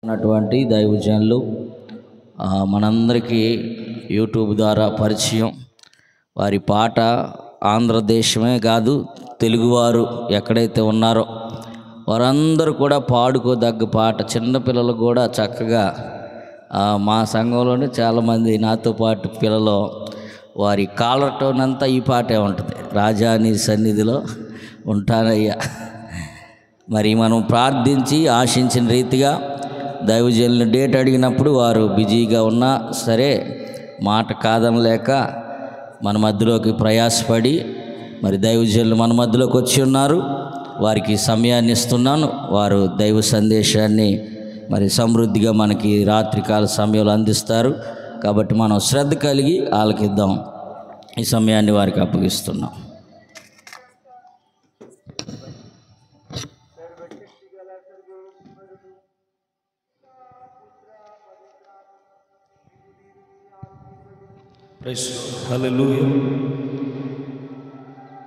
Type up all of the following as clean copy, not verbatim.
ఉన్నటువంటి దైవజనులు మనందరికీ యూట్యూబ్ ద్వారా పరిచయం. వారి పాట ఆంధ్రదేశమే కాదు, తెలుగువారు ఎక్కడైతే ఉన్నారో వారందరూ కూడా పాడుకోదగ్గ పాట. చిన్నపిల్లలు కూడా చక్కగా మా సంఘంలోనే చాలామంది నాతో పాటు పిల్లలు వారి కాలర్ టోన్ అంతా ఈ పాటే ఉంటుంది. రాజా నీ సన్నిధిలో ఉంటానయ్యా. మరి మనం ప్రార్థించి ఆశించిన రీతిగా దైవజనులు డేట్ అడిగినప్పుడు వారు బిజీగా ఉన్నా సరే మాట కాదనలేక మన మధ్యలోకి ప్రయాసపడి మరి దైవజనులు మన మధ్యలోకి వచ్చి ఉన్నారు. వారికి సమయాన్ని ఇస్తున్నాను. వారు దైవ సందేశాన్ని మరి సమృద్ధిగా మనకి రాత్రికాల సమయంలో అందిస్తారు. కాబట్టి మనం శ్రద్ధ కలిగి ఆలకిద్దాం. ఈ సమయాన్ని వారికి అప్పగిస్తున్నాం. హల్లెలూయా.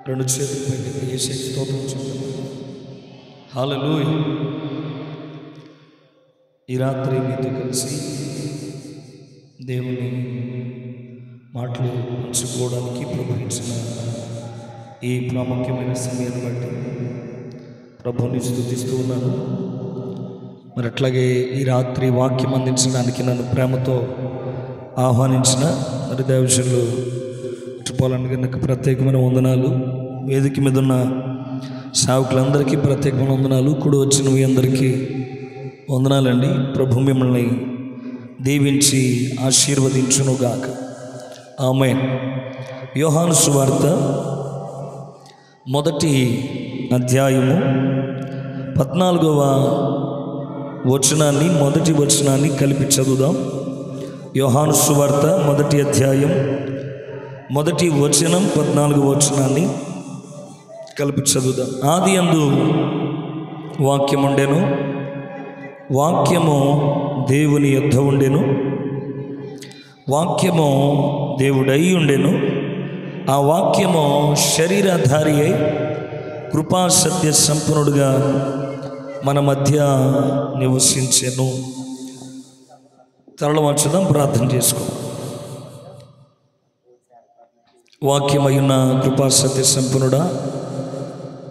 రెండు చేతులు పైకి యేసుకి స్తోత్రం చెప్తాం. హల్లెలూయా. ఈ రాత్రి మీతో కలిసి దేవుని మాటలు పంచుకోవడానికి ప్రభుత్వించిన ఈ ప్రాముఖ్యమైన సమయాన్ని బట్టి ప్రభుని స్తుతిస్తూ ఉన్నాను. మరి అట్లాగే ఈ రాత్రి వాక్యం అందించడానికి నన్ను ప్రేమతో ఆహ్వానించిన మరి దైవజనులు చుట్టాలని నాకు ప్రత్యేకమైన వందనాలు. వేదిక మీద ఉన్న సేవకులందరికీ ప్రత్యేకమైన వందనాలు. కూడి వచ్చిన మీ అందరికీ వందనాలండి. ప్రభు మిమ్మల్ని దీవించి ఆశీర్వదించునుగాక. ఆమేన్. యోహాను సువార్త 1వ అధ్యాయము 14వ వచనాన్ని మొదటి వచనాన్ని కలిపి చదువుదాం. యోహాను సువార్త 1వ అధ్యాయం 1వ వచనం 14వ వచనాన్ని కలిపి చదువుదాం. ఆదియందు వాక్యం ఉండెను, వాక్యము దేవుని యొద్ద ఉండెను, వాక్యము దేవుడై ఉండెను, ఆ వాక్యము శరీరధారి అయి కృపా సత్య సంపన్నుడుగా మన మధ్య నివసించెను. తరళవంచుదాం, ప్రార్థన చేసుకో. వాక్యమయున్న కృపా సత్య సంపన్నుడా,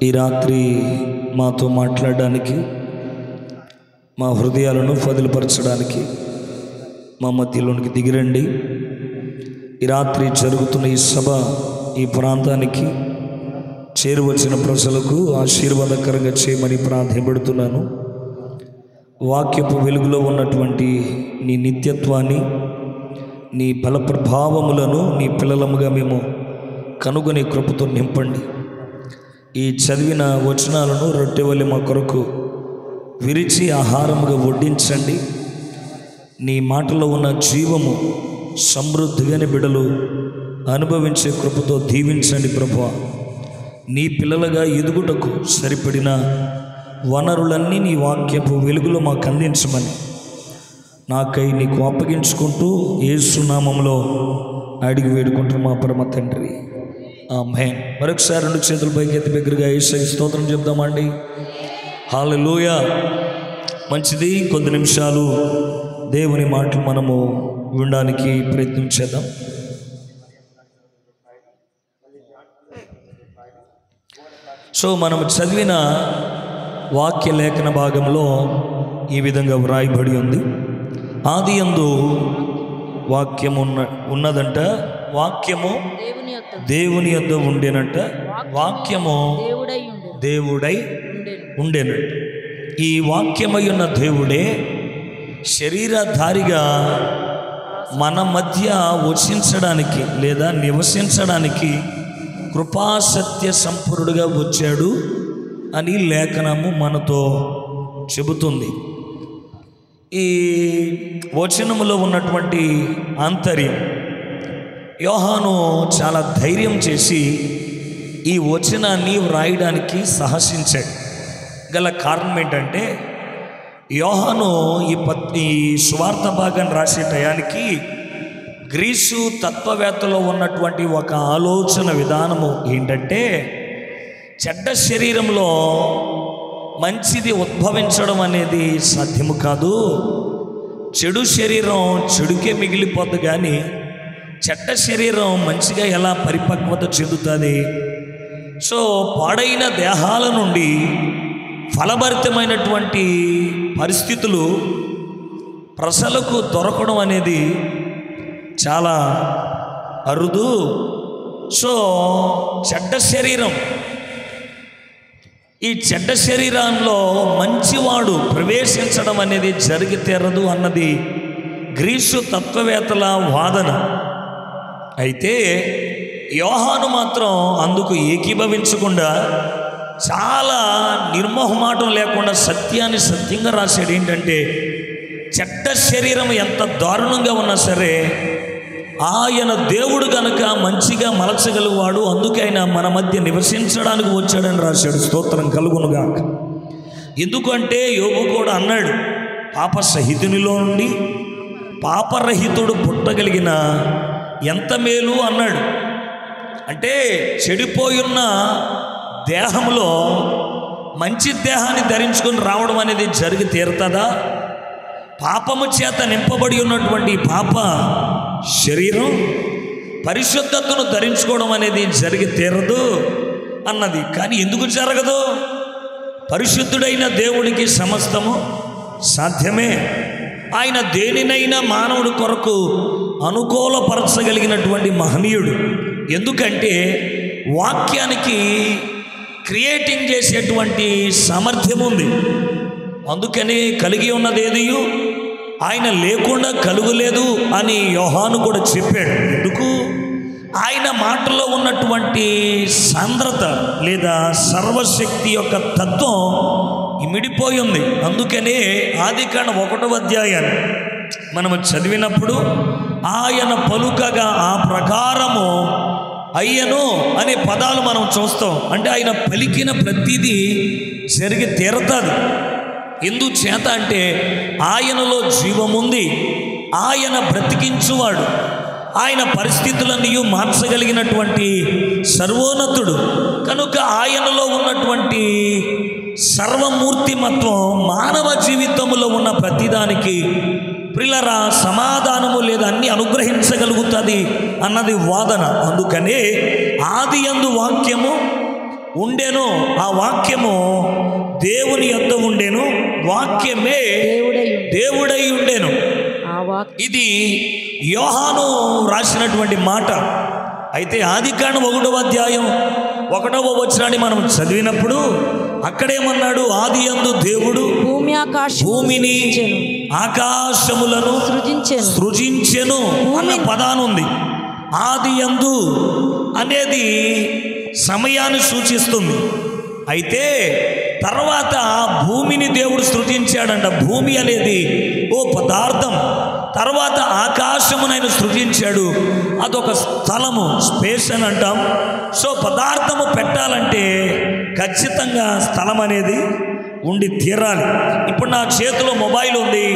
ఈ రాత్రి మాతో మాట్లాడడానికి, మా హృదయాలను ఫదిలపరచడానికి మా మధ్యలోనికి దిగిరండి. ఈ రాత్రి జరుగుతున్న ఈ సభ ఈ ప్రాంతానికి చేరువచ్చిన ప్రజలకు ఆశీర్వాదకరంగా చేయమని ప్రార్థనపడుతున్నాను. వాక్యపు వెలుగులో ఉన్నటువంటి నీ నిత్యత్వాన్ని, నీ బల ప్రభావములను నీ పిల్లలముగా మేము కనుగొని కృపతో నింపండి. ఈ చదివిన వచనాలను రొట్టెవలె మా కొరకు విరిచి ఆహారముగా వడ్డించండి. నీ మాటలో ఉన్న జీవము సమృద్ధిగాని బిడలు అనుభవించే కృపతో దీవించండి ప్రభువా. నీ పిల్లలుగా ఎదుగుటకు సరిపడిన వనరులన్నీ నీ వాక్యపు వెలుగులో మాకు అందించమని నాకై నీకు అప్పగించుకుంటూ యేసు నామములో అడిగి వేడుకుంటున్న మా పరమ తండ్రి, ఆమేన్. మరొకసారి రెండు చేతుల పైకి ఎత్తి బిగ్గరగా యేసుకి స్తోత్రం చెప్దామండి. హల్లెలూయా. మంచిది. కొద్ది నిమిషాలు దేవుని మాటలు మనము వినడానికి ప్రయత్నం చేద్దాం. సో మనము చదివిన వాక్య లేఖన భాగంలో ఈ విధంగా వ్రాయబడి ఉంది. ఆదియందు వాక్యము ఉన్నదంట, వాక్యము దేవుని యొద్ద ఉండేనంట, వాక్యము దేవుడై ఉండేనంట. ఈ వాక్యమై ఉన్న దేవుడే శరీరధారిగా మన మధ్య వసించడానికి లేదా నివసించడానికి కృపాసత్య సంపూర్ణుడుగా వచ్చాడు అని లేఖనము మనతో చెబుతుంది. ఈ వచనములో ఉన్నటువంటి ఆంతర్యం యోహాను చాలా ధైర్యం చేసి ఈ వచనాన్ని వ్రాయడానికి సాహసించాడు. గల కారణం ఏంటంటే, యోహాను ఈ సువార్త భాగాన్ని రాసే టయానికి గ్రీసు తత్వవేత్తలో ఉన్నటువంటి ఒక ఆలోచన విధానము ఏంటంటే, చెడ్డ శరీరంలో మంచిది ఉద్భవించడం అనేది సాధ్యము కాదు. చెడు శరీరం చెడుకే మిగిలిపోద్ది, కానీ చెడ్డ శరీరం మంచిగా ఎలా పరిపక్వత చెందుతుంది? సో పాడైన దేహాల నుండి ఫలభరితమైనటువంటి పరిస్థితులు ప్రజలకు దొరకడం అనేది చాలా అరుదు. సో చెడ్డ శరీరం, ఈ చెడ్డ శరీరంలో మంచివాడు ప్రవేశించడం అనేది జరిగి తీరదు అన్నది గ్రీసు తత్వవేత్తల వాదన. అయితే యోహాను మాత్రం అందుకు ఏకీభవించకుండా చాలా నిర్మోహమాటం లేకుండా సత్యాన్ని సత్యంగా రాశాడు. ఏంటంటే చెడ్డ శరీరం ఎంత దారుణంగా ఉన్నా సరే ఆయన దేవుడు గనుక మంచిగా మలచగలుగువాడు, అందుకే ఆయన మన మధ్య నివసించడానికి వచ్చాడని రాశాడు. స్తోత్రం కలుగునుగాక. ఎందుకంటే యోబు కూడా అన్నాడు, పాప సహితునిలో నుండి పాపరహితుడు పుట్టగలిగిన ఎంత మేలు అన్నాడు. అంటే చెడిపోయున్న దేహంలో మంచి దేహాన్ని ధరించుకొని రావడం అనేది జరిగి తీరుతుందా? పాపము చేత నింపబడి ఉన్నటువంటి పాప శరీరం పరిశుద్ధతను ధరించుకోవడం అనేది జరిగి తీరదు అన్నది. కానీ ఎందుకు జరగదు? పరిశుద్ధుడైన దేవుడికి సమస్తము సాధ్యమే. ఆయన దేనినైనా మానవుడి కొరకు అనుకూలపరచగలిగినటువంటి మహనీయుడు. ఎందుకంటే వాక్యానికి క్రియేటింగ్ చేసేటువంటి సామర్థ్యం ఉంది. అందుకని కలిగి ఉన్నది ఏదియు ఆయన లేకుండా కలుగులేదు అని యోహాను కూడా చెప్పాడు. ఎందుకు? ఆయన మాటలో ఉన్నటువంటి సాంద్రత లేదా సర్వశక్తి యొక్క తత్వం ఇమిడిపోయి ఉంది. అందుకనే ఆదికాండం 1వ అధ్యాయాన్ని మనము చదివినప్పుడు ఆయన పలుకగా ఆ ప్రకారము అయ్యను అనే పదాలు మనం చూస్తాం. అంటే ఆయన పలికిన ప్రతిదీ జరిగి తీరతాది. ఎందుచేత అంటే ఆయనలో జీవముంది, ఆయన బ్రతికించువాడు, ఆయన పరిస్థితులన్నీ మార్చగలిగినటువంటి సర్వోన్నతుడు. కనుక ఆయనలో ఉన్నటువంటి సర్వమూర్తిమత్వం మానవ జీవితంలో ఉన్న ప్రతిదానికి ప్రిలరా సమాధానము లేదా అన్ని అనుగ్రహించగలుగుతుంది అన్నది వాదన. అందుకనే ఆది యందు వాక్యము ఉండెను, ఆ వాక్యము దేవుని యొద్ద ఉండెను, వాక్యమే దేవుడై ఉండెను. ఇది యోహాను రాసినటువంటి మాట. అయితే ఆదికాండం 1వ అధ్యాయం 1వ వచనాన్ని మనం చదివినప్పుడు అక్కడేమన్నాడు? ఆది యందు దేవుడు భూమిని ఆకాశములను సృజించెను అన్న పదానుంది. ఆది యందు అనేది సమయాన్ని సూచిస్తుంది. అయితే తర్వాత భూమిని దేవుడు సృజించాడంట. భూమి అనేది ఓ పదార్థం. తర్వాత ఆకాశమును ఆయన సృజించాడు, అదొక స్థలము, స్పేస్ అని అంటాం. సో పదార్థము పెట్టాలంటే ఖచ్చితంగా స్థలం అనేది ఉండి తీరాలి. ఇప్పుడు నా చేతిలో మొబైల్ ఉంది,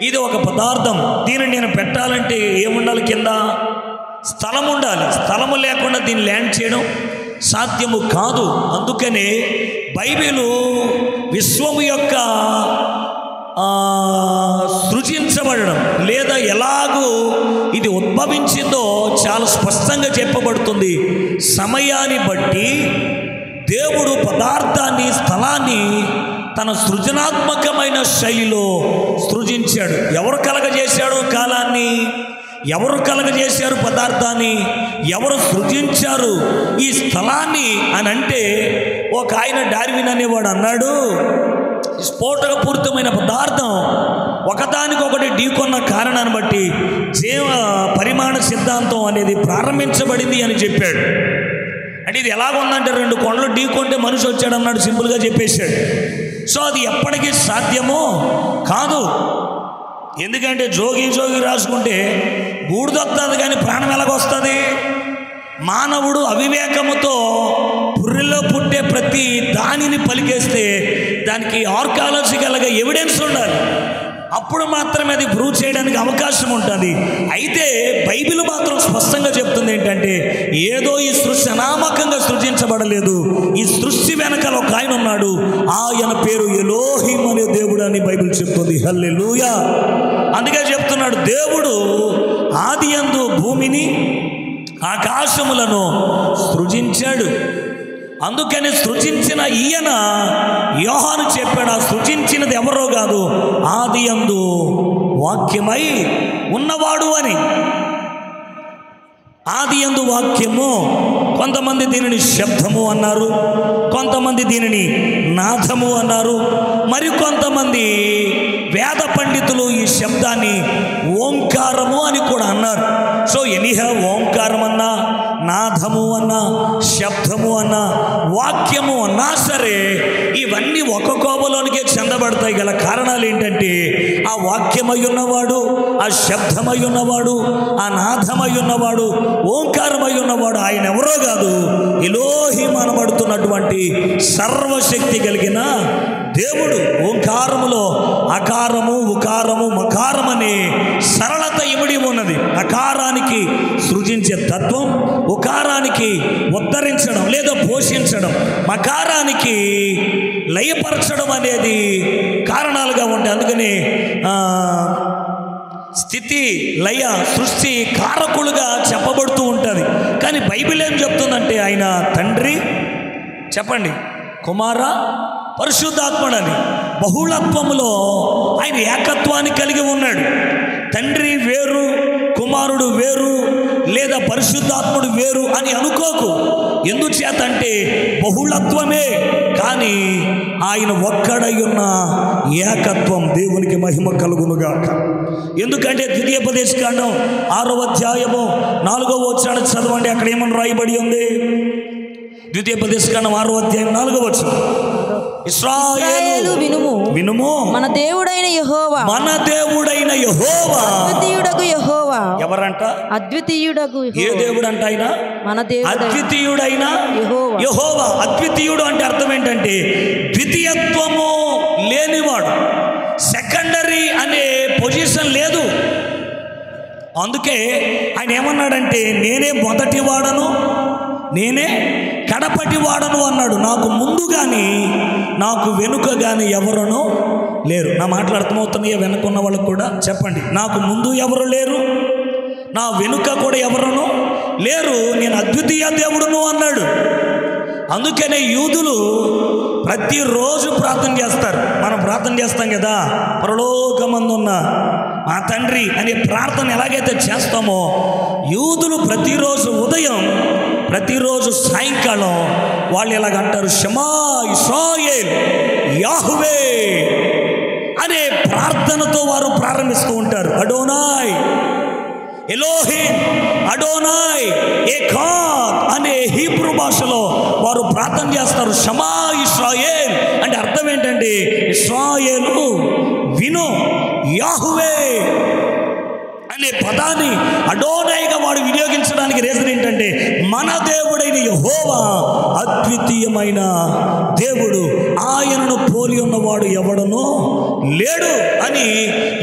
ఇది ఒక పదార్థం. దీన్ని నేను పెట్టాలంటే ఏముండాలి? కింద స్థలం ఉండాలి. స్థలము లేకుండా దీన్ని ల్యాండ్ చేయడం సాధ్యము కాదు. అందుకనే బైబిలు విశ్వము యొక్క సృజించబడడం లేదా ఎలాగూ ఇది ఉద్భవించిందో చాలా స్పష్టంగా చెప్పబడుతుంది. సమయాన్ని బట్టి దేవుడు పదార్థాన్ని, స్థలాన్ని తన సృజనాత్మకమైన శైలిలో సృజించాడు. ఎవరు కలగజేశాడు కాలాన్ని? ఎవరు కలగజేశారు పదార్థాన్ని? ఎవరు సృజించారు ఈ స్థలాన్ని అని అంటే, ఒక ఆయన డార్విన్ అనేవాడు అన్నాడు, స్ఫోటకపూరితమైన పదార్థం ఒకదానికొకటి ఢీకొన్న కారణాన్ని బట్టి జీవ పరిమాణ సిద్ధాంతం అనేది ప్రారంభించబడింది అని చెప్పాడు. అంటే ఇది ఎలాగుందంటే 2 కొండలు ఢీకొంటే మనిషి వచ్చాడు అన్నాడు, సింపుల్గా చెప్పేశాడు. సో అది ఎప్పటికీ సాధ్యమో కాదు. ఎందుకంటే జోగి రాసుకుంటే బూడిదొస్తుంది కానీ ప్రాణం ఎలాగొస్తుంది? మానవుడు అవివేకముతో పుర్రెలో పుట్టే ప్రతి దానిని పలికేస్తే దానికి ఆర్కాలజికల్గా ఎవిడెన్స్ ఉండాలి. అప్పుడు మాత్రమే అది ప్రూవ్ చేయడానికి అవకాశం ఉంటుంది. అయితే బైబిల్ మాత్రం స్పష్టంగా చెప్తుంది ఏంటంటే, ఏదో ఈ సృష్టి అనామకంగా సృజించబడలేదు. ఈ సృష్టి వెనకాల ఒక ఆయన ఉన్నాడు, ఆయన పేరు ఎలోహిం అనే దేవుడు అని బైబిల్ చెప్తుంది. హల్లెలూయా. అందుకే చెప్తున్నాడు, దేవుడు ఆదియందు భూమిని ఆకాశములను సృజించాడు. అందుకని సృజించిన ఈయన యోహాను చెప్పాడు, ఆ సృజించినది ఎవరో కాదు, ఆదియందు వాక్యమై ఉన్నవాడు అని. ఆదియందు వాక్యము, కొంతమంది దీనిని శబ్దము అన్నారు, కొంతమంది దీనిని నాదము అన్నారు, మరి కొంతమంది వేద పండితులు ఈ శబ్దాన్ని ఓంకారము అని కూడా అన్నారు. సో ఎనీహా ఓంకారం అన్నా, నాదము అన్నా, శబ్దము అన్నా, వాక్యము అన్నా సరే, ఇవన్నీ ఒక కోవలోనికే చెందబడతాయి. గల కారణాలు ఏంటంటే, ఆ వాక్యమై ఉన్నవాడు, ఆ శబ్దమై ఉన్నవాడు, ఆ నాదమై ఉన్నవాడు, ఓంకారమై ఉన్నవాడు ఆయన ఎవరో కాదు, ఎలోహిం అనబడుతున్నటువంటి సర్వశక్తి కలిగిన దేవుడు. ఓంకారములో అకారము, ఉకారము, మకారం అనే సరళత ఇమిడి ఉన్నది. అకారానికి సృజించే తత్వం, ఉకారానికి ఉద్ధరించడం లేదా పోషించడం, మకారానికి లయపరచడం అనేది కారణాలుగా ఉంటాయి. అందుకని స్థితి, లయ, సృష్టి కారకులుగా చెప్పబడుతూ ఉంటుంది. కానీ బైబిల్ ఏం చెప్తుందంటే, ఆయన తండ్రి, చెప్పండి, కుమార, పరిశుద్ధాత్ముడని బహుళత్వములో ఆయన ఏకత్వాన్ని కలిగి ఉన్నాడు. తండ్రి వేరు, కుమారుడు వేరు, లేదా పరిశుద్ధాత్ముడు వేరు అని అనుకోకు. ఎందుచేతంటే బహుళత్వమే, కానీ ఆయన ఒక్కడై ఉన్న ఏకత్వం. దేవునికి మహిమ కలుగునుగాక. ఎందుకంటే ద్వితీయోపదేశకాండం 6వ అధ్యాయము 4వ వచనం చదవండి. అక్కడ ఏమని రాయబడి ఉంది? ద్వితీయోపదేశకాండం 6వ అధ్యాయం 4వ వచనం, ఇశ్రాయేలు వినుము, వినుము, మన దేవుడైన యెహోవా, మన దేవుడైన యెహోవా, అద్వితీయుడగు యెహోవా. ఎవరంట? అద్వితీయుడగు. ఏ దేవుడు అంట ఆయన? మన దేవుడు, అద్వితీయుడైన యెహోవా. అద్వితీయుడు అంటే అర్థం ఏంటంటే, ద్వితీయత్వము లేనివాడు, సెకండరీ అనే పొజిషన్ లేదు. అందుకే ఆయన ఏమన్నాడంటే, నేనే మొదటి వాడను, నేనే కడపటి వాడను అన్నాడు. నాకు ముందు కానీ నాకు వెనుక కానీ ఎవరునూ లేరు. నా మాటలు అర్థమవుతున్నాయా? వెనుకున్న వాళ్ళకు కూడా చెప్పండి. నాకు ముందు ఎవరు లేరు, నా వెనుక కూడా ఎవరునూ లేరు, నేను అద్వితీయ దేవుడును అన్నాడు. అందుకనే యూదులు ప్రతిరోజు ప్రార్థన చేస్తారు. మనం ప్రార్థన చేస్తాం కదా, పరలోకమందున్న మా తండ్రి అనే ప్రార్థన ఎలాగైతే చేస్తామో, యూదులు ప్రతిరోజు ఉదయం, ప్రతిరోజు సాయంకాలం వాళ్ళు ఎలాగంటారు, షమా ఇశ్రాయేల్ యాహ్వే అనే ప్రార్థనతో వారు ప్రారంభిస్తూ ఉంటారు. అడోనాయ్ ఎలోహిం, అడోనాయ్ ఏకాద్ అనే హీబ్రూ భాషలో వారు ప్రార్థన చేస్తారు. షమా ఇశ్రాయేల్ అంటే అర్థం ఏంటంటే, ఇశ్రాయేలు విను, యాహ్వే అనే పదాన్ని అడోనాయ్గా వాడు వినియోగించడానికి రీజన్ ఏంటంటే, మన దేవుడైన యెహోవా అద్వితీయమైన దేవుడు, ఆయనను పోలి ఉన్నవాడు ఎవడనో లేడు అని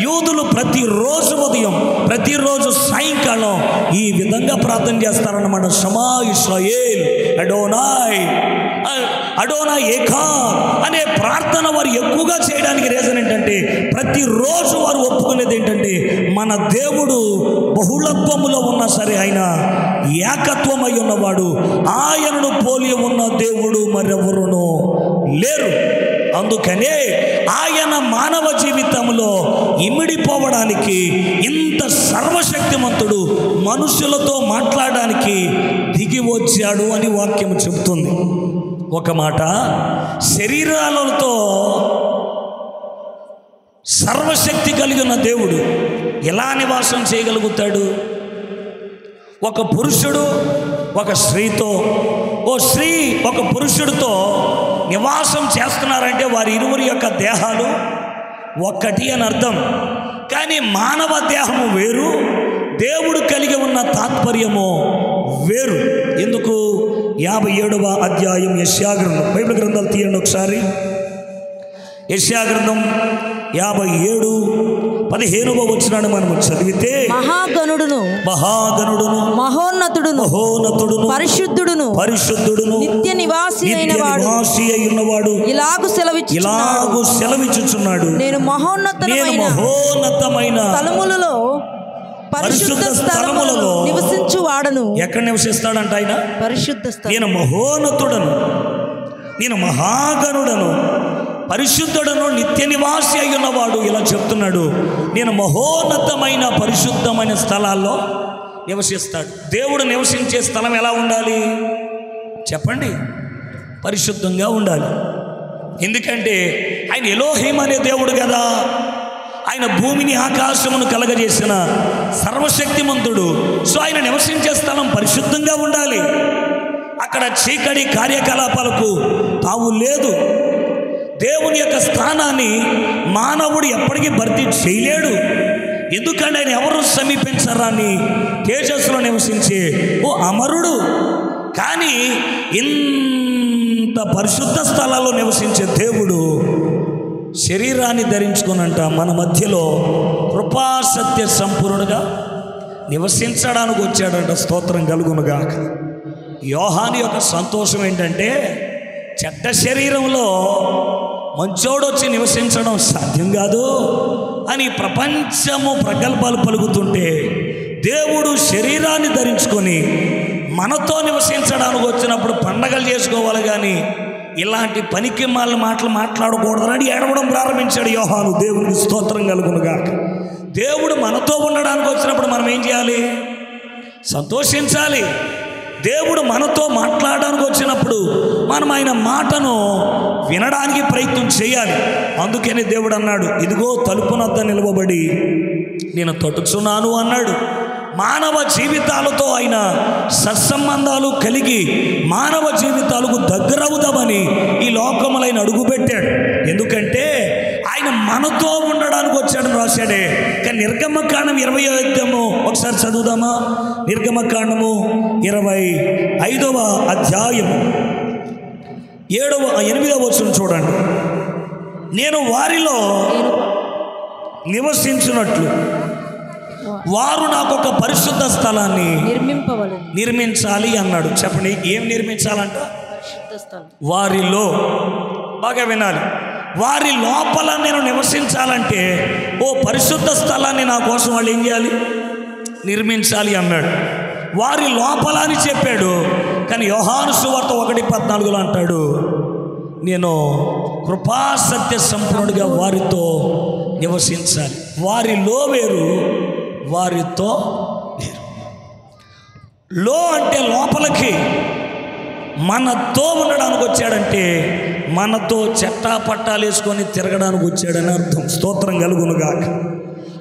యూదులు ప్రతిరోజు ఉదయం, ప్రతిరోజు సాయంకాలం ఈ విధంగా ప్రార్థన చేస్తారన్నమాట. షమా ఇశ్రాయేల్ అడోనాయ్, అడోనాయ్ ఏకాద్ అనే ప్రార్థన వారు ఎక్కువగా చేయడానికి రీజన్ ఏంటంటే, ప్రతిరోజు వారు ఒప్పుకునేది ఏంటంటే, మన దేవుడు బహుళత్వములో ఉన్నా సరే ఆయన ఏకత్వమై ఉన్నవాడు, ఆయనను పోలి ఉన్న దేవుడు మరెవరునూ లేరు. అందుకనే ఆయన మానవ జీవితంలో ఇమిడిపోవడానికి, ఇంత సర్వశక్తిమంతుడు మనుషులతో మాట్లాడడానికి దిగి వచ్చాడు అని వాక్యం చెబుతుంది. ఒక మాట, శరీరాలతో సర్వశక్తి కలిగిన దేవుడు ఎలా నివాసం చేయగలుగుతాడు? ఒక పురుషుడు ఒక స్త్రీతో, ఓ స్త్రీ ఒక పురుషుడితో నివాసం చేస్తున్నారంటే వారి ఇరువురి యొక్క దేహాలు ఒక్కటి అని అర్థం. కానీ మానవ దేహము వేరు, దేవుడు కలిగి ఉన్న తాత్పర్యము వేరు. ఎందుకు? 57వ అధ్యాయం యెషయా గ్రంథం, బైబిల్ గ్రంథాలు తీయండి ఒకసారి. యెషయా గ్రంథం 57:15 వచనాన్ని మనము చదివితే, మహాగణుడును మహోన్నతుడును పరిశుద్ధుడును నిత్య నివాసి అయినవాడు ఇలాగు సెలవిచ్చుచున్నాడు, నేను మహోన్నతమైన స్థలములలో పరిశుద్ధ స్థలములలో నివసించువాడను. ఎక్కడ నివసిస్తాడంట ఆయన? పరిశుద్ధ స్థలం. నేను మహోన్నతుడను, నేను మహాగణుడను, పరిశుద్ధుడను, నిత్య నివాసి అయి ఉన్నవాడు. ఇలా చెప్తున్నాడు. నేను మహోన్నతమైన పరిశుద్ధమైన స్థలాల్లో నివసిస్తాడు. దేవుడు నివసించే స్థలం ఎలా ఉండాలి చెప్పండి? పరిశుద్ధంగా ఉండాలి. ఎందుకంటే ఆయన ఎలోహీం అనే దేవుడు కదా. ఆయన భూమిని ఆకాశమును కలగజేసిన సర్వశక్తిమంతుడు. సో ఆయన నివసించే స్థలం పరిశుద్ధంగా ఉండాలి. అక్కడ చీకటి కార్యకలాపాలకు తావు లేదు. దేవుని యొక్క స్థానాన్ని మానవుడు ఎప్పటికీ భర్తీ చేయలేడు. ఎందుకంటే ఆయన ఎవరు సమీపించరాని తేజస్సులో నివసించే ఓ అమరుడు. కానీ ఇంత పరిశుద్ధ స్థలాల్లో నివసించే దేవుడు శరీరాన్ని ధరించుకునంట మన మధ్యలో కృపాసత్య సంపూర్ణుడుగా నివసించడానికి వచ్చాడంట. స్తోత్రం కలుగునుగాక. యోహాను యొక్క సంతోషం ఏంటంటే, చెడ్డ శరీరంలో మంచోడు వచ్చి నివసించడం సాధ్యం కాదు అని ప్రపంచము ప్రగల్భాలు పలుకుతుంటే, దేవుడు శరీరాన్ని ధరించుకొని మనతో నివసించడానికి వచ్చినప్పుడు పండగలు చేసుకోవాలి కానీ ఇలాంటి పనికి మాటలు మాట్లాడకూడదని ఏడవడం ప్రారంభించాడు యోహాను. దేవునికి స్తోత్రం కలుగునుగాక. దేవుడు మనతో ఉండడానికి వచ్చినప్పుడు మనం ఏం చేయాలి? సంతోషించాలి. దేవుడు మనతో మాట్లాడడానికి వచ్చినప్పుడు మనం ఆయన మాటను వినడానికి ప్రయత్నం చేయాలి. అందుకని దేవుడు అన్నాడు, ఇదిగో తలుపునొద్ద నిలవబడి నేను తట్టుచున్నాను అన్నాడు. మానవ జీవితాలతో ఆయన సత్సంబంధాలు కలిగి మానవ జీవితాలకు దగ్గరవుదామని ఈ లోకములో ఆయన అడుగుపెట్టాడు. ఎందుకంటే ఆయన మనతో ఉండడానికి వచ్చాడని రాశాడే. కానీ నిర్గమకాండం 25 ఒకసారి చదువుదామా? నిర్గమకాండము 25వ అధ్యాయము 8వ వచనం చూడండి. నేను వారిలో నివసించినట్లు వారు నాకు ఒక పరిశుద్ధ స్థలాన్ని నిర్మించాలి అన్నాడు. చెప్పండి, ఏం నిర్మించాలంట? వారిలో. బాగా వినాలి. వారి లోపల నేను నివసించాలంటే ఓ పరిశుద్ధ స్థలాన్ని నా కోసం వాళ్ళు ఏం చేయాలి? నిర్మించాలి అన్నాడు. వారి లోపల అని చెప్పాడు. కానీ యోహాను సువార్త 1:14 అంటాడు, నేను కృపాసత్య సంపూర్ణుడిగా వారితో నివసించాలి. వారిలో వేరు, వారితో వేరు. లో అంటే లోపలికి, మనతో ఉండడానికి వచ్చాడంటే మనతో చెట్టా పట్టాలు వేసుకొని తిరగడానికి వచ్చాడని అర్థం. స్తోత్రం కలుగునుగాక.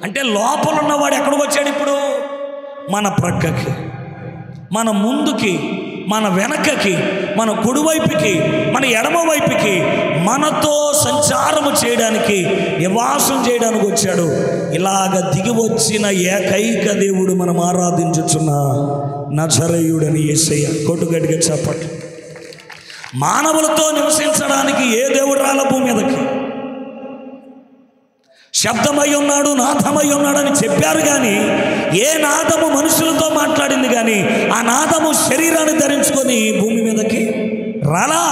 అంటే లోపల ఉన్నవాడు ఎక్కడికి వచ్చాడు? ఇప్పుడు మన ప్రక్కకి, మన ముందుకి, మన వెనకకి, మన కుడివైపుకి, మన ఎడమ వైపుకి మనతో సంచారము చేయడానికి, నివాసం చేయడానికి వచ్చాడు. ఇలాగ దిగి వచ్చిన ఏకైక దేవుడు మనం ఆరాధించుచున్న నజరేయుడని యేసయ్య. కొట్టుగట్టిగా చెప్పట్లు. మానవులతో నివసించడానికి ఏ దేవుడు రాల భూమి మీదకి? శబ్దమై ఉన్నాడు, నాదమై ఉన్నాడని చెప్పారు. కానీ ఏ నాదము మనుషులతో మాట్లాడింది? కానీ ఆ నాదము శరీరాన్ని ధరించుకొని భూమి మీదకి రాలా.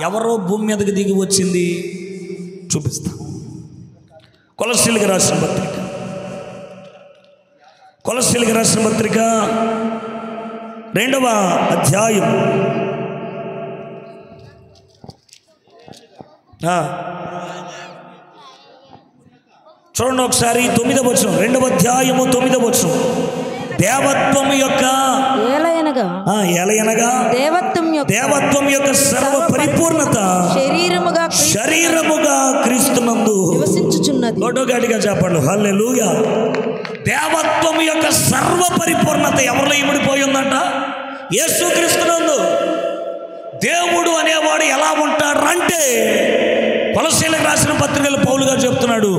ఎవరో భూమి మీదకి దిగి వచ్చింది చూపిస్తా. కొలస్సీలకు రాసిన పత్రిక, కొలస్సీలకు రాసిన పత్రిక 2వ అధ్యాయం చూడండి ఒకసారి. 9వ వచనం, 2వ అధ్యాయము 9వ వచనం. దేవత్వం యొక్క దేవత్వం యొక్క సర్వ పరిపూర్ణత శరీరముగా క్రీస్తునందు నివసించుచున్నది. గట్టిగా చెప్పండి హల్లెలూయా. దేవత్వం యొక్క సర్వ పరిపూర్ణత ఎవరిలో ఇమిడిపోయి ఉందంట? యేసుక్రీస్తునందు. దేవుడు అనేవాడు ఎలా ఉంటాడంటే, కొలస్సీలకు రాసిన పత్రికలు పౌలు గారు చెప్తున్నాడు,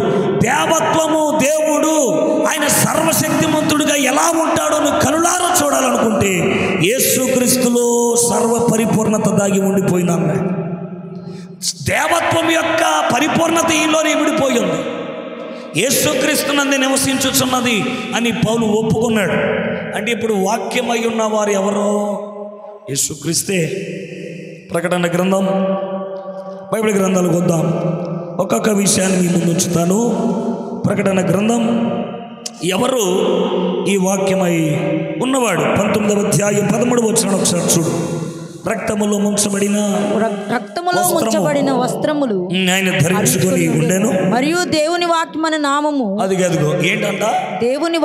దేవత్వము, దేవుడు ఆయన సర్వశక్తిమంతుడిగా ఎలా ఉంటాడో నువ్వు కనులారా చూడాలనుకుంటే యేసుక్రీస్తులో సర్వ పరిపూర్ణత దాగి ఉండిపోయిందన్న. దేవత్వం యొక్క ఈలోనే ఇమిడిపోయి ఉంది, యేసుక్రీస్తునందు నివసించుచున్నది అని పౌలు ఒప్పుకున్నాడు. అంటే ఇప్పుడు వాక్యమై ఉన్న వారు ఎవరో? యేసుక్రీస్తే. ప్రకటన గ్రంథం, బైబిల్ గ్రంథాలకు వద్దాం. ఒక్కొక్క విషయాన్ని మీ ముందు ఉంచుతాను. ప్రకటన గ్రంథం, ఎవరు ఈ వాక్యమై ఉన్నవాడు? 19వ అధ్యాయం 13వ వచనం ఒకసారి చూడు. రక్తములో ముంచబడిన వస్త్రములు ఆయన ధరించుకొని ఉండెను, మరియు దేవుని వాక్యమను నామము, అదిగో ఏంటంట, దేవుని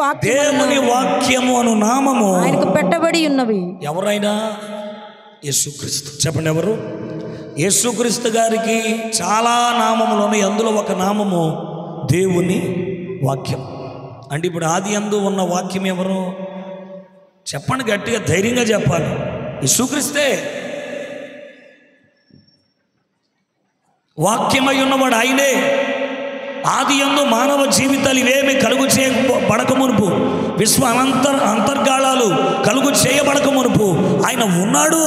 వాక్యము అను నామము ఆయనకు పెట్టబడి ఉన్నవి. ఎవరైనా? యేసుక్రీస్తు. చెప్పండి, ఎవరు? యేసుక్రీస్తు గారికి చాలా నామములు ఉన్నాయి. అందులో ఒక నామము దేవుని వాక్యం. అంటే ఇప్పుడు ఆది యందు ఉన్న వాక్యం ఎవరు? చెప్పండి, గట్టిగా ధైర్యంగా చెప్పాలి. యేసుక్రీస్తే. వాక్యమై ఉన్నవాడు ఆయనే. ఆది యందు మానవ జీవితాలు ఇవేమి కలుగు చేయబడక మునుపు, విశ్వ అంతర్గాళాలు కలుగు చేయబడక మునుపు ఆయన ఉన్నాడు.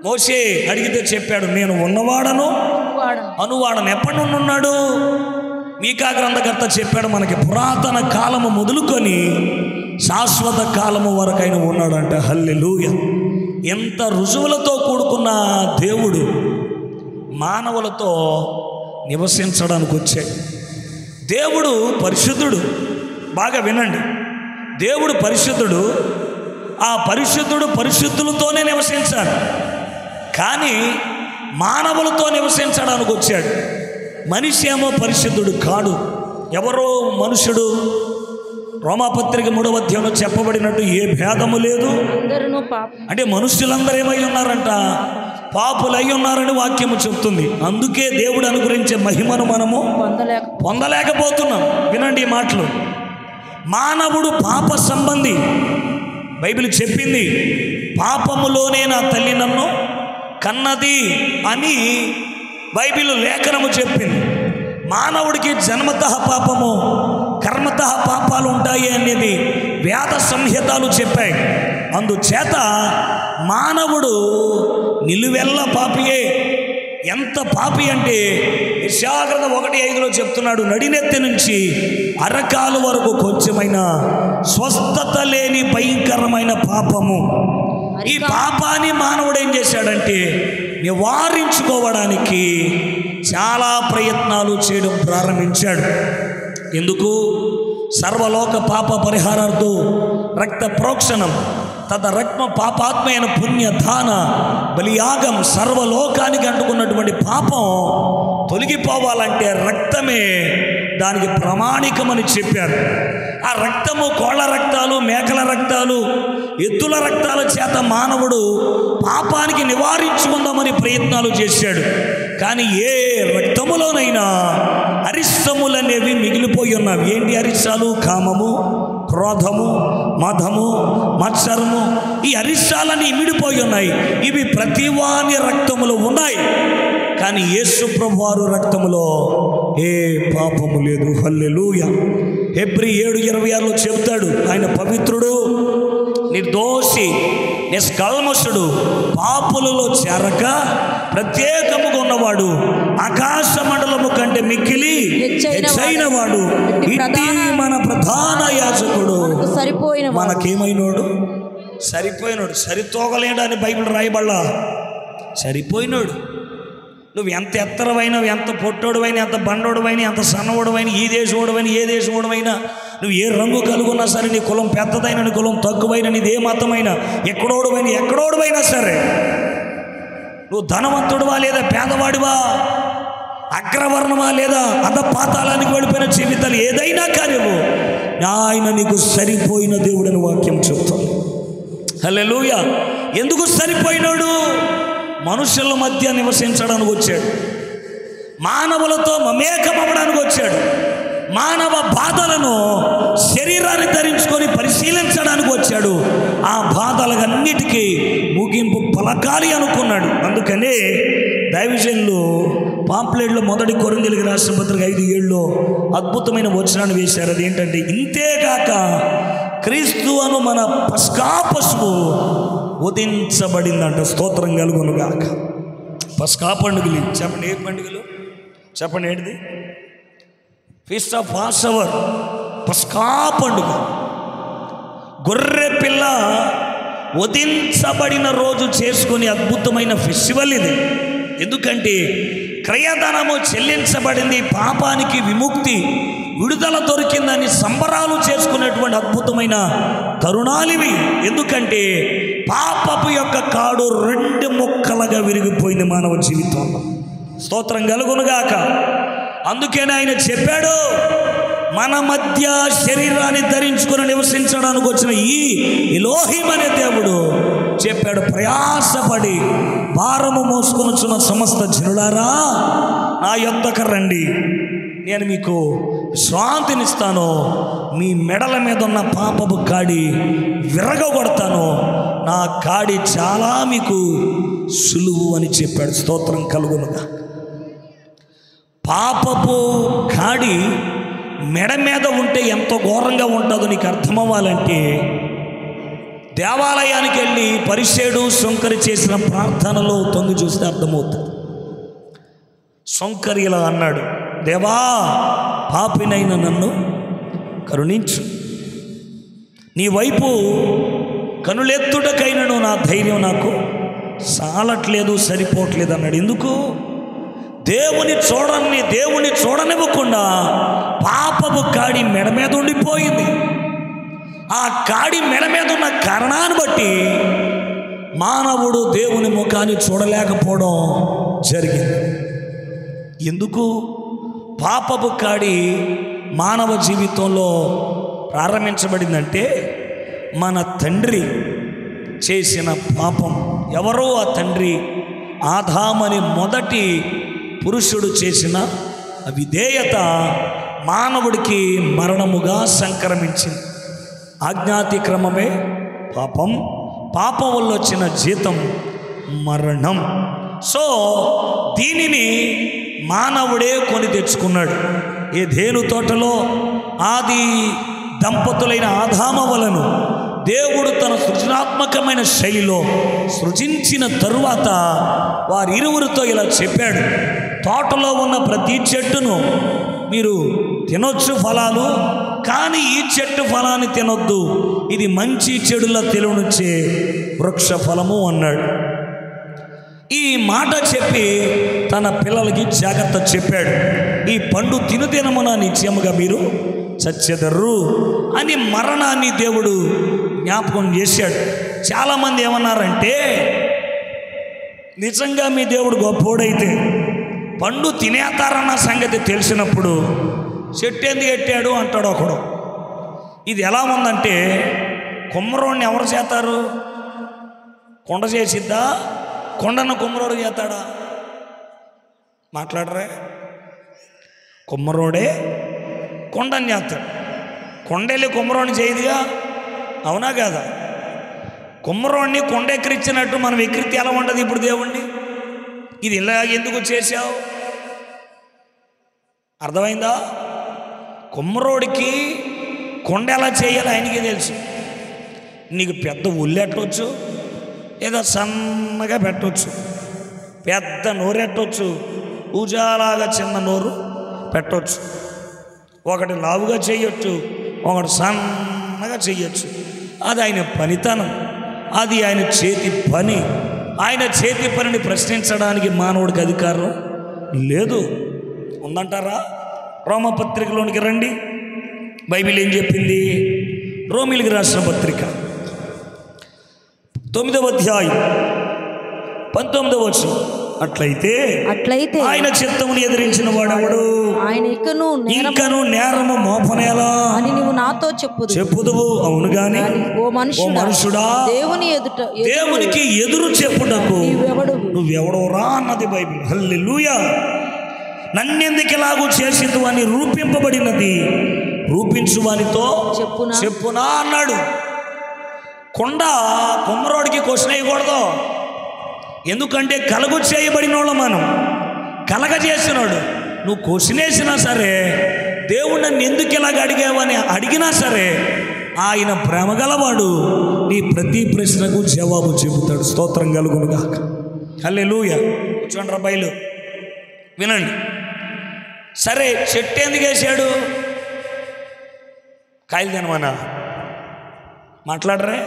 మోషే అడిగితే చెప్పాడు, నేను ఉన్నవాడను అనువాడను. ఎప్పటి నుండి ఉన్నాడు? మీకా గ్రంథకర్త చెప్పాడు మనకి, పురాతన కాలము మొదలుకొని శాశ్వత కాలము వరకు ఆయన ఉన్నాడంట. హల్లెలూయా. ఎంత రుజువులతో కూడుకున్న దేవుడు మానవులతో నివసించడానికి వచ్చాడు. దేవుడు పరిశుద్ధుడు. బాగా వినండి, దేవుడు పరిశుద్ధుడు. ఆ పరిశుద్ధుడు పరిశుద్ధులతోనే నివసించాడు, కానీ మానవులతో నివసించడానికి వచ్చాడు. మనిషి ఏమో పరిశుద్ధుడు కాడు. ఎవరో మనుషుడు. రోమాపత్రిక 3వ అధ్యాయంలో చెప్పబడినట్టు ఏ భేదము లేదు. అంటే మనుషులందరూ ఏమై ఉన్నారంట? పాపులై ఉన్నారని వాక్యము చెప్తుంది. అందుకే దేవుడు అనుగ్రహించే మహిమను మనము పొందలేకపోతున్నాం. వినండి ఈ మాటలు. మానవుడు పాప సంబంధి. బైబిల్ చెప్పింది, పాపములోనే నా తల్లి నన్ను కన్నది అని బైబిల్ లేఖనము చెప్పింది. మానవుడికి జన్మతః పాపము, కర్మతః పాపాలు ఉంటాయి అనేది వేద సంహితాలు చెప్పాయి. అందుచేత మానవుడు నిలువెల్ల పాపియే. ఎంత పాపి అంటే యెషయా 1:5 చెప్తున్నాడు, నడినెత్తి నుంచి అరకాలు వరకు కొంచెమైన స్వస్థత లేని భయంకరమైన పాపము. ఈ పాపాన్ని మానవుడు ఏం చేశాడంటే నివారించుకోవడానికి చాలా ప్రయత్నాలు చేయడం ప్రారంభించాడు. ఎందుకు? సర్వలోక పాప పరిహారార్థం రక్త ప్రోక్షణం తద రక్త పాపాత్మైన పుణ్యదాన బలియాగం. సర్వలోకానికి అంటుకున్నటువంటి పాపం తొలగిపోవాలంటే రక్తమే దానికి ప్రామాణికమని చెప్పారు. ఆ రక్తము కోళ్ళ రక్తాలు, మేకల రక్తాలు, ఎద్దుల రక్తాల చేత మానవుడు పాపానికి నివారించుకుందామని ప్రయత్నాలు చేశాడు. కానీ ఏ రక్తములోనైనా అరిష్టములనేవి మిగిలిపోయి ఉన్నవి. ఏంటి అరిష్టాలు? కామము, క్రోధము, మదము, మత్సరము. ఈ అరిష్టాలన్నీ ఇమిడిపోయి ఉన్నాయి. ఇవి ప్రతివాని రక్తములో ఉన్నాయి, కానీ యేసు ప్రభువారు రక్తములో ఏ పాపము లేదు. హల్లెలూయా. హెబ్రీ 7:26 చెప్తాడు, ఆయన పవిత్రుడు, నిర్దోషి, నిష్కల్మషుడు, పాపులలో చేరక ప్రత్యేకముగా ఉన్నవాడు, ఆకాశ మండలము కంటే మిక్కిలి హెచ్చైన వాడు, ఇట్టి మన ప్రధాన యాజకుడు. మనకేమైనోడు? సరిపోయినోడు. సరితోగలేడని బైబిల్ రాయబడలా. సరిపోయినోడు. నువ్వు ఎంత ఎత్తరవైనా, ఎంత పొట్టోడువైనా, ఎంత బండోడువైనా, ఎంత సన్నోడువైనా, ఈ దేశోడువైనా, ఏ దేశోడువైనా, నువ్వు ఏ రంగు కలుగున్నా సరే, నీ కులం పెద్దదైన, నీ కులం తక్కువైన, నీది ఏ మతమైనా, ఎక్కడోడువైనా సరే, నువ్వు ధనవంతుడివా లేదా పేదవాడివా, అగ్రవర్ణమా లేదా అధపాతాళానికి వెళ్ళిపోయిన జీవితాలు ఏదైనా కార్యము, ఆయన నీకు సరిపోయిన దేవుడని వాక్యం చెప్తాను. హల్లెలూయా. ఎందుకు సరిపోయినాడు? మనుషుల మధ్య నివసించడానికి వచ్చాడు, మానవులతో మమేకమవడానికి వచ్చాడు, మానవ బాధలను శరీరాన్ని ధరించుకొని పరిశీలించడానికి వచ్చాడు. ఆ బాధలన్నిటికీ ముగింపు పలకాలి అనుకున్నాడు. అందుకనే దైవజనులు పాంప్లెట్లో 1 కొరింథీయులకు రాసిన పత్రిక 5:7 అద్భుతమైన వచనాన్ని వేశారు. అదేంటంటే, ఇంతేగాక క్రీస్తు అను మన పస్కా పశువు ఉదించబడిందంట. స్తోత్రం కలుగునుగాక. పస్కా పండుగలు చెప్పండి, ఏ పండుగలు? చెప్పండి ఏంటిది? ఫీస్ట్ ఆఫ్ పాస్ ఓవర్, పస్కా పండుగ. గొర్రె పిల్ల వధించబడిన రోజు చేసుకునే అద్భుతమైన ఫెస్టివల్ ఇది. ఎందుకంటే క్రయధనము చెల్లించబడింది, పాపానికి విముక్తి, విడుదల దొరికిందని సంబరాలు చేసుకునేటువంటి అద్భుతమైన తరుణాలివి. ఎందుకంటే పాపపు యొక్క కాడు 2 ముక్కలుగా విరిగిపోయింది మానవ జీవితంలో. స్తోత్రం కలుగునుగాక. అందుకనే ఆయన చెప్పాడు, మన మధ్య శరీరాన్ని ధరించుకుని నివసించడానికి వచ్చిన ఈ ఎలోహిం అనే దేవుడు చెప్పాడు, ప్రయాసపడి భారము మోసుకొనుచున్న సమస్త జనులారా నా యొద్దకు రండి, నేను మీకు విశ్రాంతినిస్తాను, మీ మెడల మీద ఉన్న పాపపు కాడి విరగొడతాను, నా కాడి చాలా మీకు సులువు అని చెప్పాడు. స్తోత్రం కలుగునుగా. పాపపు కాడి మెడ మీద ఉంటే ఎంతో ఘోరంగా ఉంటుందో నీకు అర్థమవ్వాలంటే దేవాలయానికి వెళ్ళి పరిసేడు శంకరి చేసిన ప్రార్థనలో తొంగి చూస్తే అర్థమవుతుంది. శంకరి ఇలా అన్నాడు, దేవా పాపినైన నన్ను కరుణించు, నీ వైపు కనులెత్తుటకైనను నా ధైర్యం నాకు చాలట్లేదు, సరిపోవట్లేదు అన్నాడు. ఎందుకు? దేవుని చూడనివ్వకుండా పాపపు కాడి మెడ మీద ఉండిపోయింది. ఆ కాడి మెడ మీద ఉన్న కారణాన్ని బట్టి మానవుడు దేవుని ముఖాన్ని చూడలేకపోవడం జరిగింది. ఎందుకు? పాపపు కాడి మానవ జీవితంలో ప్రారంభించబడిందంటే మన తండ్రి చేసిన పాపం. ఎవరో ఆ తండ్రి? ఆదామని మొదటి పురుషుడు చేసిన అవిధేయత మానవుడికి మరణముగా సంక్రమించింది. ఆజ్ఞాతిక్రమమే పాపం, పాపం వల్ల వచ్చిన జీతం మరణం. సో దీనిని మానవుడే కొని తెచ్చుకున్నాడు. ఏదెను తోటలో ఆది దంపతులైన ఆదామవలను దేవుడు తన సృజనాత్మకమైన శైలిలో సృజించిన తరువాత వారిరువురితో ఇలా చెప్పాడు, తోటలో ఉన్న ప్రతి చెట్టును మీరు తినొచ్చు ఫలాలు, కానీ ఈ చెట్టు ఫలాన్ని తినొద్దు, ఇది మంచి చెడుల తెలివనిచ్చే వృక్ష ఫలము అన్నాడు. ఈ మాట చెప్పి తన పిల్లలకి జాగ్రత్త చెప్పాడు, ఈ పండు తినుదినమున నిత్యముగా మీరు చచ్చెదరు అని మరణాన్ని దేవుడు జ్ఞాపకం చేశాడు. చాలామంది ఏమన్నారంటే, నిజంగా మీ దేవుడు గొప్పోడైతే పండు తినేతారన్న సంగతి తెలిసినప్పుడు చెట్టు ఎందుకు ఎట్టాడు అంటాడు ఒకడు. ఇది ఎలా ఉందంటే, కుమ్మరోడిని ఎవరు చేస్తారు? కొండ చేసిద్దా? కొండను కుమ్మరోడు చేస్తాడా? మాట్లాడరే. కుమ్మరోడే కొండని చేస్తాడు, కొండెళ్ళి కుమ్మరోడిని చేయదుగా, అవునా కాదా? కుమ్మరోడిని కొండ ఎక్కిరిచ్చినట్టు మనం ఎక్కిరితే ఎలా ఉండదు ఇప్పుడు దేవుణ్ణి? ఇది ఇలా ఎందుకు చేశావు? అర్థమైందా? కుమ్మరోడికి కొండ ఎలా చేయాలో ఆయనకి తెలుసు. నీకు పెద్ద ఉల్లి ఎట్టవచ్చు, ఏదో సన్నగా పెట్టవచ్చు, పెద్ద నోరు ఎట్టవచ్చు, ఊజాలాగా చిన్న నోరు పెట్టవచ్చు, ఒకటి లావుగా చేయొచ్చు, ఒకటి సన్నగా చేయొచ్చు. అది ఆయన పనితనం, అది ఆయన చేతి పని. ఆయన చేతి పనిని ప్రశ్నించడానికి మానవుడికి అధికారం లేదు. ఉందంటారా? రోమపత్రికలోనికి రండి, బైబిల్ ఏం చెప్పింది? రోమిలికి రాసిన పత్రిక 9వ అధ్యాయం 19వ వచనం. అట్లయితే ఆయన చిత్తమును ఎదిరించిన వాడెవడు? ఆయన ఇంకను నేరము మోపనేలా అని నీవు నాతో చెప్పుదువు. అవును గాని ఓ మనుషుడా, దేవునికి ఎదురు చెప్పుటకు నువ్వెవడోరా అన్నది బైబిల్. హల్లెలూయా. నన్నెందుకు ఇలాగూ చేసింది అని రూపింపబడినది రూపించువానితో చెప్పునా అన్నాడు. కుమ్మరోడికి క్వశ్చన్ వేయకూడదు. ఎందుకంటే కలుగు చేయబడిన వాళ్ళు మనం, కలగజేసినాడు. నువ్వు క్వశ్చన్ వేసినా సరే, దేవుడు నన్ను ఎందుకు ఇలాగ అడిగావని అడిగినా సరే, ఆయన ప్రేమ గలవాడు, నీ ప్రతి ప్రశ్నకు జవాబు చెబుతాడు. స్తోత్రం కలుగునుగాక. హల్లెలూయా. కూర్చోండి రా బయలు, వినండి. సరే, చెట్టు ఎందుకు వేసాడు? కాయలు తినమనా? మాట్లాడరే?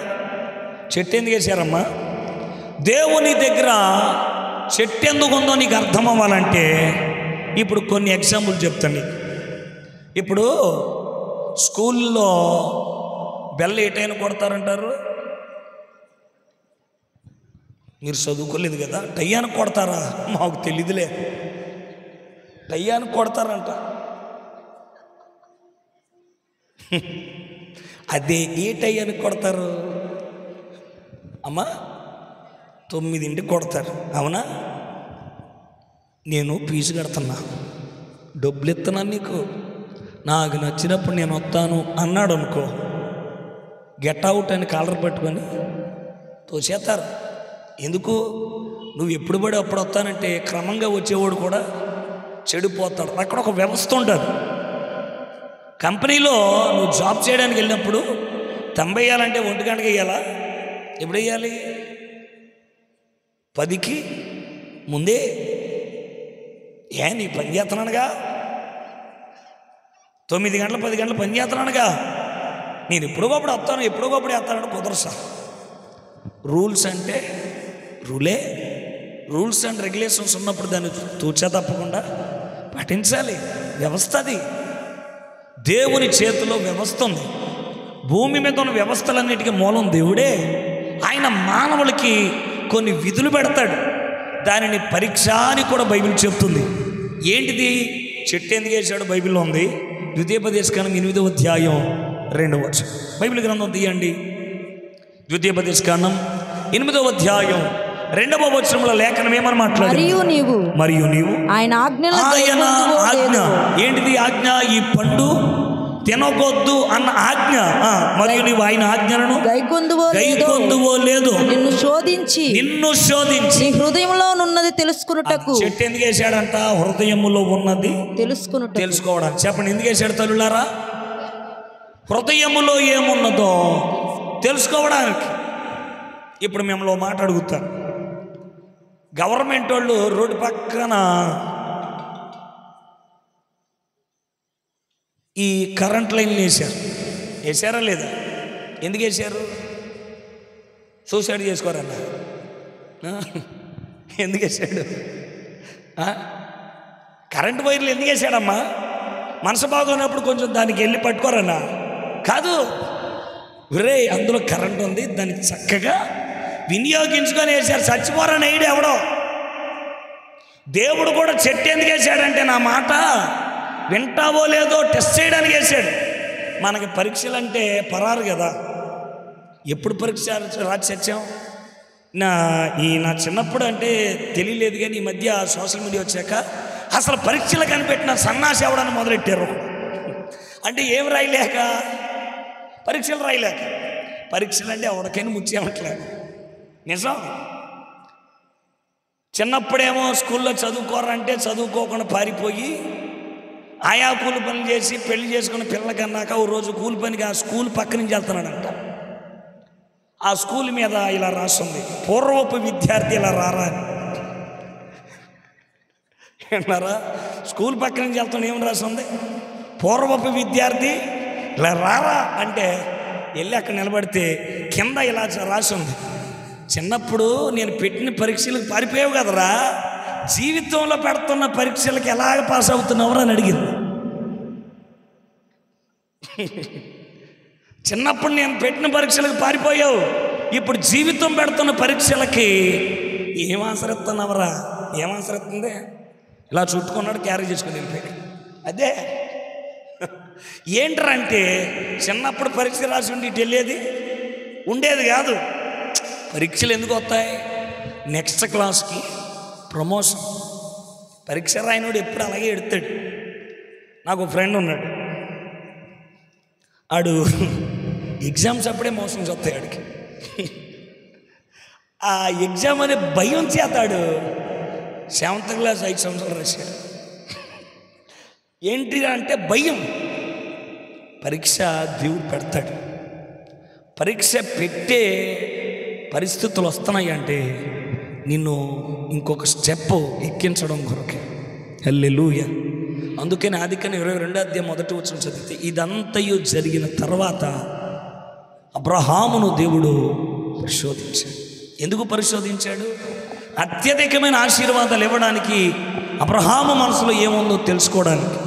చెట్టు ఎందుకు వేసారమ్మా? దేవుని దగ్గర చెట్టు ఎందుకు ఉందో నీకు అర్థం అవ్వాలంటే ఇప్పుడు కొన్ని ఎగ్జాంపుల్ చెప్తాను నీకు. ఇప్పుడు స్కూల్లో బెల్ల ఏ టైం కొడతారంటారు? మీరు చదువుకోలేదు కదా. టయ్యానికి కొడతారా? మాకు తెలీదులే. టయ్యానికి కొడతారంట. అదే ఏ టయ్యానికి కొడతారు అమ్మా? 9ంటికి కొడతారు, అవునా? నేను ఫీజు కడుతున్నా, డబ్బులు ఇస్తున్నాను నీకు, నాకు నచ్చినప్పుడు నేను వస్తాను అన్నాడు అనుకో, గెట్ అవుట్ అని కాలర్ పట్టుకొని తోసేస్తారు. ఎందుకు? నువ్వు ఎప్పుడు పడి అప్పుడు వస్తానంటే క్రమంగా వచ్చేవాడు కూడా చెడిపోతాడు. అక్కడ ఒక వ్యవస్థ ఉంటుంది. కంపెనీలో నువ్వు జాబ్ చేయడానికి వెళ్ళినప్పుడు 90 వేయాలంటే 1 గంటకి వేయాలా? ఎప్పుడు వేయాలి? 10కి ముందే. నీ పని చేస్తున్నానుగా, 9 గంటలు 10 గంటలు పని చేస్తున్నానుగా, నేను ఎప్పుడోకప్పుడు వస్తాను, ఎప్పుడోకప్పుడు వేస్తానంటే కుదరదు సార్. రూల్స్ అంటే రూలే. రూల్స్ అండ్ రెగ్యులేషన్స్ ఉన్నప్పుడు దాన్ని తూచా తప్పకుండా పాటించాలి. వ్యవస్థ అది. దేవుని చేతిలో వ్యవస్థ ఉంది. భూమి మీద ఉన్న వ్యవస్థలన్నిటికీ మూలం దేవుడే. ఆయన మానవులకి కొన్ని విధులు పెడతాడు. దానిని పరీక్ష అని కూడా బైబిల్ చెప్తుంది. ఏంటిది? చెట్టు ఎందుకు వేసాడు? బైబిల్లో ఉంది. ద్వితీయోపదేశకాండం 8వ అధ్యాయం 2వ వచనం. బైబిల్ గ్రంథం తీయండి. ద్వితీయోపదేశకాండం 8వ అధ్యాయం 2వ వచనంలో లేఖనం ఏమని మాట్లాడు? మరియు నీవు ఆయన ఆజ్ఞ. ఏంటిది ఆజ్ఞ? ఈ పండు తినకొద్దు అన్న ఆజ్ఞ. మరియు నీవు ఆయన ఆజ్ఞలను గైకొందువో లేదో నిన్ను శోధించి నీ హృదయంలో ఉన్నది తెలుసుకున్నటకు. చెట్టు ఎందుకు వేసాడంట? హృదయములో ఉన్నది తెలుసుకోవడానికి. చెప్పండి, ఎందుకు వేసాడు తల్లులారా? హృదయములో ఏమున్నదో తెలుసుకోవడానికి. ఇప్పుడు మిమ్మల్ని మాట అడుగుతాను. గవర్నమెంట్ వాళ్ళు రోడ్డు పక్కన ఈ కరెంట్ లైన్లు వేసారా లేదా? ఎందుకు వేసారు? సూసైడ్ చేసుకోరన్నా? ఎందుకు వేసాడు? కరెంట్ వైర్లు ఎందుకు వేసాడమ్మా? మనసు బాగున్నప్పుడు కొంచెం దానికి వెళ్ళి పట్టుకోరన్నా? కాదు, ఒరే అందులో కరెంట్ ఉంది, దాన్ని చక్కగా వినియోగించుకొని వేశారు. చచ్చిపోరని వేయడు ఎవడో. దేవుడు కూడా చెట్టు ఎందుకు వేసాడంటే, నా మాట వింటావో లేదో టెస్ట్ చేయడానికి వేసాడు. మనకి పరీక్షలు అంటే పరారు కదా. ఎప్పుడు పరీక్ష రాసి వచ్చాం? నా చిన్నప్పుడు అంటే తెలియలేదు, కానీ ఈ మధ్య సోషల్ మీడియా వచ్చాక అసలు పరీక్షలు కనిపెట్టిన సన్నాసి ఎవడని మొదలెట్టారు. అంటే ఏం రాయలేక, పరీక్షలు రాయలేక. పరీక్షలు అంటే ఎవరికైనా ముచ్చేమట్లేదు. నిజం. చిన్నప్పుడేమో స్కూల్లో చదువుకోరంటే చదువుకోకుండా పారిపోయి ఆయా కూలి పనులు చేసి పెళ్లి చేసుకున్న పిల్లలకన్నాక ఓ రోజు కూలి పనికి ఆ స్కూల్ పక్క నుంచి వెళ్తున్నాడంట. ఆ స్కూల్ మీద ఇలా రాస్తుంది, పూర్వపు విద్యార్థి ఇలా రారా అని. ఏమన్నారా? స్కూల్ పక్క నుంచి వెళ్తాను, ఏమని రాస్తుంది? పూర్వపు విద్యార్థి ఇలా రారా అంటే వెళ్ళి అక్కడ నిలబడితే కింద ఇలా రాసింది, చిన్నప్పుడు నేను పెట్టిన పరీక్షలకు పారిపోయావు కదరా, జీవితంలో పెడుతున్న పరీక్షలకు ఎలాగ పాస్ అవుతున్నావు అని అడిగింది. చిన్నప్పుడు నేను పెట్టిన పరీక్షలకు పారిపోయావు, ఇప్పుడు జీవితం పెడుతున్న పరీక్షలకి ఏం ఆసరిస్తున్నావరా? ఏం ఆసరిస్తుంది? ఇలా చుట్టుకున్నాడు, క్యారీ చేసుకుని వెళ్ళిపోయాడు. అదే ఏంటంటే చిన్నప్పుడు పరీక్ష రాసి ఉండి ఇటు వెళ్ళేది ఉండేది కాదు. పరీక్షలు ఎందుకు వస్తాయి? నెక్స్ట్ క్లాస్కి ప్రమోషన్. పరీక్ష రాయినోడు ఎప్పుడు అలాగే ఎడతాడు. నాకు ఒక ఫ్రెండ్ ఉన్నాడు, ఆడు ఎగ్జామ్స్ అప్పుడే మోషన్స్ వస్తాయి ఆడికి. ఆ ఎగ్జామ్ అనే భయం చేతాడు 7th క్లాస్ 5 సంవత్సరాలు రాశాడు. ఏంటి అంటే భయం. పరీక్ష దేవుడు పెడతాడు. పరీక్ష పెట్టే పరిస్థితులు వస్తున్నాయి అంటే నిన్ను ఇంకొక స్టెప్ ఎక్కించడం కొరకే. హల్లెలూయా. అందుకని ఆదికాండం 22వ అధ్యాయం 1వ వచనం చదివితే ఇదంతయు జరిగిన తర్వాత అబ్రహామును దేవుడు పరిశోధించాడు. ఎందుకు పరిశోధించాడు? అత్యధికమైన ఆశీర్వాదాలు ఇవ్వడానికి. అబ్రహాము మనసులో ఏముందో తెలుసుకోవడానికి.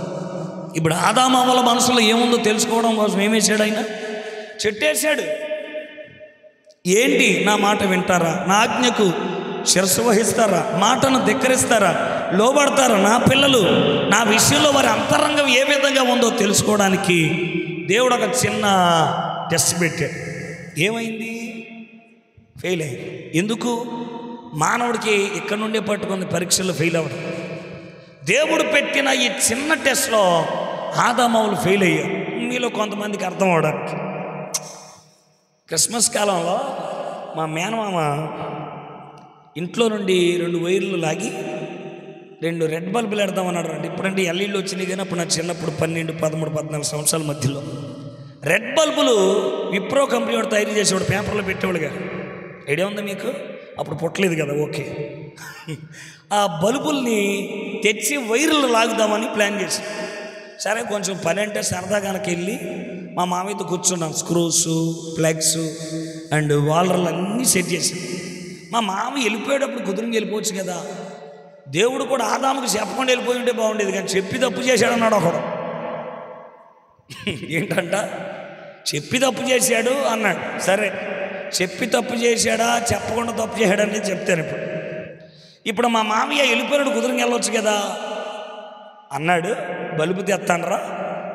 ఇప్పుడు ఆదామామల మనసులో ఏముందో తెలుసుకోవడం కోసం ఏమేశాడు? ఆయన చెట్టేశాడు. ఏంటి? నా మాట వింటారా? నా ఆజ్ఞకు శిరస్సు వహిస్తారా? మాటను ధిక్కరిస్తారా? లోబడతారా? నా పిల్లలు నా విషయంలో వారి అంతరంగం ఏ విధంగా ఉందో తెలుసుకోవడానికి దేవుడు ఒక చిన్న టెస్ట్ పెట్టాడు. ఏమైంది? ఫెయిల్ అయింది. ఎందుకు? మానవుడికి ఇక్కడ నుండే పట్టుకుంది పరీక్షల్లో ఫెయిల్ అవ్వడం. దేవుడు పెట్టిన ఈ చిన్న టెస్ట్లో ఆదామవులు ఫెయిల్ అయ్యారు. మీలో కొంతమందికి అర్థం అవడానికి. క్రిస్మస్ కాలంలో మా మేనమామ ఇంట్లో నుండి 2 వైర్లు లాగి 2 రెడ్ బల్బులు పెడదామన్నాడు. అంటే ఇప్పుడంటే ఎల్ఈళ్ళు వచ్చినాయి, కానీ అప్పుడు నా చిన్నప్పుడు 12, 13, 14 సంవత్సరాల మధ్యలో రెడ్ బల్బులు విప్రో కంపెనీ వాడు తయారు చేసేవాడు, పేపర్లో పెట్టేవాడు కదా. ఐడియా ఉందా మీకు? అప్పుడు పుట్టలేదు కదా. ఓకే, ఆ బల్బుల్ని తెచ్చి వైర్లు లాగుదామని ప్లాన్ చేసి, సరే కొంచెం పని అంటే సరదా కనుక వెళ్ళి మా మామయ్యతో కూర్చున్నాం. స్క్రూస్, ప్లగ్స్ అండ్ వాల్డర్లు అన్నీ సెట్ చేసాం. మా మామ వెళ్ళిపోయేటప్పుడు కుదురుని వెళ్ళిపోవచ్చు కదా. దేవుడు కూడా ఆదాముకు చెప్పకుండా వెళ్ళిపోయి ఉంటే బాగుండేది, కానీ చెప్పి తప్పు చేశాడన్నాడు ఒకడు. ఏంటంట? చెప్పి తప్పు చేశాడు అన్నాడు. సరే, చెప్పి తప్పు చేశాడా చెప్పకుండా తప్పు చేశాడని చెప్తాను. ఇప్పుడు మా మామయ్య వెళ్ళిపోయాడు, కుదురుని వెళ్ళొచ్చు కదా అన్నాడు. బలుపు తెస్తానరా,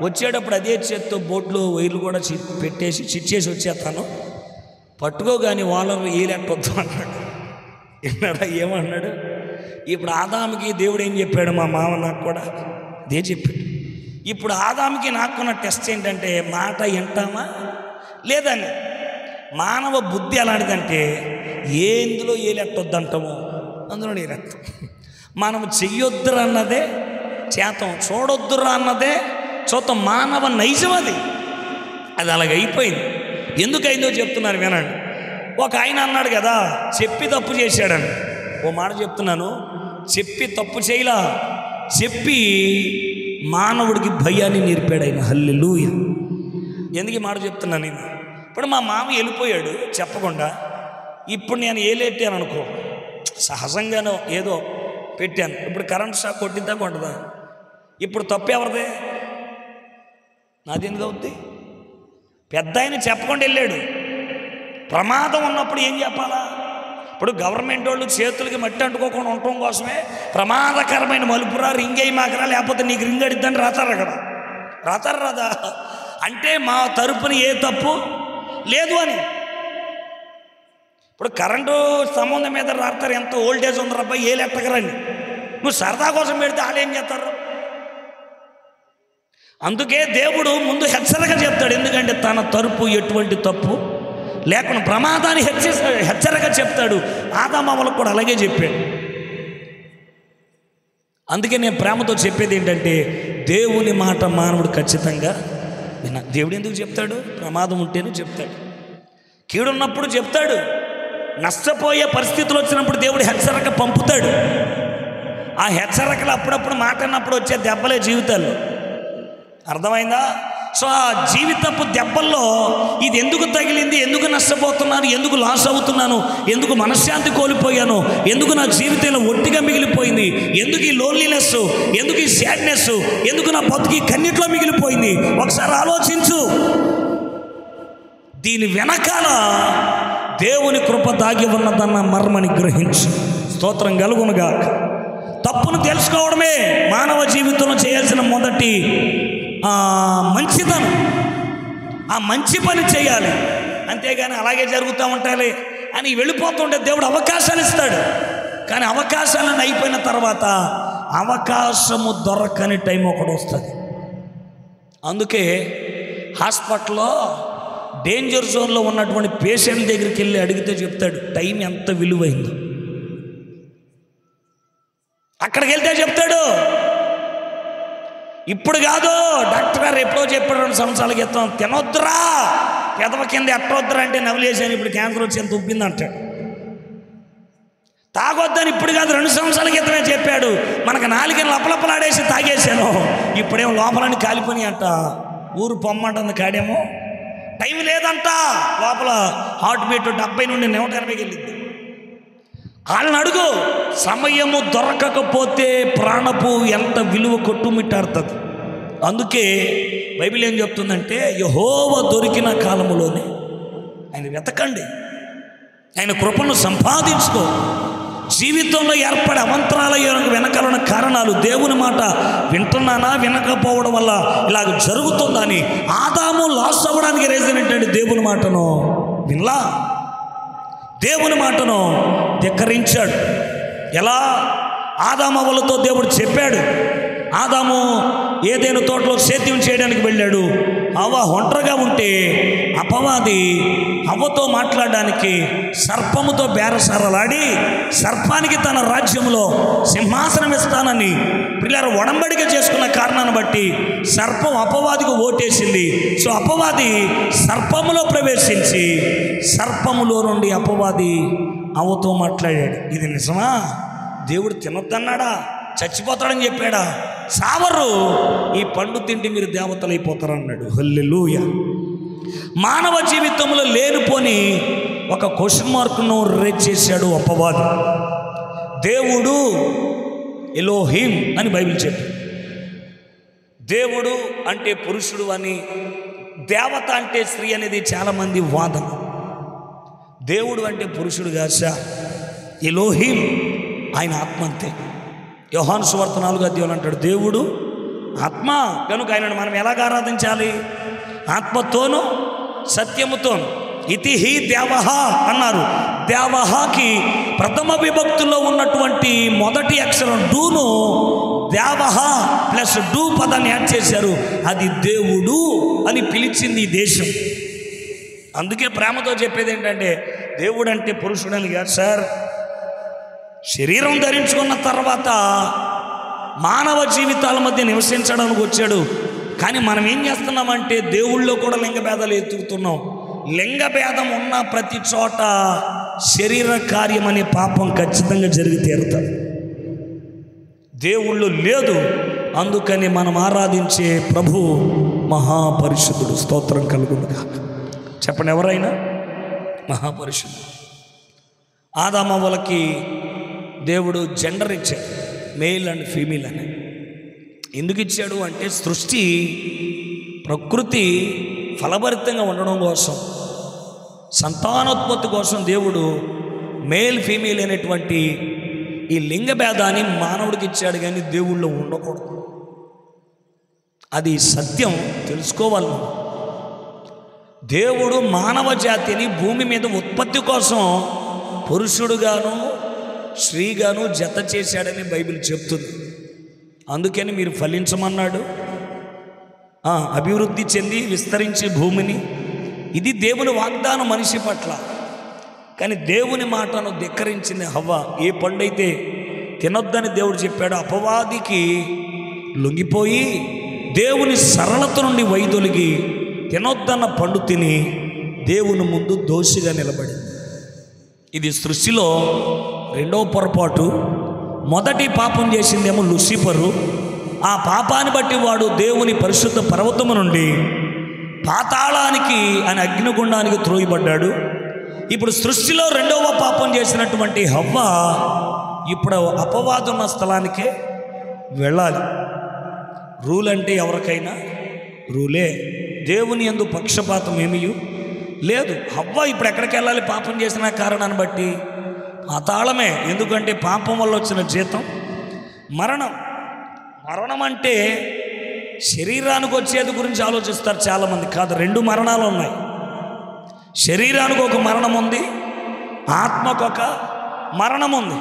వచ్చేటప్పుడు అదే చేత్తో బోట్లో వైర్లు కూడా పెట్టేసి చిచ్చేసి వచ్చేస్తాను, పట్టుకోగాని వాళ్ళను ఏలెట్టొద్దు అన్నాడు. విన్నారా ఏమన్నాడు? ఇప్పుడు ఆదాముకి దేవుడు ఏం చెప్పాడు? మా మామ నాకు కూడా అదే చెప్పాడు. ఇప్పుడు ఆదాముకి నాకున్న టెస్ట్ ఏంటంటే, మాట వింటామా లేదని. మానవ బుద్ధి ఎలాంటిదంటే, ఏందులో ఏలెట్టొద్దు అంటామో అందులో ఏలెత్తాం. మనం చెయ్యొద్దురా అన్నదే చేతం, చూడొద్దురా అన్నదే చూద్దాం. మానవ నైజం అది అలాగైపోయింది. ఎందుకైందో చెప్తున్నారు వినండి. ఒక ఆయన అన్నాడు కదా, చెప్పి తప్పు చేశాడని. ఓ మాట చెప్తున్నాను, చెప్పి తప్పు చేయలా, చెప్పి మానవుడికి భయాన్ని నేర్పాడు ఆయన. హల్లెలూయా. ఎందుకు ఈ మాట చెప్తున్నాను నేను? ఇప్పుడు మా మామ వెళ్ళిపోయాడు చెప్పకుండా. ఇప్పుడు నేను ఏలెట్టాను అనుకో, సహజంగానో ఏదో పెట్టాను. ఇప్పుడు కరెంట్ షాక్ కొట్టిద్దా కొట్టదా? ఇప్పుడు తప్పు ఎవరిదే? నాది ఎందుకు అవుద్ది? పెద్ద ఆయన చెప్పకుండా వెళ్ళాడు. ప్రమాదం ఉన్నప్పుడు ఏం చెప్పాలా? ఇప్పుడు గవర్నమెంట్ వాళ్ళు చేతులకి మట్టి అంటుకోకుండా ఉండటం కోసమే ప్రమాదకరమైన మలుపురా, రింగ్ అయ్యి మాకరా, లేకపోతే నీకు రింగ్ అడిద్దని రాతారు అక్కడ. రాతారు రాదా? అంటే మా తరపున ఏ తప్పు లేదు అని. ఇప్పుడు కరెంటు సంబంధం మీద రాస్తారు, ఎంత ఓల్టేజ్ ఉంది అబ్బాయి ఏ లెట్టకరండి. నువ్వు సరదా కోసం పెడితే వాళ్ళు ఏం చేస్తారు? అందుకే దేవుడు ముందు హెచ్చరిక చెప్తాడు. ఎందుకంటే తన తరపు ఎటువంటి తప్పు లేకుండా ప్రమాదాన్ని హెచ్చరిక చెప్తాడు. ఆదామవలకు కూడా అలాగే చెప్పాడు. అందుకే నేను ప్రేమతో చెప్పేది ఏంటంటే, దేవుని మాట మానవుడు ఖచ్చితంగా దేవుడు ఎందుకు చెప్తాడు? ప్రమాదం ఉంటేనే చెప్తాడు, కీడున్నప్పుడు చెప్తాడు, నష్టపోయే పరిస్థితులు వచ్చినప్పుడు దేవుడు హెచ్చరిక పంపుతాడు. ఆ హెచ్చరికలు అప్పుడప్పుడు మాట అన్నప్పుడు వచ్చే దెబ్బలే జీవితాల్లో. అర్థమైందా? సో ఆ జీవితపు దెబ్బల్లో ఇది ఎందుకు తగిలింది, ఎందుకు నష్టపోతున్నాను, ఎందుకు లాస్ అవుతున్నాను, ఎందుకు మనశ్శాంతి కోల్పోయాను, ఎందుకు నా జీవితంలో ఒట్టిగా మిగిలిపోయింది, ఎందుకు ఈ లోన్లీనెస్, ఎందుకు ఈ సాడ్నెస్, ఎందుకు నా బతుకి కన్నిట్లో మిగిలిపోయింది, ఒకసారి ఆలోచించు. దీని వెనకాల దేవుని కృప దాగి ఉన్నదన్న మర్మని గ్రహించు. స్తోత్రం కలుగునుగా. తప్పును తెలుసుకోవడమే మానవ జీవితంలో చేయాల్సిన మొదటి మంచితనం. ఆ మంచి పని చేయాలి, అంతేగాని అలాగే జరుగుతూ ఉంటాయి అని వెళ్ళిపోతుంటే దేవుడు అవకాశాలు ఇస్తాడు. కానీ అవకాశాలను అయిపోయిన తర్వాత అవకాశము దొరకని టైం ఒకటి వస్తుంది. అందుకే హాస్పిటల్లో డేంజర్ జోన్లో ఉన్నటువంటి పేషెంట్ దగ్గరికి వెళ్ళి అడిగితే చెప్తాడు టైం ఎంత విలువైందో. అక్కడికి వెళ్తే చెప్తాడు, ఇప్పుడు కాదు, డాక్టర్ గారు ఎప్పుడో చెప్పాడు 2 సంవత్సరాల క్రితం, తినొద్దురా, పెదవ కింద ఎట్టొద్దురా అంటే నవ్వులేసాను, ఇప్పుడు క్యాన్సర్ వచ్చి ఎంత ఉబ్బింది అంటాడు. తాగొద్దని ఇప్పుడు కాదు 2 సంవత్సరాల క్రితమే చెప్పాడు. మనకు నాలుగని లపలపలాడేసి తాగేశాను, ఇప్పుడేమో లోపలని కాలిపోయి అంట. ఊరు పొమ్మంటుంది కాడేమో, టైం లేదంట. లోపల హార్ట్ బీట్ 70 నుండి 180కి వెళ్ళింది. వాళ్ళని అడుగు, సమయము దొరకకపోతే ప్రాణపు ఎంత విలువ కొట్టుమిట్టాడుతుంది. అందుకే బైబిల్ ఏం చెప్తుందంటే, యెహోవా దొరికిన కాలములోనే ఆయన వెతకండి, ఆయన కృపను సంపాదించుకో. జీవితంలో ఏర్పడే అవంతరాల వెనకాలన్న కారణాలు దేవుని మాట వింటున్నానా వినకపోవడం వల్ల ఇలాగ జరుగుతుందని. ఆదాము లాస్ అవ్వడానికి రీజన్ ఏంటంటే దేవుని మాటను వినలా, దేవుని మాటను ధిక్కరించాడు. ఎలా? ఆదాము అవ్వలతో దేవుడు చెప్పాడు. ఆదాము ఏదైనా తోటలో సేద్యం చేయడానికి వెళ్ళాడు. హవ్వ ఒంటరిగా ఉంటే అపవాది హవ్వతో మాట్లాడడానికి సర్పముతో బేరసారలాడి సర్పానికి తన రాజ్యంలో సింహాసనం ఇస్తానని పిల్లలు ఒడంబడిక చేసుకున్న కారణాన్ని బట్టి సర్పం అపవాదికి ఓటేసింది. సో అపవాది సర్పములో ప్రవేశించి సర్పములో నుండి అపవాది హవ్వతో మాట్లాడాడు. ఇది నిజమా? దేవుడు తినొద్దన్నాడా? చచ్చిపోతాడని చెప్పాడా? సావరు, ఈ పండు తింటే మీరు దేవతలు అయిపోతారు అన్నాడు. హల్లెలూయా. మానవ జీవితంలో లేనిపోని ఒక క్వశ్చన్ మార్క్ను రేజ్ చేశాడు అపవాది. దేవుడు ఎలోహిం అని బైబిల్ చెప్పి, దేవుడు అంటే పురుషుడు అని, దేవత అంటే స్త్రీ అనేది చాలామంది వాదన. దేవుడు అంటే పురుషుడు కాదు, ఎలోహిం ఆయన ఆత్మ అంతే. యోహాను సువార్త 4వ అధ్యాయంలో అంటాడు, దేవుడు ఆత్మ కనుక ఆయనను మనం ఎలాగ ఆరాధించాలి? ఆత్మతోనూ సత్యముతోను. ఇతి హి దేవహ అన్నారు. దేవహకి ప్రథమ విభక్తుల్లో ఉన్నటువంటి మొదటి అక్షరం డూను దేవహ ప్లస్ డూ పదాన్ని యాడ్ చేశారు. అది దేవుడు అని పిలిచింది ఈ దేశం. అందుకే ప్రేమతో చెప్పేది ఏంటంటే, దేవుడు అంటే పురుషుడని కాదు సార్. శరీరం ధరించుకున్న తర్వాత మానవ జీవితాల మధ్య నివసించడానికి వచ్చాడు. కానీ మనం ఏం చేస్తున్నామంటే దేవుళ్ళో కూడా లింగభేదాలు ఎత్తుకుతున్నాం. లింగభేదం ఉన్న ప్రతి చోట శరీర కార్యం అనే పాపం ఖచ్చితంగా జరిగి తీరుతాడు. దేవుళ్ళు లేదు. అందుకని మనం ఆరాధించే ప్రభు మహాపరిశుద్ధుడు. స్తోత్రం కలుగునుగా. చెప్పండి, ఎవరైనా మహాపరిశుద్ధుడు. ఆదామవ్వలకి దేవుడు జెండర్ ఇచ్చాడు, మేల్ అండ్ ఫీమేల్ అని. ఎందుకు ఇచ్చాడు అంటే సృష్టి ప్రకృతి ఫలభరితంగా ఉండడం కోసం, సంతానోత్పత్తి కోసం దేవుడు మేల్ ఫీమేల్ అనేటువంటి ఈ లింగ భేదాన్ని మానవుడికి ఇచ్చాడు. కానీ దేవుళ్ళో ఉండకూడదు. అది సత్యం తెలుసుకోవాలి. దేవుడు మానవ జాతిని భూమి మీద ఉత్పత్తి కోసం పురుషుడుగాను స్త్రీగాను జత చేశాడని బైబిల్ చెప్తుంది. అందుకని మీరు ఫలించమన్నాడు, అభివృద్ధి చెంది విస్తరించి భూమిని. ఇది దేవుని వాగ్దానం మనిషి పట్ల. కానీ దేవుని మాటను ధిక్కరించింది హవ్వ. ఏ పండైతే తినొద్దని దేవుడు చెప్పాడు, అపవాదికి లొంగిపోయి దేవుని సరళత నుండి వైదొలిగి తినొద్దన్న పండు తిని దేవుని ముందు దోషిగా నిలబడింది. ఇది సృష్టిలో రెండవ పొరపాటు. మొదటి పాపం చేసిందేమో లూసిఫరు. ఆ పాపాన్ని బట్టి వాడు దేవుని పరిశుద్ధ పర్వతము నుండి పాతాళానికి అని అగ్నిగుండానికి త్రోయబడ్డాడు. ఇప్పుడు సృష్టిలో రెండవ పాపం చేసినటువంటి హవ్వ ఇప్పుడు అపవాదున్న స్థలానికే వెళ్ళాలి. రూల్ అంటే ఎవరికైనా రూలే. దేవుని యందు పక్షపాతం ఏమీ లేదు. హవ్వ ఇప్పుడు ఎక్కడికి వెళ్ళాలి? పాపం చేసిన కారణాన్ని బట్టి పాతాళమే. ఎందుకంటే పాపం వల్ల వచ్చిన జీతం మరణం. మరణం అంటే శరీరానికి వచ్చేది గురించి ఆలోచిస్తారు చాలామంది. కాదు, 2 మరణాలు ఉన్నాయి. శరీరానికి ఒక మరణం ఉంది, ఆత్మకు ఒక మరణం ఉంది.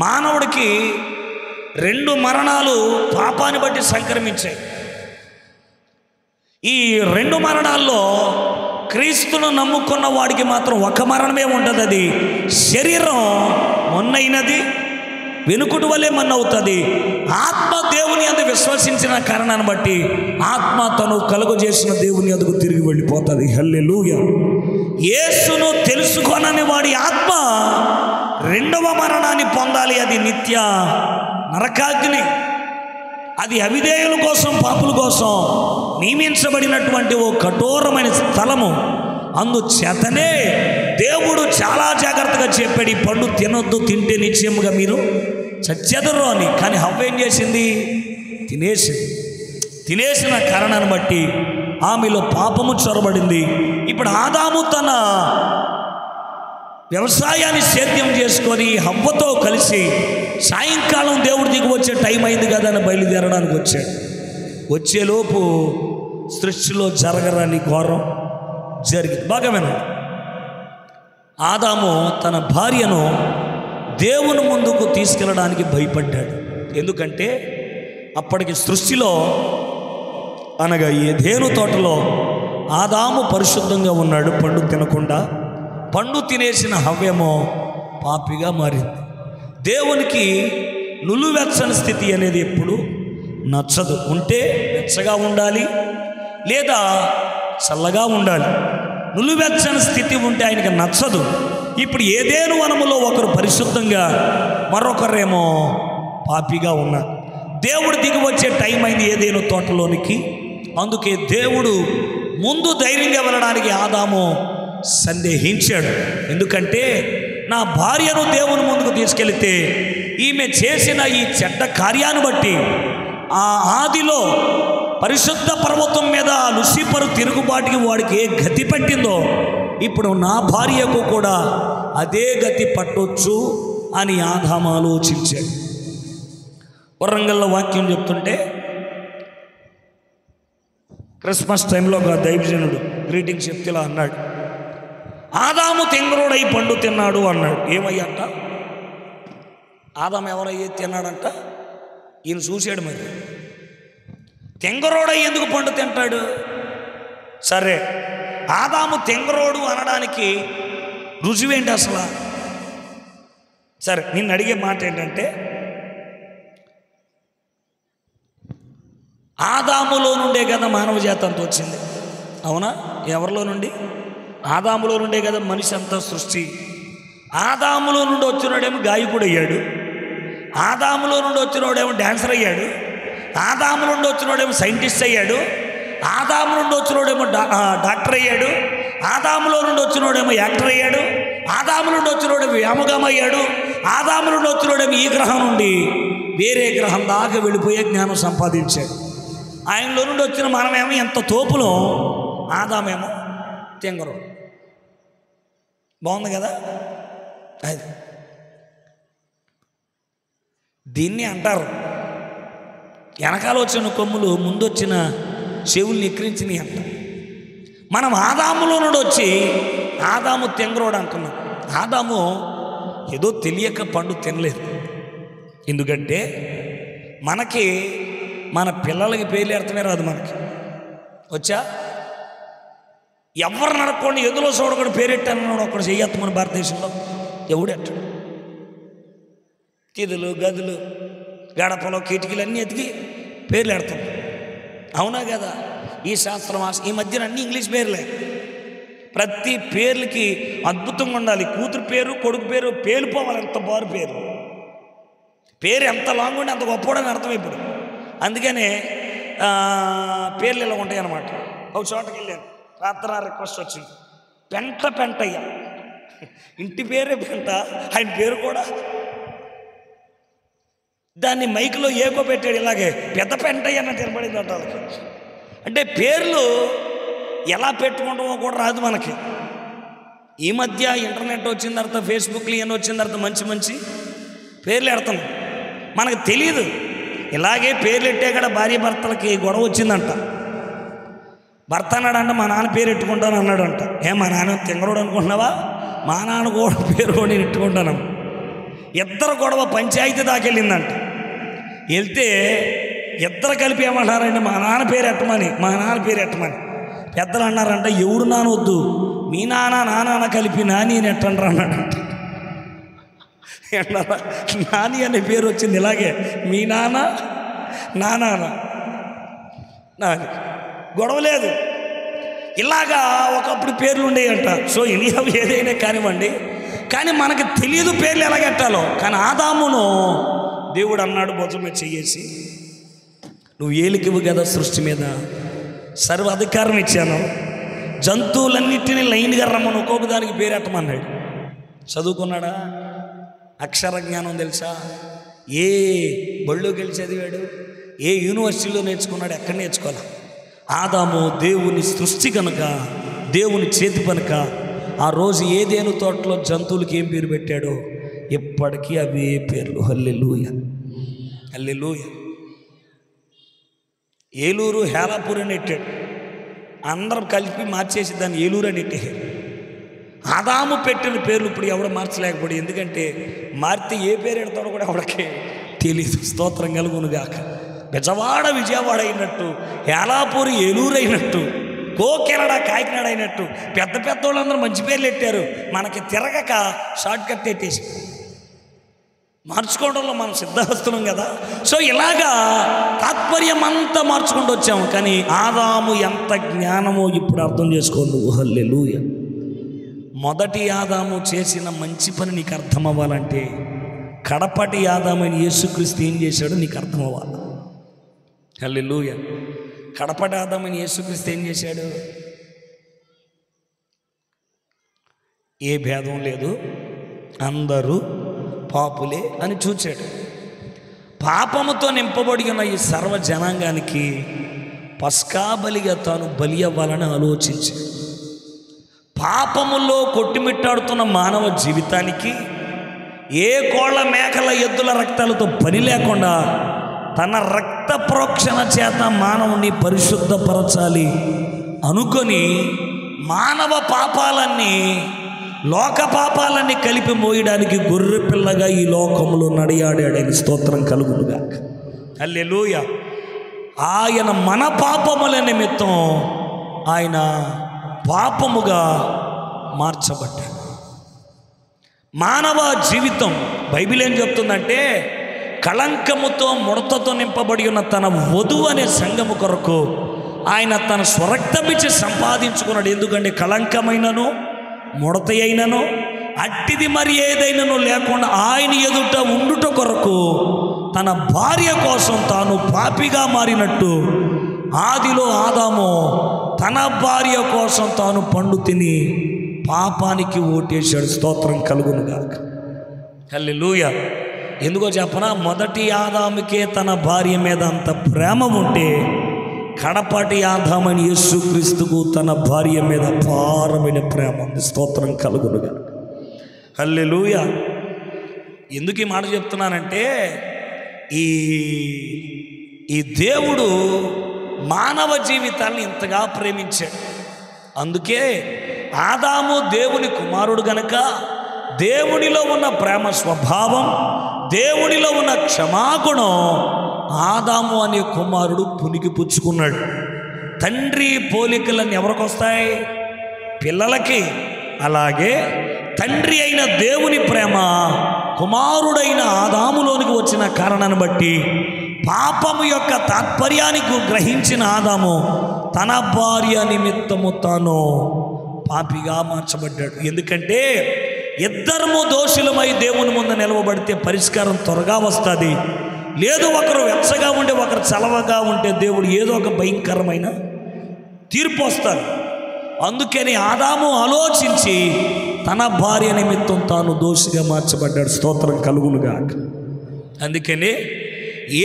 మానవుడికి 2 మరణాలు పాపాన్ని బట్టి సంక్రమించాయి. ఈ 2 మరణాల్లో క్రీస్తును నమ్ముకున్న వాడికి మాత్రం ఒక మరణమే ఉంటుంది. అది శరీరం మొన్నైనది వెనుకుడు వలె మన్నవుతుంది. ఆత్మ దేవుని యందు విశ్వసించిన కారణాన్ని బట్టి ఆత్మ తను కలుగు చేసిన దేవుని యందుకు తిరిగి వెళ్ళిపోతుంది. హల్లెలూయా. యేసును తెలుసుకొనని వాడి ఆత్మ రెండవ మరణాన్ని పొందాలి. అది నిత్య నరకాగ్ని. అది అవిధేయుల కోసం, పాపుల కోసం నియమించబడినటువంటి ఓ కఠోరమైన స్థలము. అందుచేతనే దేవుడు చాలా జాగ్రత్తగా చెప్పాడు, ఈ పండు తినొద్దు, తింటే నిశ్చయముగా మీరు చచ్చెదరు అని. కానీ హవ్వ ఏం చేసింది? తినేసిన కారణాన్ని బట్టి ఆమెలో పాపము చొరబడింది. ఇప్పుడు ఆదాము తన వ్యవసాయాన్ని సేద్యం చేసుకొని హవ్వతో కలిసి సాయంకాలం దేవుడి దిగి వచ్చే టైం అయింది కదా అని బయలుదేరడానికి వచ్చాడు. వచ్చేలోపు సృష్టిలో జరగరాని ఘోరం జరిగింది. బాగా వినండి. ఆదాము తన భార్యను దేవుని ముందుకు తీసుకెళ్ళడానికి భయపడ్డాడు. ఎందుకంటే అప్పటికి సృష్టిలో అనగా ఏదెను తోటలో ఆదాము పరిశుద్ధంగా ఉన్నాడు, పండు తినకుండా. పండు తినేసిన హవ్వేమో పాపిగా మారింది. దేవునికి నులువెచ్చని స్థితి అనేది ఎప్పుడు నచ్చదు. ఉంటే వెచ్చగా ఉండాలి, లేదా చల్లగా ఉండాలి. నులువెచ్చని స్థితి ఉంటే ఆయనకి నచ్చదు. ఇప్పుడు ఏదేను వనములో ఒకరు పరిశుద్ధంగా, మరొకరేమో పాపిగా ఉన్నారు. దేవుడు దిగి వచ్చే టైం అయింది ఏదేను తోటలోనికి. అందుకే దేవుడు ముందు ధైర్యంగా వెళ్ళడానికి ఆదాము సందేహించాడు. ఎందుకంటే నా భార్యను దేవుని ముందుకు తీసుకెళితే ఈమె చేసిన ఈ చెడ్డ కార్యాన్ని బట్టి ఆ ఆదిలో పరిశుద్ధ పర్వతం మీద లూసిఫరు తిరుగుబాటుకి వాడికి ఏ గతి పట్టిందో ఇప్పుడు నా భార్యకు కూడా అదే గతి పట్టొచ్చు అని ఆదాము ఆలోచించాడు. వరంగల్లో వాక్యం చెప్తుంటే క్రిస్మస్ టైంలో ఒక దైవజనుడు గ్రీటింగ్స్ చెప్తేలా అన్నాడు, ఆదాము తెంగరోడై పండు తిన్నాడు అన్నాడు. ఏమయ్యంట? ఆదాము ఎవరయ్యే తిన్నాడంట? ఈయన చూశాడు. మరి తెంగరోడై ఎందుకు పండు తింటాడు? సరే, ఆదాము తెంగరోడు అనడానికి రుజువేంటి అసలు? సరే, నిన్ను అడిగే మాట ఏంటంటే, ఆదాములో నుండే కదా మానవ జాతి అంతా వచ్చింది, అవునా? ఎవరిలో నుండి? ఆదాములో నుండే కదా మనిషి అంతా సృష్టి. ఆదాములో నుండి వచ్చినోడేమో గాయకుడు అయ్యాడు, ఆదాములో నుండి వచ్చినోడేమో డాన్సర్ అయ్యాడు, ఆదాము నుండి వచ్చినోడేమో సైంటిస్ట్ అయ్యాడు, ఆదాము నుండి వచ్చినోడేమో డాక్టర్ అయ్యాడు, ఆదాములో నుండి వచ్చినోడేమో యాక్టర్ అయ్యాడు, ఆదాము నుండి వచ్చినోడేమో వ్యామోగం అయ్యాడు, ఆదాము నుండి వచ్చినోడేమో ఈ గ్రహం నుండి వేరే గ్రహం దాకా వెళ్ళిపోయే జ్ఞానం సంపాదించాడు. ఆయనలో నుండి వచ్చిన మనమేమో ఎంత తోపులో, ఆదామేమో తెంగరు. బాగుంది కదా? అది దీన్ని అంటారు వెనకాల వచ్చిన కొమ్ములు ముందొచ్చిన చెవుల్ని ఎక్కిరించినవి అంట. మనం ఆదాములో నుండి వచ్చి ఆదాము తెంగరోడు అంటున్నాం. ఆదాము ఏదో తెలియక పండు తినలేదు. ఎందుకంటే మనకి మన పిల్లలకి పేర్లు ఎడతమే రాదు. మనకి వచ్చా? ఎవరు నడకుండా ఎదులో చూడకుండా పేరెట్టానన్నాడు ఒకడు చెయ్యొద్దు మన భారతదేశంలో. ఎవడెట్టాడు? తిదులు, గదులు, గడపలు, కిటికీలు అన్నీ ఎతికి పేర్లు ఎడతాం, అవునా కదా? ఈ శాస్త్రం ఈ మధ్యన అన్నీ ఇంగ్లీష్ పేర్లే. ప్రతి పేర్లకి అద్భుతంగా ఉండాలి. కూతురు పేరు, కొడుకు పేరు పేలిపోవాలి. ఎంత బారు పేరు ఎంత లాంగ్ ఉండి అంత గొప్పవాడని అర్థం. ఇప్పుడు అందుకనే పేర్లు ఇలా ఉంటాయి అన్నమాట. ఒక చోటకి వెళ్ళాను, ప్రార్థన రిక్వెస్ట్ వచ్చింది, పెంటయ్య. ఇంటి పేరే పెంట, ఆయన పేరు కూడా. దాన్ని మైకులో ఏకో పెట్టాడు, ఇలాగే పెద్ద పెంటయ్య అన్న తినబడింది అంట వాళ్ళకి. అంటే పేర్లు ఎలా పెట్టుకుంటామో కూడా రాదు మనకి. ఈ మధ్య ఇంటర్నెట్ వచ్చిన తర్వాత, ఫేస్బుక్లు ఇవన్నీ వచ్చిన తర్వాత మంచి మంచి పేర్లు ఎడతాం. మనకు తెలియదు. ఇలాగే పేర్లు ఎట్టే కూడా భార్య భర్తలకి గొడవ వచ్చిందంట. భర్త అన్నాడంట, మా నాన్న పేరు ఎట్టుకుంటాను అన్నాడంట. మా నాన్న తింగరోడు అనుకుంటున్నావా? మా నాన్న కూడా పేరు కూడా నేను ఎట్టుకుంటాను. ఇద్దరు గొడవ పంచాయతీ దాకెళ్ళిందంట. వెళ్తే ఇద్దరు కలిపి ఏమంటారంటే, మా నాన్న పేరు ఎట్టమని. పెద్దలు అన్నారంట, ఎవడు నాన్న వద్దు, మీ నాన్న కలిపి నాని ఎట్టంటారు అన్నాడంట. నాని అనే పేరు వచ్చింది ఇలాగే, మీ నాన్న నాని. గొడవ లేదు. ఇలాగా ఒకప్పుడు పేర్లు ఉండేయంట. సో ఎనీహౌ ఏదైనా కానివ్వండి, కానీ మనకి తెలియదు పేర్లు ఎలాగెట్టాలో. కానీ ఆదామును దేవుడు అన్నాడు భుజం మీద చెయ్యేసి, నువ్వు ఏలికివు కదా సృష్టి మీద, సర్వ అధికారం ఇచ్చాను, జంతువులన్నిటినీ లైన్గా రమ్మను, ఒక్కొక్క దానికి పేరెట్టమన్నాడు. చదువుకున్నాడా? అక్షర జ్ఞానం తెలుసా? ఏ బళ్ళోకి వెళ్ళి చదివాడు? ఏ యూనివర్సిటీలో నేర్చుకున్నాడు? ఎక్కడ నేర్చుకోవాలి? ఆదాము దేవుని సృష్టి కనుక, దేవుని చేతి కనుక ఆ రోజు ఏదేను తోటలో జంతువులకి ఏం పేరు పెట్టాడో ఇప్పటికీ అవే పేర్లు. హల్లెలూయా, హల్లెలూయా. ఏలూరు హేలాపూర్ అని పెట్టాడు, అందరం కలిపి మార్చేసి దాన్ని ఏలూరు అని పెట్టారు. ఆదాము పెట్టిన పేర్లు ఇప్పుడు ఎవడ మార్చలేకపోయాడు, ఎందుకంటే మారితే ఏ పేరు పెడతాడో కూడా ఎవడికి తెలీదు. స్తోత్రం కలుగునుగాక. బెజవాడ విజయవాడ అయినట్టు, హేలాపూర్ ఏలూరు అయినట్టు, కోకెనడ కాకినాడ అయినట్టు పెద్ద పెద్ద వాళ్ళందరూ మంచి పేర్లు పెట్టారు. మనకి తిరగక షార్ట్ కట్ పెట్టేసి మార్చుకోవడంలో మనం సిద్ధహస్తులం కదా. సో ఇలాగా తాత్పర్యం అంతా మార్చుకుంటూ వచ్చాము. కానీ ఆదాము ఎంత జ్ఞానమో ఇప్పుడు అర్థం చేసుకోండి. హల్లెలూయా. మొదటి ఆదాము చేసిన మంచి పని నీకు అర్థం అవ్వాలంటే కడపటి ఆదామని యేసుక్రీస్తు ఏం చేశాడో నీకు అర్థం అవ్వాలి. హల్లెలూయా. కడపటి ఆదామని యేసుక్రీస్తు ఏం చేశాడు? ఏ భేదం లేదు, అందరూ పాపులే అని చూచాడు. పాపముతో నింపబడి ఉన్న ఈ సర్వ జనాంగానికి పస్కా బలిగా తాను బలి అవ్వాలని ఆలోచించి, పాపములో కొట్టుమిట్టాడుతున్న మానవ జీవితానికి ఏ కోళ్ళ మేకల ఎద్దుల రక్తాలతో పని లేకుండా తన రక్త ప్రోక్షణ చేత మానవుని పరిశుద్ధపరచాలి అనుకొని మానవ పాపాలన్నీ, లోక పాపాలన్నీ కలిపి మోయడానికి గొర్రె పిల్లగా ఈ లోకంలో నడియాడాడని స్తోత్రం కలుగునుగా. హల్లెలూయా. ఆయన మన పాపముల నిమిత్తం ఆయన పాపముగా మార్చబడ్డాడు. మానవ జీవితం బైబిల్ ఏం చెప్తుందంటే, కళంకముతో ముడతతో నింపబడి ఉన్న తన వధువు అనే సంఘము కొరకు ఆయన తన స్వరక్తమిచ్చి సంపాదించుకున్నాడు. ఎందుకంటే కళంకమైనను ముడత అయినను అట్టిది మరి ఏదైనాను లేకుండా ఆయన ఎదుట ఉండుట కొరకు తన భార్య కోసం తాను పాపిగా మారినట్టు ఆదిలో ఆదాము తన భార్య కోసం తాను పండు తిని పాపానికి ఓటేశాడు. స్తోత్రం కలుగునుగాక. హల్లెలూయా. ఎందుకో చెప్పనా? మొదటి ఆదాముకే తన భార్య మీద అంత ప్రేమ ఉంటే కడపటి ఆదామని యేసుక్రీస్తుకు తన భార్య మీద అపారమైన ప్రేమ ఉంది. స్తోత్రం కలుగునుగాక. హల్లెలూయా. ఎందుకు ఈ మాట చెప్తున్నానంటే, ఈ దేవుడు మానవ జీవితాన్ని ఇంతగా ప్రేమించాడు. అందుకే ఆదాము దేవుని కుమారుడు గనక దేవునిలో ఉన్న ప్రేమ స్వభావం, దేవునిలో ఉన్న క్షమాగుణం ఆదాము అనే కుమారుడు పునికి పుచ్చుకున్నాడు. తండ్రి పోలికలన్నీ ఎవరికి వస్తాయి? పిల్లలకి. అలాగే తండ్రి అయిన దేవుని ప్రేమ కుమారుడైన ఆదాములోనికి వచ్చిన కారణాన్ని బట్టి పాపము యొక్క తాత్పర్యానికి గ్రహించిన ఆదాము తన భార్య నిమిత్తము తాను పాపిగా మార్చబడ్డాడు. ఎందుకంటే ఇద్దరము దోషులమై దేవుని ముందు నిలవబడితే పరిష్కారం త్వరగా వస్తుంది. లేదు ఒకరు వెచ్చగా ఉంటే ఒకరు చలవగా ఉంటే దేవుడు ఏదో ఒక భయంకరమైన తీర్పు వస్తాడు. అందుకని ఆదాము ఆలోచించి తన భార్య నిమిత్తం తాను దోషిగా మార్చబడ్డాడు. స్తోత్రం కలుగునుగా. అందుకని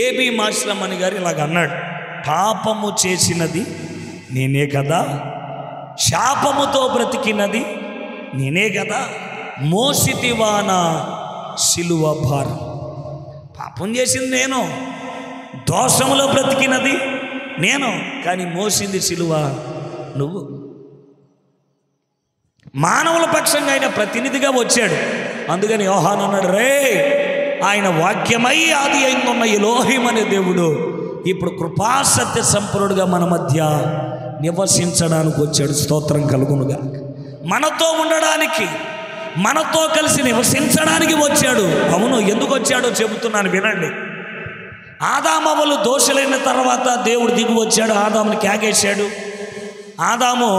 ఏబి మాస్లమణి గారు ఇలాగ అన్నాడు, పాపము చేసినది నేనే కదా, శాపముతో బ్రతికినది నేనే కదా, మోసితివాన సిలువ భారం. పాపం చేసింది నేను, దోషములో బ్రతికినది నేను, కానీ మోసింది సిలువ నువ్వు. మానవుల పక్షంగా ఆయన ప్రతినిధిగా వచ్చాడు. అందుకని యోహాను అన్నాడు, రే ఆయన వాక్యమై ఆది అయిందున్న ఎలోహిం అనే దేవుడు ఇప్పుడు కృపాసత్య సంపన్నుడుగా మన మధ్య నివసించడానికి వచ్చాడు. స్తోత్రం కలుగునుగా. మనతో ఉండడానికి, మనతో కలిసి నివసించడానికి వచ్చాడు. అవును, ఎందుకు వచ్చాడో చెబుతున్నాను వినండి. ఆదామవ్వలు దోషులైన తర్వాత దేవుడు దిగి వచ్చాడు, ఆదాముని కేకేశాడు. ఆదాము,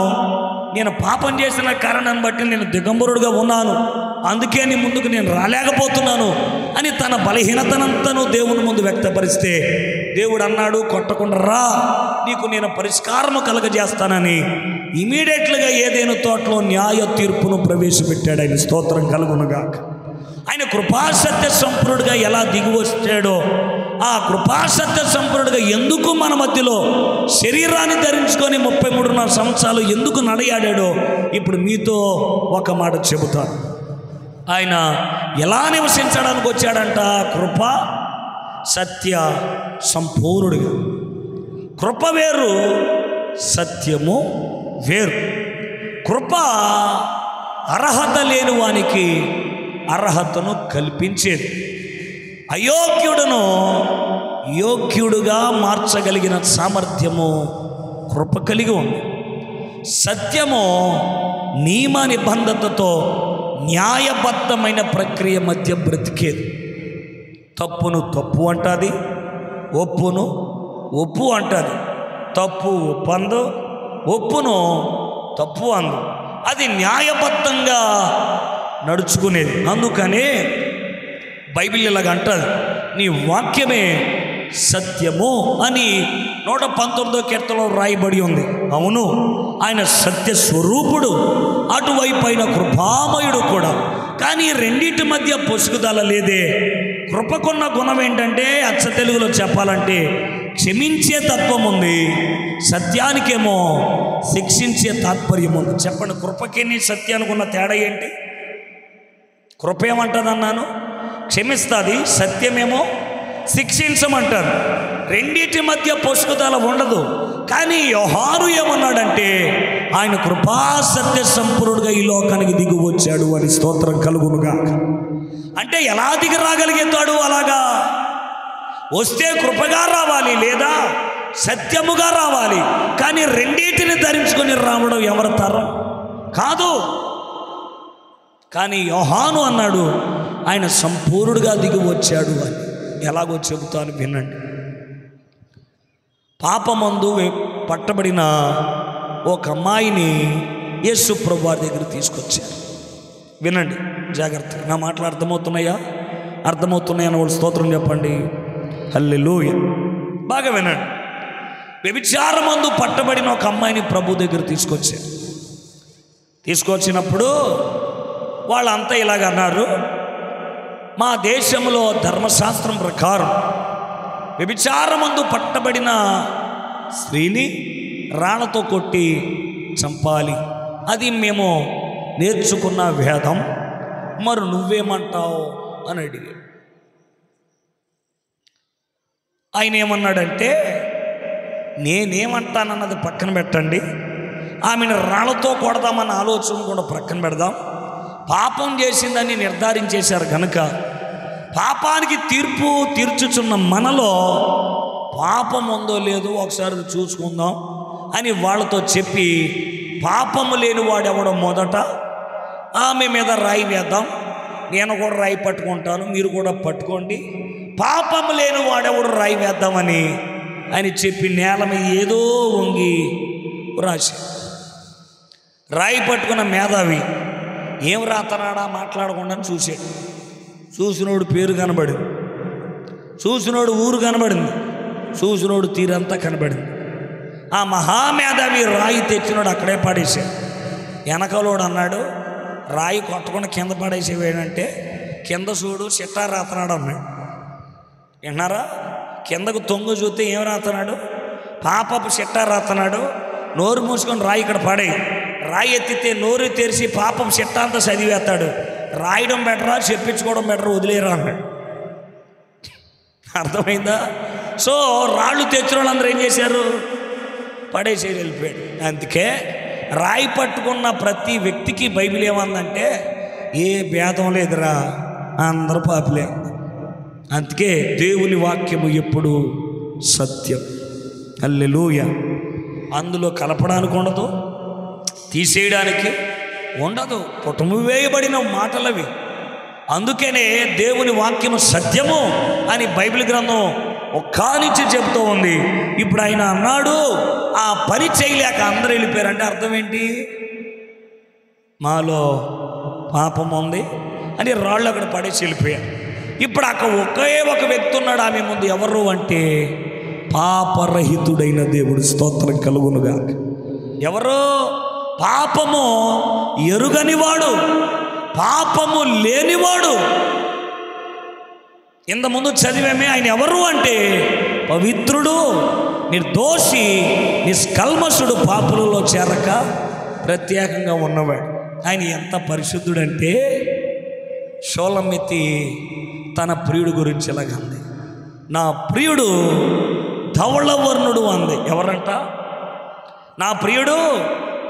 నేను పాపం చేసిన కారణాన్ని బట్టి నేను దిగంబరుడుగా ఉన్నాను, అందుకే నీ ముందుకు నేను రాలేకపోతున్నాను అని తన బలహీనతనంతను దేవుని ముందు వ్యక్తపరిస్తే దేవుడు అన్నాడు, కొట్టకుండా రా, నీకు నేను పరిష్కారము కలగజేస్తానని ఇమీడియట్లుగా ఏదైనా తోటలో న్యాయ తీర్పును ప్రవేశపెట్టాడు. ఆయన స్తోత్రం కలుగునుగాక. ఆయన కృపాసత్య సంపూర్ణుడిగా ఎలా దిగి వచ్చాడో, ఆ కృపాసత్య సంపూర్ణుడిగా ఎందుకు మన మధ్యలో శరీరాన్ని ధరించుకొని 33.5 సంవత్సరాలు ఎందుకు నడయాడాడో ఇప్పుడు మీతో ఒక మాట చెబుతాను. ఆయన ఎలా నివసించడానికి వచ్చాడంట? కృప సత్య సంపూర్ణుడిగా. కృప వేరు, సత్యము వేరు. కృప అర్హత లేని వానికి అర్హతను కల్పించేది. అయోగ్యుడును యోగ్యుడుగా మార్చగలిగిన సామర్థ్యము కృప కలిగి ఉంది. సత్యము నియమ నిబంధనతో న్యాయబద్ధమైన ప్రక్రియ మధ్య బ్రతికేది. తప్పును తప్పు అంటుంది, ఒప్పును ఒప్పు అంటుంది. తప్పు ఒప్పు అందు, ఒప్పును తప్పు అందు. అది న్యాయబద్ధంగా నడుచుకునేది. అందుకనే బైబిల్ ఇలాగ అంటుంది, నీ వాక్యమే సత్యము అని 119వ కీర్తనలో రాయబడి ఉంది. అవును, ఆయన సత్య స్వరూపుడు, అటువైపు అయిన కృపామయుడు కూడా. కానీ రెండింటి మధ్య పొసుగుదల లేదే. కృపకున్న గుణం ఏంటంటే, అచ్చ తెలుగులో చెప్పాలంటే క్షమించే తత్వం ఉంది, సత్యానికేమో శిక్షించే తాత్పర్యం ఉంది. చెప్పండి, కృపకి నీ సత్యానికి ఉన్న తేడా ఏంటి? కృప ఏమంటుంది అన్నాను? క్షమిస్తుంది. సత్యమేమో శిక్షించమంటారు. రెండింటి మధ్య పొసుగుదల ఉండదు. కానీ యోహాను ఏమన్నాడంటే, ఆయన కృపా సత్య సంపూర్ణుడిగా ఈ లోకానికి దిగి వచ్చాడు అని స్తోత్రం కలుగునుగా. అంటే ఎలా దిగి రాగలిగేతాడు? అలాగా వస్తే కృపగా రావాలి, లేదా సత్యముగా రావాలి. కానీ రెండింటిని ధరించుకొని రావడం ఎవరి తరం కాదు. కానీ యోహాను అన్నాడు, ఆయన సంపూర్ణుడిగా దిగి వచ్చాడు అని. ఎలాగో చెబుతాను వినండి. పాపమందు పట్టబడిన ఒక అమ్మాయిని యేసు ప్రభువు వారి దగ్గర తీసుకొచ్చారు. వినండి జాగ్రత్తగా. నా మాటలు అర్థమవుతున్నాయా? అర్థమవుతున్నాయని వాళ్ళు స్తోత్రం చెప్పండి. హల్లెలూయా. బాగా వినండి. వ్యభిచారమందు పట్టబడిన ఒక అమ్మాయిని ప్రభు దగ్గర తీసుకొచ్చారు. తీసుకొచ్చినప్పుడు వాళ్ళంతా ఇలాగ అన్నారు, మా దేశంలో ధర్మశాస్త్రం ప్రకారం వ్యభిచారమందు పట్టబడిన స్త్రీని రాళ్లతో కొట్టి చంపాలి, అది మేము నేర్చుకున్న వేదం, మరి నువ్వేమంటావు అని అడిగాడు. ఆయన ఏమన్నాడంటే, నేనేమంటానన్నది పక్కన పెట్టండి, ఆమెను రాళ్లతో కొడదామన్న ఆలోచన కూడా ప్రక్కన పెడదాం. పాపం చేసిందని నిర్ధారించేశారు కనుక పాపానికి తీర్పు తీర్చుచున్న మనలో పాపం ఉందో లేదో ఒకసారి చూసుకుందాం అని వాళ్ళతో చెప్పి, పాపము లేని వాడెవడో మొదట ఆమె మీద రాయి వేద్దాం, నేను కూడా రాయి పట్టుకుంటాను, మీరు కూడా పట్టుకోండి, పాపము లేని వాడెవడు రాయి వేద్దామని ఆయన చెప్పి నేల మీద ఏదో వంగి రాసి, రాయి పట్టుకున్న మేధావి ఏం రాతనాడా మాట్లాడకుండా చూశాడు. చూసినోడు పేరు కనబడింది, చూసినోడు ఊరు కనబడింది, చూసినోడు తీరంతా కనబడింది. ఆ మహామేధావి రాయి తెచ్చినోడు అక్కడే పడేసాడు. వెనకలోడు అన్నాడు, రాయి కొట్టకుండా కింద పడేసేవేడంటే, కింద చూడు చిట్టా రాతనాడు అన్నాడు. విన్నారా? కిందకు తొంగు చూస్తే ఏం రాతనాడు? పాపపు చిట్టా రాతనాడు. నోరు మూసుకొని రాయి ఇక్కడ పడే, రాయి ఎత్తితే నోరు తెరిచి పాపం చిట్టా అంతా చదివేస్తాడు. రాయడం బెటరా చెప్పించుకోవడం బెటరా, వదిలేరా అన్నాడు. అర్థమైందా? సో రాళ్ళు తెచ్చిన వాళ్ళందరూ ఏం చేశారు? పడేసేది, వెళ్ళిపోయాడు. అందుకే రాయి పట్టుకున్న ప్రతి వ్యక్తికి బైబిల్ ఏమందంటే, ఏ భేదం లేదురా, అందరూ పాపులే. అందుకే దేవుని వాక్యము ఎప్పుడు సత్యం. హల్లెలూయా. అందులో కలపడానికి ఉండదు, తీసేయడానికి ఉండదు, పుటము వేయబడిన మాటలవి. అందుకనే దేవుని వాక్యము సత్యము అని బైబిల్ గ్రంథం ఒక్కనిచ్చి చెబుతూ ఉంది. ఇప్పుడు ఆయన అన్నాడు, ఆ పని చేయలేక అందరూ వెళ్ళిపోయారంటే అర్థం ఏంటి? మాలో పాపం ఉంది, అని రాళ్ళు అక్కడ పడేసి వెళ్ళిపోయారు. ఇప్పుడు అక్కడ ఒకే ఒక వ్యక్తి ఉన్నాడు ఆమె ముందు. ఎవరు అంటే పాపరహితుడైన దేవుడు. స్తోత్రం కలుగునుగా. ఎవరు? పాపము ఎరుగనివాడు, పాపము లేనివాడు. ఇంతకుముందు చదివేమే. ఆయన ఎవరు అంటే పవిత్రుడు, నిర్దోషి, నిష్కల్మషుడు, పాపులలో చేరక ప్రత్యేకంగా ఉన్నవాడు. ఆయన ఎంత పరిశుద్ధుడంటే షోలమితి తన ప్రియుడు గురించి ఇలాగంది, నా ప్రియుడు ధవళవర్ణుడు అంది. ఎవరంట? నా ప్రియుడు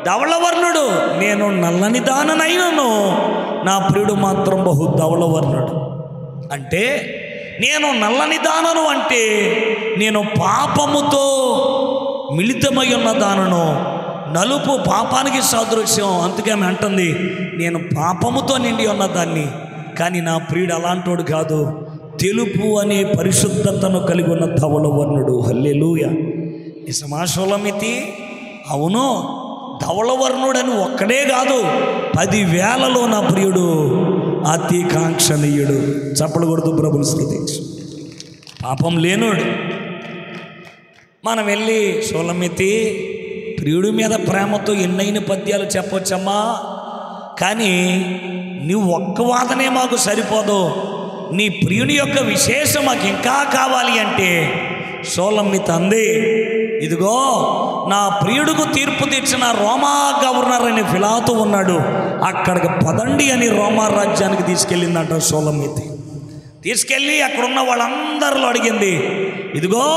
ధవళవర్ణుడు, నేను నల్లని దాననైనను నా ప్రియుడు మాత్రం బహు ధవళవర్ణుడు. అంటే నేను నల్లని దానను అంటే నేను పాపముతో మిళితమై ఉన్న దానను. నలుపు పాపానికి సాదృశ్యం. అందుకే ఆమె అంటుంది, నేను పాపముతో నిండి ఉన్న దాన్ని. కానీ నా ప్రియుడు అలాంటోడు కాదు, తెలుపు అనే పరిశుద్ధతను కలిగి ఉన్న ధవళవర్ణుడు. హల్లెలూయా. నిజమా షోలమితి? అవును, ధవళవర్ణుడని ఒక్కడే కాదు, 10,000లో నా ప్రియుడు అతి కాంక్షణీయుడు. చప్పలు కొడుతూ ప్రభుని స్తుతించు. పాపం లేనోడు. మనం వెళ్ళి షోలమితి ప్రియుడి మీద ప్రేమతో ఎన్నైన పద్యాలు చెప్పొచ్చమ్మా, కానీ నువ్వు ఒక్క వాదనే మాకు సరిపోదు, నీ ప్రియుని యొక్క విశేషం మాకు ఇంకా కావాలి అంటే షోలమితి అంది, ఇదిగో నా ప్రియుడుకు తీర్పు తెచ్చిన రోమా గవర్నర్ అని పిలాతు ఉన్నాడు, అక్కడికి పదండి అని రోమా రాజ్యానికి తీసుకెళ్ళిందంట షోలమితి. తీసుకెళ్ళి అక్కడున్న వాళ్ళందరిలో అడిగింది, ఇదిగో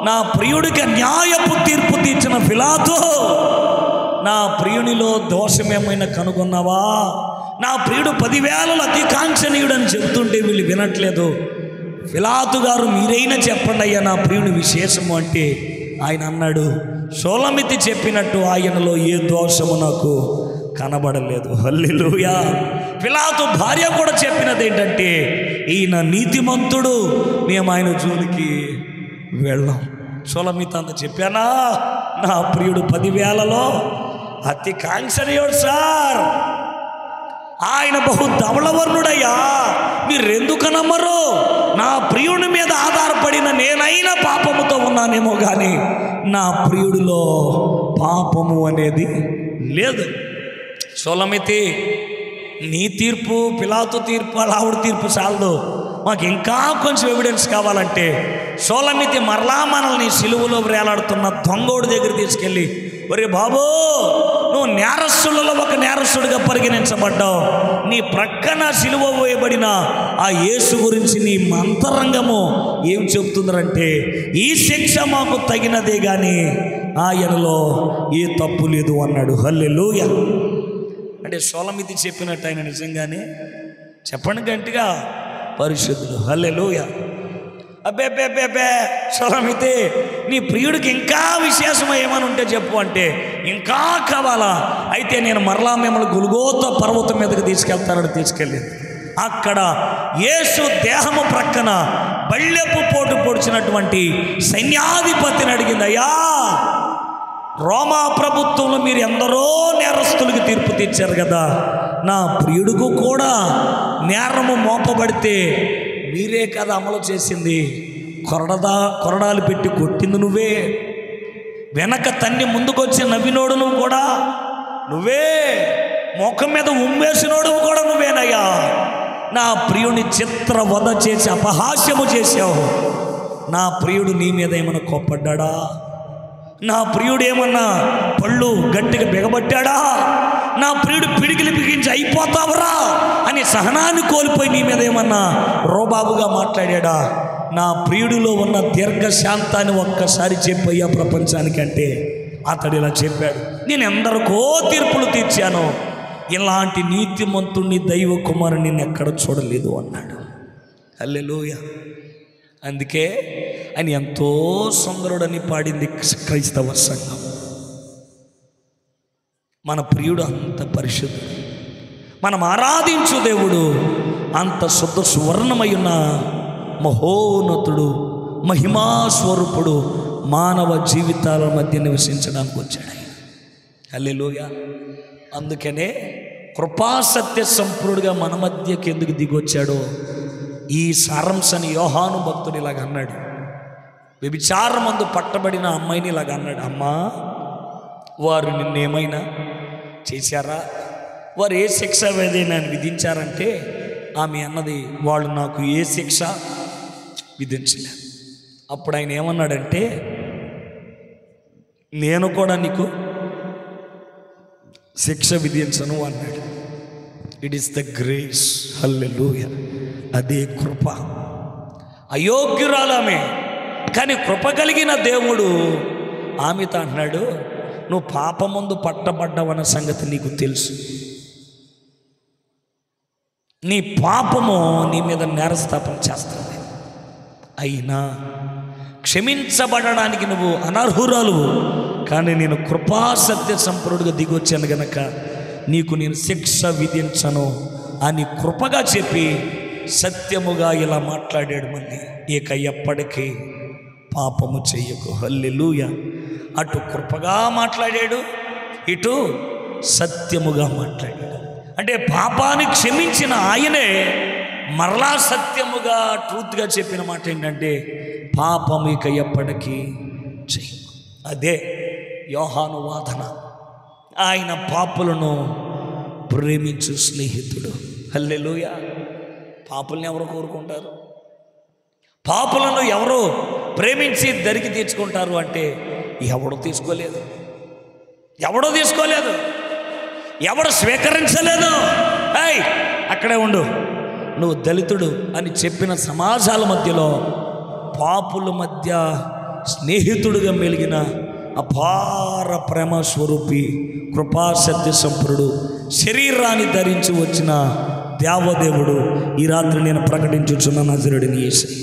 నా ప్రియుడికి న్యాయపు తీర్పు తీర్చిన పిలాతు, నా ప్రియునిలో దోషమేమైనా కనుగొన్నావా? నా ప్రియుడు 10,000లో అతి కాంక్షణీయుడు అని చెప్తుంటే వీళ్ళు వినట్లేదు. పిలాతు గారు మీరైనా చెప్పండి అయ్యా నా ప్రియుని విశేషము అంటే ఆయన అన్నాడు, షోలమితి చెప్పినట్టు ఆయనలో ఏ దోషము నాకు కనబడలేదు. హల్లెలూయా. పిలాతు భార్య కూడా చెప్పినది ఏంటంటే ఈయన నీతిమంతుడు, మేము ఆయన జోలికి వెళ్ళాం. షోలమితి అంత చెప్పానా, నా ప్రియుడు 10,000లో అతి కాంక్షణీయుడు సార్, ఆయన బహు ధవళవర్ణుడయ్యా, మీరెందుకు నమ్మరు? నా ప్రియుడి మీద ఆధారపడిన నేనైనా పాపముతో ఉన్నానేమో కానీ నా ప్రియుడిలో పాపము అనేది లేదు. షోలమితి నీ తీర్పు, పిలాతు తీర్పు, ఆవిడ తీర్పు చాలదు, మాకు ఇంకా కొంచెం ఎవిడెన్స్ కావాలంటే షోలమితి మరలా మనల్ని సిలువలో వేలాడుతున్న దొంగోడి దగ్గర తీసుకెళ్ళి, ఒరే బాబు నువ్వు నేరస్తులలో ఒక నేరస్తుడిగా పరిగణించబడ్డావు, నీ ప్రక్కన సిలువ వేయబడిన ఆ యేసు గురించి నీ అంతరంగము ఏం చెబుతుందంటే ఈ శిక్ష మాకు తగినదే కానీ ఆయనలో ఏ తప్పు లేదు అన్నాడు. హల్లెలూయా. అంటే షోలమితి చెప్పినట్టు ఆయన నిజంగానే చెప్పండి గట్టిగా పరిశుద్ధుడు. హల్లెలూయా. అబ్బే షోలమితి నీ ప్రియుడికి ఇంకా విశేషం ఏమని ఉంటే చెప్పు అంటే ఇంకా కావాలా? అయితే నేను మరలా మిమ్మల్ని గుల్గోతా పర్వతం మీదకి తీసుకెళ్తానని తీసుకెళ్ళింది. అక్కడ యేసు దేహము ప్రక్కన బళ్ళెపు పోటు పొడిచినటువంటి సైన్యాధిపతిని అడిగింది, అయ్యా రోమా ప్రభుత్వంలో మీరు ఎందరో నేరస్తులకి తీర్పు తెచ్చారు కదా, నా ప్రియుడికి కూడా నేరము మోపబడితే మీరే కదా అమలు చేసింది, కొరడాలు పెట్టి కొట్టింది నువ్వే, వెనక తన్ని ముందుకొచ్చి నవ్వినోడు నువ్వు కూడా నువ్వే, ముఖం మీద ఉమ్మేసినోడు కూడా నువ్వేనయ్యా, నా ప్రియుని చిత్రవధ చేసి అపహాస్యము చేశావు, నా ప్రియుడు నీ మీద ఏమైనా కోప్పడ్డా? నా ప్రియుడు ఏమన్నా పళ్ళు గట్టిగా బిగబట్టాడా? నా ప్రియుడు పిడికిలి బిగించి అయిపోతావరా అని సహనాన్ని కోల్పోయి నీ మీద ఏమన్నా రోబాబుగా మాట్లాడా? నా ప్రియుడిలో ఉన్న దీర్ఘశాంతాన్ని ఒక్కసారి చెప్పయ్యా ప్రపంచానికంటే అతడు ఇలా చెప్పాడు, నేను ఎందరికో తీర్పులు తీర్చాను, ఇలాంటి నీతిమంతుణ్ణి దైవ కుమారుని నేను ఎక్కడ చూడలేదు అన్నాడు. హల్లెలూయా. అందుకే ఆయన ఎంతో సుందరుడని పాడింది క్రైస్తవ సంఘం. మన ప్రియుడు అంత పరిశుద్ధుడు, మనం ఆరాధించు దేవుడు అంత శుద్ధ సువర్ణమై ఉన్న మహోన్నతుడు, మహిమాస్వరూపుడు, మానవ జీవితాల మధ్య నివసించడానికి వచ్చాడు ఆయన. హల్లెలూయా. అందుకనే కృపాసత్య సంపూర్ణుడిగా మన మధ్యకి ఎందుకు దిగొచ్చాడో ఈ సారాంశాన్ని యోహాను భక్తుడు ఇలాగ అన్నాడు. వ్యభిచారమందు పట్టబడిన అమ్మాయిని ఇలాగ అన్నాడు, అమ్మా వారు నిన్నేమైనా చేశారా, వారు ఏ శిక్ష ఏదైనా విధించారంటే ఆమె అన్నది, వాళ్ళు నాకు ఏ శిక్ష విధించలేదు. అప్పుడు ఆయన ఏమన్నాడంటే, నేను కూడా నీకు శిక్ష విధించను అన్నాడు. It is the grace. Hallelujah. అదే కృప. అయోగ్యురాలామే, కానీ కృప కలిగిన దేవుడు ఆమెతో అంటున్నాడు, నువ్వు పాపమందు పట్టబడ్డావన్న సంగతి నీకు తెలుసు, నీ పాపము నీ మీద నేరస్థాపన చేస్తుంది, అయినా క్షమించబడడానికి నువ్వు అనర్హురాలు, కానీ నేను కృపాసత్య సంపూర్ణుడిగా దిగొచ్చాను గనక నీకు నేను శిక్ష విధించను అని కృపగా చెప్పి సత్యముగా ఇలా మాట్లాడాడు. మళ్ళీ ఇక ఎప్పటికీ పాపము చెయ్యకు. హల్లెలూయా. అటు కృపగా మాట్లాడాడు, ఇటు సత్యముగా మాట్లాడాడు. అంటే పాపాన్ని క్షమించిన ఆయనే మరలా సత్యముగా ట్రూత్గా చెప్పిన మాట ఏంటంటే, పాపము ఇక ఎప్పటికీ చెయ్యకు. అదే యోహాను వాదన. ఆయన పాపులను ప్రేమించు స్నేహితుడు. హల్లెలూయా. పాపుల్ని ఎవరు కోరుకుంటారు? పాపులను ఎవరు ప్రేమించి దరికి తీర్చుకుంటారు అంటే ఎవడో తీసుకోలేదు, ఎవడో తీసుకోలేదు, ఎవడు స్వీకరించలేదు. ఏయ్ అక్కడే ఉండు, నువ్వు దళితుడు అని చెప్పిన సమాజాల మధ్యలో పాపుల మధ్య స్నేహితుడుగా మెలిగిన అపార ప్రేమ స్వరూపి కృపాసత్య సంపూర్ణుడు శరీరాన్ని ధరించి వచ్చిన దేవదేవుడు ఈ రాత్రి నేను ప్రకటించుచున్న నజరేయుడైన యేసయ్య.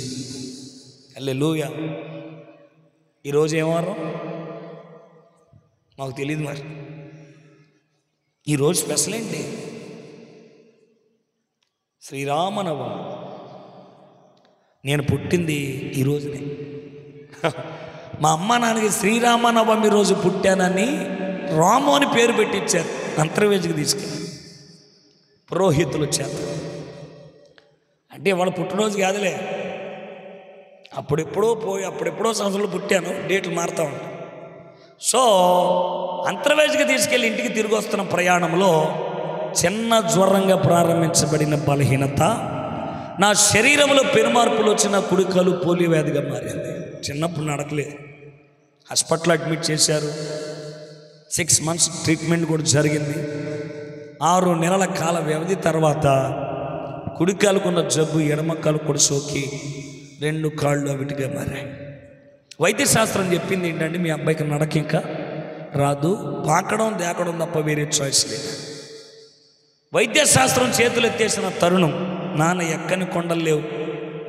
హల్లెలూయా. ఈరోజు ఏం వారం మాకు తెలియదు, మరి ఈరోజు స్పెషల్ ఏంటి? శ్రీరామనవమి. నేను పుట్టింది ఈరోజునే. మా అమ్మ నాన్నకి శ్రీరామనవమి రోజు పుట్టానని రాము అని పేరు పెట్టించారు. అంతర్వేదికి తీసుకెళ్ళి పురోహితులు వచ్చారు. అంటే వాళ్ళ పుట్టినరోజు కాదులే, అప్పుడెప్పుడో సంవత్సరంలో పుట్టాను, డేట్లు మారుతూ ఉంటాయి. సో అంతర్వేదికి తీసుకెళ్ళి ఇంటికి తిరిగి వస్తున్న ప్రయాణంలో చిన్న జ్వరంగా ప్రారంభించబడిన బలహీనత నా శరీరంలో పెనుమార్పులు వచ్చిన కుడికాలు పోలియో వ్యాధిగా మారింది. చిన్నప్పుడు నడకలేదు, హాస్పిటల్ అడ్మిట్ చేశారు. 6 months ట్రీట్మెంట్ కూడా జరిగింది. 6 నెలల కాల వ్యవధి తర్వాత కుడికాలుకున్న జబ్బు ఎడమ కాలు కూడా సోకి 2 కాళ్ళు అవిటిగా మారాయి. వైద్యశాస్త్రం చెప్పింది ఏంటంటే, మీ అబ్బాయికి నడక ఇంకా రాదు, పాకడం దేకడం తప్ప వేరే చాయిస్ లేదు. వైద్యశాస్త్రం చేతులు ఎత్తేసిన తరుణం, నాన్న ఎక్కని కొండలు లేవు,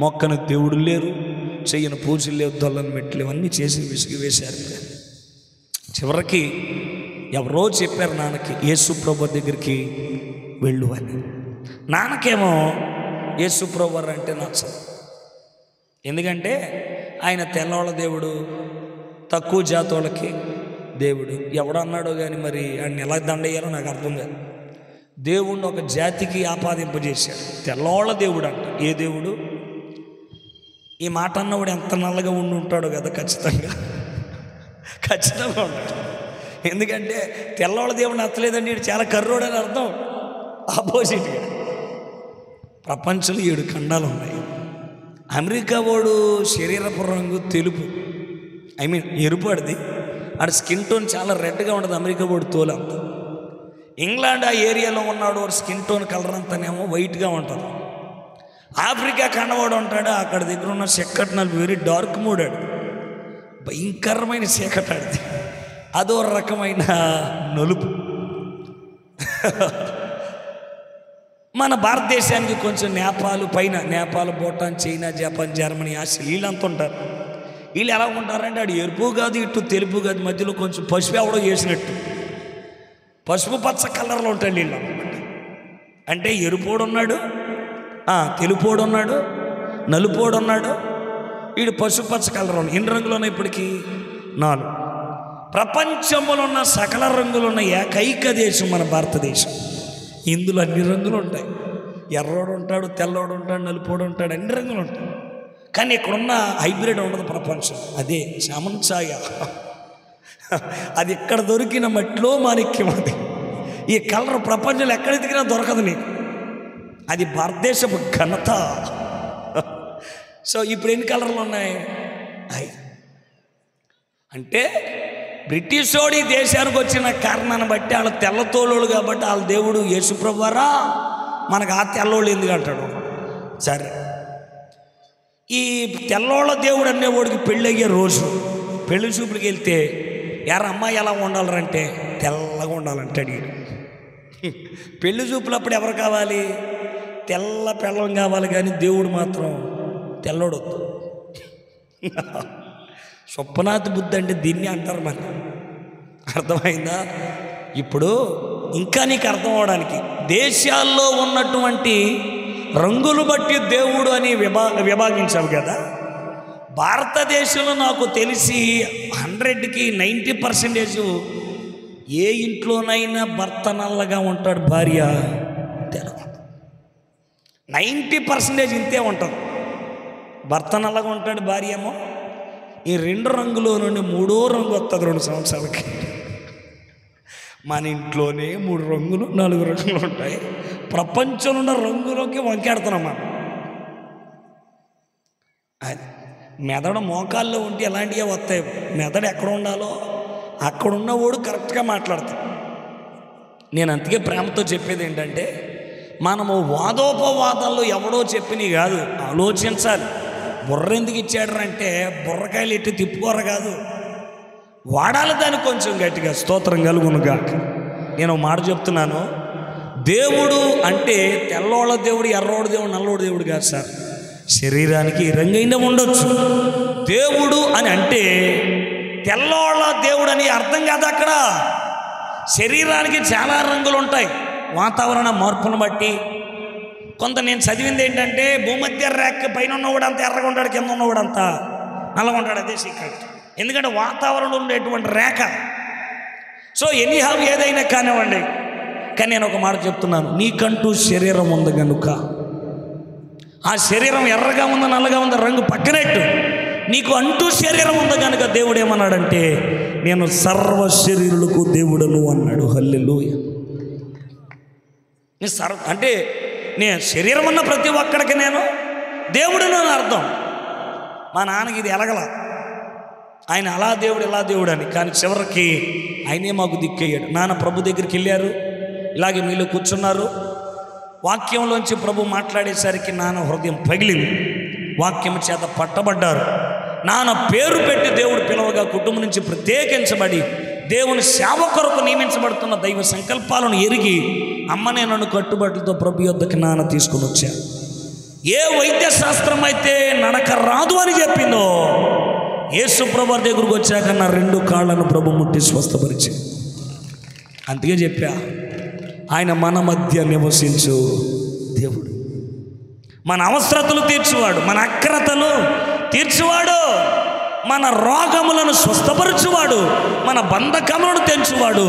మొక్కని దేవుడు లేరు, చెయ్యని పూజలు లేవు, దొల్లని మెట్లు లేవు, అన్నీ చేసి విసిగి వేశారు. చివరికి ఎవరో చెప్పారు నాన్నకి, యేసు ప్రభు దగ్గరికి వెళ్ళు అని. నాన్నకేమో యేసు ప్రభు అంటే నచ్చదు. ఎందుకంటే ఆయన తెల్లవాళ్ళ దేవుడు, తక్కువ జాతోళ్ళకి దేవుడు. ఎవడన్నాడో కానీ మరి ఆయన ఎలా దండయ్యారో నాకు అర్థం కాదు. దేవుణ్ణి ఒక జాతికి ఆపాదింపజేశాడు. తెల్లవాళ్ళ దేవుడు అంట. ఏ దేవుడు? ఈ మాట అన్నవాడు ఎంత నల్లగా ఉండి ఉంటాడో కదా, ఖచ్చితంగా ఉంటాడు. ఎందుకంటే తెల్లవాళ్ళ దేవుడు నచ్చలేదండి, వీడు చాలా కర్రోడని అర్థం. ఆపోజిట్గా ప్రపంచంలో 7 ఖండాలు ఉన్నాయి. అమెరికా వాడు శరీరపు రంగు తెలుపు, ఎరుపు. ఆడ స్కిన్ టోన్ చాలా రెడ్గా ఉంటుంది. అమెరికా వాడు తోలు అంత. ఇంగ్లాండ్ ఆ ఏరియాలో ఉన్నాడు, వాడు స్కిన్ టోన్ కలర్ అంతానేమో వైట్గా ఉంటుంది. ఆఫ్రికా ఖండవాడు ఉంటాడు, అక్కడ దగ్గర ఉన్న చీకటి నలుపు వెరీ డార్క్ మూడాడు, భయంకరమైన చీకటి ఆడిది, అదో రకమైన నలుపు. మన భారతదేశానికి కొంచెం నేపాల్ పైన, Nepal, Bhutan, China, Japan, Germany, Australia వీళ్ళంతా ఉంటారు. వీళ్ళు ఎలా ఉంటారంటే ఆడు ఎరుపు కాదు, ఇటు తెలుపు కాదు, మధ్యలో కొంచెం పసుపు ఎవడో వేసినట్టు పసుపు పచ్చ కలర్లో ఉంటాడు వీళ్ళు అనమాట. అంటే ఎరుపోడు ఉన్నాడు, తెలుపోడు ఉన్నాడు, నలుపోడు ఉన్నాడు, వీడు పసుపు పచ్చ కలర్ ఉన్నాడు. ఎన్ని రంగులు ఇప్పటికీ? 4. ప్రపంచంలో ఉన్న సకల రంగులున్న ఏకైక దేశం మన భారతదేశం. ఇందులో అన్ని రంగులు ఉంటాయి. ఎర్రోడు ఉంటాడు, తెల్లోడు ఉంటాడు, నలుపోడు ఉంటాడు, అన్ని రంగులు ఉంటాయి. కానీ ఇక్కడున్న హైబ్రిడ్ ఉండదు ప్రపంచం. అదే చామంచాయ. అది ఎక్కడ దొరికిన మట్టిలో మాణిక్యం. అది ఈ కలర్ ప్రపంచంలో ఎక్కడ ఎదిగినా దొరకదు నీకు. అది భారతదేశపు ఘనత. సో ఇప్పుడు ఎన్ని కలర్లు ఉన్నాయి? అంటే బ్రిటిష్ వాడు ఈ దేశానికి వచ్చిన కారణాన్ని బట్టి వాళ్ళ తెల్లతోళ్ళు కాబట్టి వాళ్ళ దేవుడు యేసుప్రభువారా, మనకు ఆ తెల్లోళ్ళు ఎందుకు అంటాడు. సరే, ఈ తెల్లోళ్ళ దేవుడు అనేవాడికి పెళ్ళి అయ్యే రోజు పెళ్లి చూపులకి వెళ్తే యారు అమ్మాయి ఎలా ఉండాలంటే తెల్లగా ఉండాలంటాడు వీడు. పెళ్లి చూపులప్పుడు ఎవరు కావాలి? తెల్ల పెళ్ళం కావాలి, కానీ దేవుడు మాత్రం తెల్లడొద్దు. స్వప్నాథ్ బుద్ధి అంటే దీన్ని అంటారు. మరి అర్థమైందా? ఇప్పుడు ఇంకా నీకు అర్థం అవడానికి దేశాల్లో ఉన్నటువంటి రంగులు బట్టి దేవుడు అని విభాగించావు కదా. భారతదేశంలో నాకు తెలిసి 100కి 90% ఏ ఇంట్లోనైనా భర్త నల్లగా ఉంటాడు, భార్య తెల్లగా. 90% ఇంతే ఉంటుంది. భర్త నల్లగా ఉంటాడు, భార్య ఏమో ఈ 2 రంగులో నుండి 3వ రంగు వస్తుంది 2 సంవత్సరాలకి. మన ఇంట్లోనే 3 రంగులు 4 రంగులు ఉంటాయి. ప్రపంచంలో ఉన్న రంగులోకి వంకెడుతున్నాం మనం. అది మెదడు మోకాల్లో ఉంటే ఎలాంటివే వస్తాయి. మెదడు ఎక్కడ ఉండాలో అక్కడ ఉన్నవాడు కరెక్ట్గా మాట్లాడతాడు. నేను అందుకే ప్రేమతో చెప్పేది ఏంటంటే, మనము వాదోపవాదాల్లో ఎవడో చెప్పినవి కాదు, ఆలోచించాలి. బుర్ర ఎందుకు ఇచ్చాడంటే బుర్రకాయలు ఎట్టి తిప్పుకోరు కాదు, వాడాలి దాన్ని కొంచెం గట్టిగా. స్తోత్రం కలుగునుగా. నేను మాట చెప్తున్నాను, దేవుడు అంటే తెల్లోళ్ళ దేవుడు, ఎర్రోడు దేవుడు, నల్లోడు దేవుడు కాదు సార్. శరీరానికి రంగైనా ఉండొచ్చు. దేవుడు అని అంటే తెల్లోళ్ళ దేవుడు అని అర్థం కాదు. అక్కడ శరీరానికి చాలా రంగులు ఉంటాయి, వాతావరణ మార్పును బట్టి. కొంత నేను చదివింది ఏంటంటే భూమధ్య రేఖ పైన ఉన్నవాడంతా ఎర్రగా ఉంటాడు, కింద ఉన్నవాడంతా నల్లగా ఉంటాడు. అదే సీక్రెట్. ఎందుకంటే వాతావరణంలో ఉండేటువంటి రేఖ. సో ఎనీహౌ ఏదైనా కానివ్వండి, కానీ నేను ఒక మాట చెప్తున్నాను, నీకంటూ శరీరం ఉంది కనుక ఆ శరీరం ఎర్రగా ఉందా నల్లగా ఉందా రంగు పక్కనట్టు, నీకు అంటూ శరీరం ఉంది కనుక దేవుడు ఏమన్నాడంటే నేను సర్వ శరీరులకు దేవుడను అన్నాడు. హల్లెలూయా. అంటే నేను శరీరం ఉన్న ప్రతి ఒక్కడికి నేను దేవుడును అని అర్థం. మా నాన్నకి ఇది ఎలగల, ఆయన అలా దేవుడు ఇలా దేవుడు అని. కానీ చివరికి ఆయనే మాకు దిక్కయ్యాడు. నాన్న ప్రభు దగ్గరికి వెళ్ళారు, ఇలాగే మీలో కూర్చున్నారు. వాక్యంలోంచి ప్రభు మాట్లాడేసరికి నాన్న హృదయం పగిలింది. వాక్యం చేత పట్టబడ్డారు. నాన్న పేరు పెట్టి దేవుడు పిలవగా కుటుంబం నుంచి ప్రత్యేకించబడి దేవుని సేవ కొరకు నియమించబడుతున్న దైవ సంకల్పాలను ఎరిగి అమ్మనే నన్ను కట్టుబడులతో ప్రభు యొద్దకు నాన్న తీసుకుని వచ్చారు. ఏ వైద్య శాస్త్రం అయితే నడక రాదు అని చెప్పిందో యేసు ప్రభు దగ్గరకు వచ్చాక నా 2 కాళ్ళను ప్రభు ముట్టి స్వస్థపరిచి. అందుకే చెప్పా, ఆయన మన మధ్య నివసించు దేవుడు, మన అవసరతలు తీర్చువాడు, మన అక్రతలు తీర్చువాడు, మన రోగములను స్వస్థపరచువాడు, మన బంధకములను తెంచువాడు,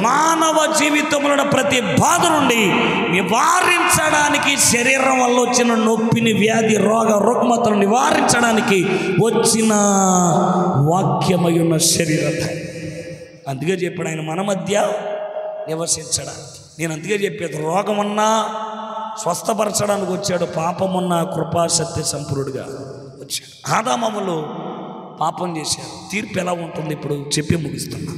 మానవ జీవితంలో ప్రతి బాధ నుండి నివారించడానికి, శరీరం వల్ల వచ్చిన నొప్పిని, వ్యాధి, రోగ రుగ్మతను నివారించడానికి వచ్చిన వాక్యమై ఉన్న శరీరం. అందుకే చెప్పాడు ఆయన మన మధ్య నివసించడానికి. నేను అందుకే చెప్పేది, రోగమున్నా స్వస్థపరచడానికి వచ్చాడు, పాపమున్నా కృపా సత్య సంపూర్ణుడిగా వచ్చాడు. ఆదామములు పాపం చేశారు. తీర్పు ఎలా ఉంటుంది ఇప్పుడు చెప్పి ముగిస్తున్నా.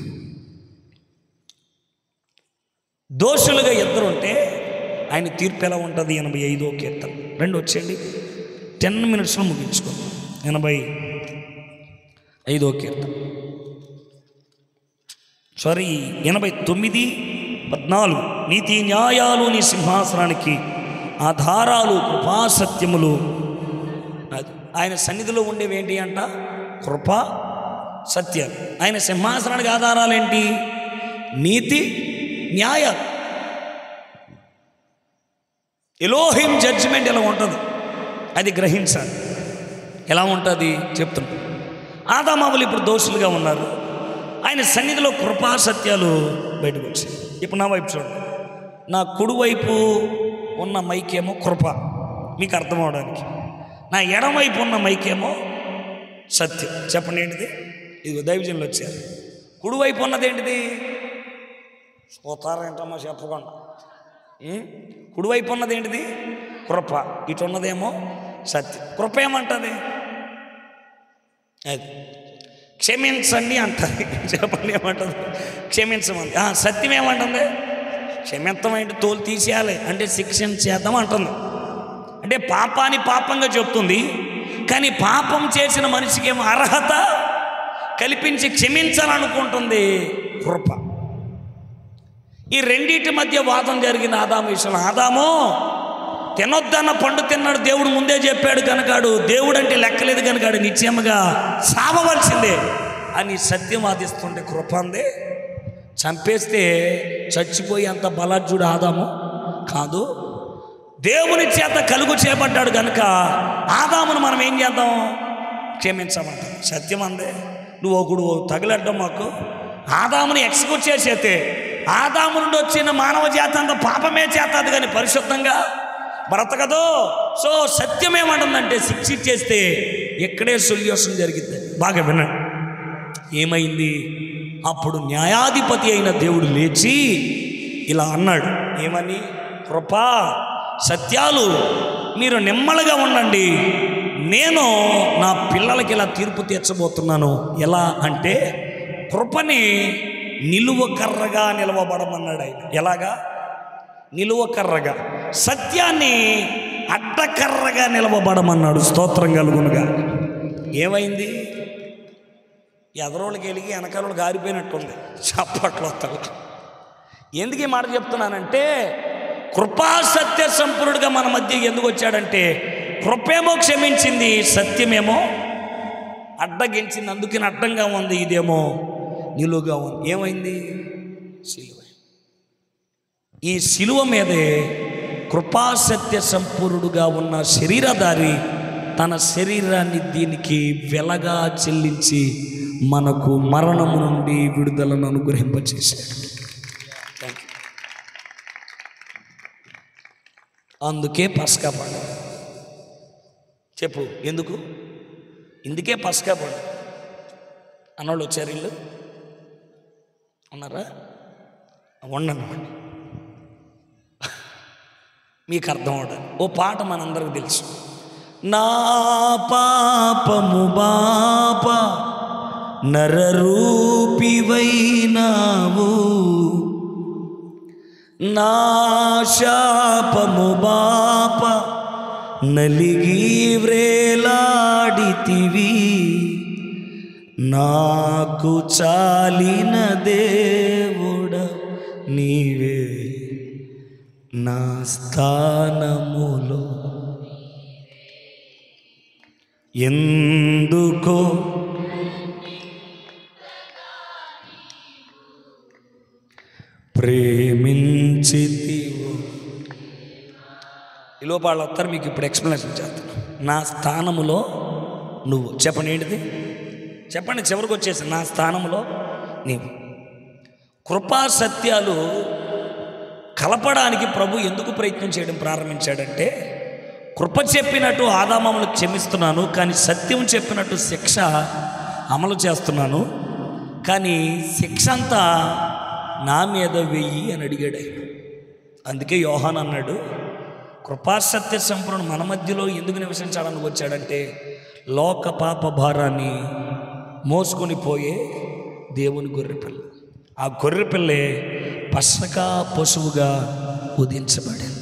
దోషులుగా 2 ఉంటే ఆయన తీర్పు ఎలా ఉంటుంది? 85వ కీర్తన 2 వచ్చేయండి, 10 నిమిషాలు ముగించుకుందాం. 85వ కీర్తన 89:14. నీతి న్యాయాలు నీ సింహాసనానికి ఆధారాలు, కృపాసత్యములు. ఆయన సన్నిధిలో ఉండేవి ఏంటి అంట? కృపా సత్యాలు. ఆయన సింహాసనానికి ఆధారాలు ఏంటి? నీతి న్యాయాలు. ఎలోహిం జడ్జిమెంట్ ఎలా ఉంటుంది అది గ్రహించాలి. ఎలా ఉంటుంది చెప్తున్నా. ఆదామావులు ఇప్పుడు దోషులుగా ఉన్నారు, ఆయన సన్నిధిలో కృపా సత్యాలు బయటకు వచ్చాయి. ఇప్పుడు నా వైపు చూడండి. నా కుడివైపు ఉన్న మైకేమో కృప, మీకు అర్థం అవడానికి. నా ఎడమవైపు ఉన్న మైకేమో సత్యం. చెప్పండి ఏంటిది? ఇది దైవజనులు వచ్చారు. కుడివైపు ఉన్నది ఏంటిది? పోతారేంటమ్మా చెప్పకుండా. కుడివైపు ఉన్నది ఏంటిది? కృప. ఇటు ఉన్నదేమో సత్యం. కృప ఏమంటుంది? అది క్షమించండి అంటుంది. చెప్పండి ఏమంటుంది? క్షమించమంది. సత్యం ఏమంటుంది? క్షమించమంటే తోలు తీసేయాలి అంటే శిక్షించేద్దాం అంటుంది. అంటే పాపాన్ని పాపంగా చెప్తుంది, కానీ పాపం చేసిన మనిషికి ఏమో అర్హత కల్పించి క్షమించాలనుకుంటుంది కృప. ఈ రెండింటి మధ్య వాదం జరిగిన ఆదాము విషయంలో. ఆదాము తినొద్దన్న పండు తిన్నాడు, దేవుడు ముందే చెప్పాడు కనుకాడు, దేవుడు అంటే లెక్కలేదు కనుకాడు నిశ్చయముగా సావవలసిందే అని సత్యం వాదిస్తుంటే కృప అందే చంపేస్తే చచ్చిపోయి అంత బలార్జుడు ఆదాము కాదు. దేవుని చేత కలుగు చేపట్టాడు కనుక ఆదామును మనం ఏం చేద్దాం? క్షమించమంట. సత్యం అందే నువ్వు ఒకడు తగిలడ్డం మాకు ఆదాముని ఎక్స్క్యూట్ చేసేతే ఆదాము నుండి వచ్చిన మానవ జాతి అంత పాపమే చేస్తుంది కానీ పరిశుద్ధంగా బ్రతకదు. సో సత్యం ఏమంటుందంటే శిక్షించేస్తే ఇక్కడే సొల్యూషన్ జరిగింది. బాగా వినండి ఏమైంది. అప్పుడు న్యాయాధిపతి అయిన దేవుడు లేచి ఇలా అన్నాడు. ఏమని? కృపా సత్యాలు మీరు నెమ్మదిగా ఉండండి, నేను నా పిల్లలకి ఇలా తీర్పు తీర్చబోతున్నాను. ఎలా అంటే కృపని నిలువకర్రగా నిలవబడమన్నాడు ఆయన. ఎలాగా? నిలువకర్రగా. సత్యాన్ని అడ్డకర్రగా నిలవబడమన్నాడు. స్తోత్రం కలుగునుగా. ఏమైంది? ఎదరోళ్ళకి వెలిగి వెనకాల గారిపోయినట్టుంది చప్పట్లో. ఎందుకు ఈ మాట చెప్తున్నానంటే కృపా సత్య సంపూర్ణుడిగా మన మధ్య ఎందుకు వచ్చాడంటే కృపేమో క్షమించింది, సత్యమేమో అడ్డగించింది. అందుకని అడ్డంగా ఉంది, ఇదేమో నిలువుగా ఉంది. ఏమైంది? సిలువ. ఈ సిలువ మీదే కృపా సత్య సంపూర్ణుడుగా ఉన్న శరీరధారి తన శరీరాన్ని దీనికి వెలగా చెల్లించి మనకు మరణము నుండి విడుదలను అనుగ్రహింపచేశాడు. అందుకే పస్కా పండుగ. చెప్పు ఎందుకు? ఇందుకే పస్కా పండుగ. అన్నోళ్ళు వచ్చారు, ఇల్లు ఉన్నారా? ఉండను మీకు అర్థం అవడం. ఓ పాట మనందరికి తెలుసు. నా పాపము బాప నరరూపివైనావు, నా శాపము బాప నలిగి వ్రేలాడితివి, నాకు చాలిన దేవుడ నీవే నా స్థానములో. ఎందుకో ప్రేమించితివో. ఈ లోపల వాళ్ళు వస్తారు, మీకు ఇప్పుడు ఎక్స్ప్లెనేషన్ చేస్తాను. నా స్థానములో నువ్వు. చెప్పండి ఏంటిది? చెప్పండి. చివరికి వచ్చేసి నా స్థానంలో నీవు. కృపా సత్యాలు కలపడానికి ప్రభు ఎందుకు ప్రయత్నం చేయడం ప్రారంభించాడంటే కృప చెప్పినట్టు ఆదామములు క్షమిస్తున్నాను, కానీ సత్యం చెప్పినట్టు శిక్ష అమలు చేస్తున్నాను, కానీ శిక్ష అంతా నా మీద వెయ్యి అని అడిగాడు ఆయన. అందుకే యోహాన్ అన్నాడు కృపాసత్య సంపూర్ణ మన మధ్యలో ఎందుకు నివసించాలని వచ్చాడంటే లోక పాప భారాన్ని మోసుకొని పోయే దేవుని గొర్రెపిల్ల. ఆ గొర్రెపిల్లే పస్కా పశువుగా ఉదించబడింది.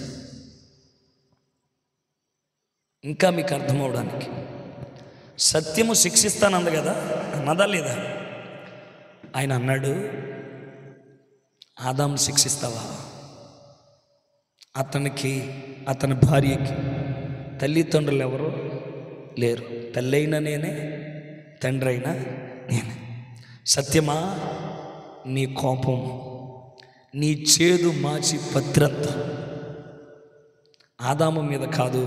ఇంకా మీకు అర్థం అవడానికి సత్యము శిక్షిస్తానంది కదా, అన్నదా లేదా? ఆయన అన్నాడు ఆదాము శిక్షిస్తావా? అతనికి అతని భార్యకి తల్లిదండ్రులు ఎవరు లేరు. తల్లి అయినా నేనే, తండ్రి అయినా నేనే. సత్యమా, నీ కోపం, నీ చేదు మాచి భద్రత ఆదాము మీద కాదు,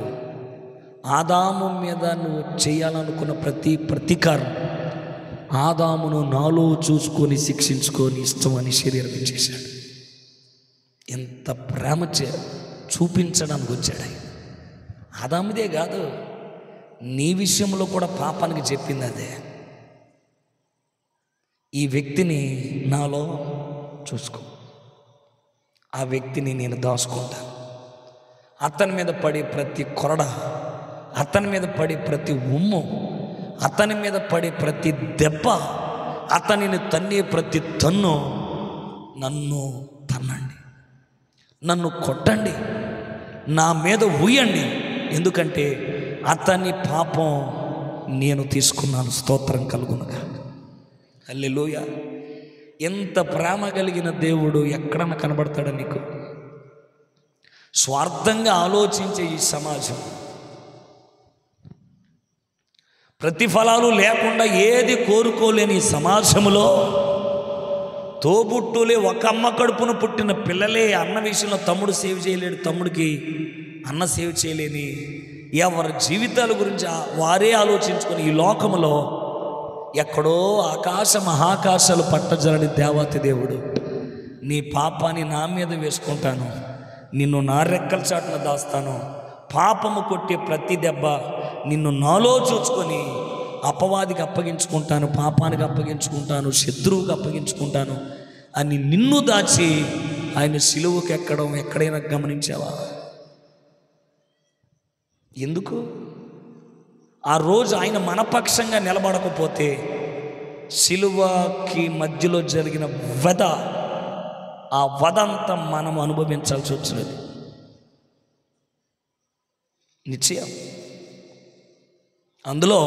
ఆదాము మీద నువ్వు చేయాలనుకున్న ప్రతీకారం ఆదామును నాలో చూసుకొని శిక్షించుకొని ఇష్టమని శరీరం చేశాడు. ఎంత ప్రేమ చూపించడానికి వచ్చాడు ఆయన. ఆదాముదే కాదు, నీ విషయంలో కూడా పాపానికి చెప్పింది అదే. ఈ వ్యక్తిని నాలో చూసుకో, ఆ వ్యక్తిని నేను దాచుకుంటాను. అతని మీద పడి ప్రతి కొరడ, అతని మీద పడి ప్రతి ఉమ్ము, అతని మీద పడి ప్రతి దెబ్బ, అతనిని తన్నే ప్రతి తన్ను నన్ను తన్నండి, నన్ను కొట్టండి, నా మీద ఊయండి, ఎందుకంటే అతని పాపం నేను తీసుకున్నాను. స్తోత్రం కలుగునుగా. హల్లెలూయా. ఎంత ప్రేమ కలిగిన దేవుడు ఎక్కడన్నా కనబడతాడా నీకు? స్వార్థంగా ఆలోచించే ఈ సమాజం, ప్రతిఫలాలు లేకుండా ఏది కోరుకోలేని సమాజంలో తోబుట్టులే, ఒక అమ్మ కడుపున పుట్టిన పిల్లలే అన్న విషయంలో తమ్ముడు సేవ్ చేయలేడు, తమ్ముడికి అన్న సేవ్ చేయలేని ఎవరి జీవితాల గురించి వారే ఆలోచించుకొని ఈ లోకములో ఎక్కడో ఆకాశ మహాకాశాలు పట్టజలని దేవాతి దేవుడు, నీ పాపాన్ని నా మీద వేసుకుంటాను, నిన్ను నా రెక్కల చాటున దాస్తాను, పాపము కొట్టే ప్రతి దెబ్బ నిన్ను నాలో చూసుకొని అపవాదికి అప్పగించుకుంటాను, పాపానికి అప్పగించుకుంటాను, శత్రువుకి అప్పగించుకుంటాను అని నిన్ను దాచి ఆయన సిలువకి ఎక్కడం ఎక్కడైనా గమనించావా? ఎందుకు? ఆ రోజు ఆయన మనపక్షంగా నిలబడకపోతే సిలువకి మధ్యలో జరిగిన వధ, ఆ వధ అంతా మనం అనుభవించాల్సి వచ్చినది నిశ్చయం. అందులో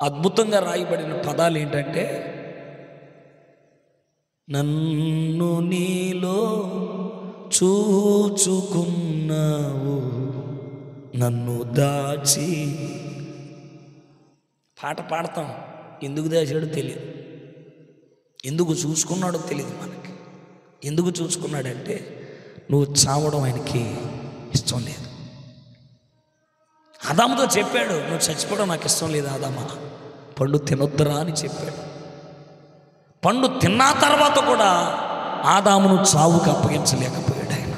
అద్భుతంగా రాయబడిన పదాలు ఏంటంటే, నన్ను నీలో చూచుకున్నావు, నన్ను దాచి. పాట పాడతాం, ఎందుకు దాచాడో తెలియదు, ఎందుకు చూసుకున్నాడో తెలియదు మనకి. ఎందుకు చూసుకున్నాడంటే నువ్వు చావడం ఆయనకి ఇష్టం లేదు. ఆదాముతో చెప్పాడు, నువ్వు చచ్చిపోవడం నాకు ఇష్టం లేదు ఆదామా, పండు తినొద్దురా అని చెప్పాడు. పండు తిన్న తర్వాత కూడా ఆదామును చావుకు అప్పగించలేకపోయాడు ఆయన.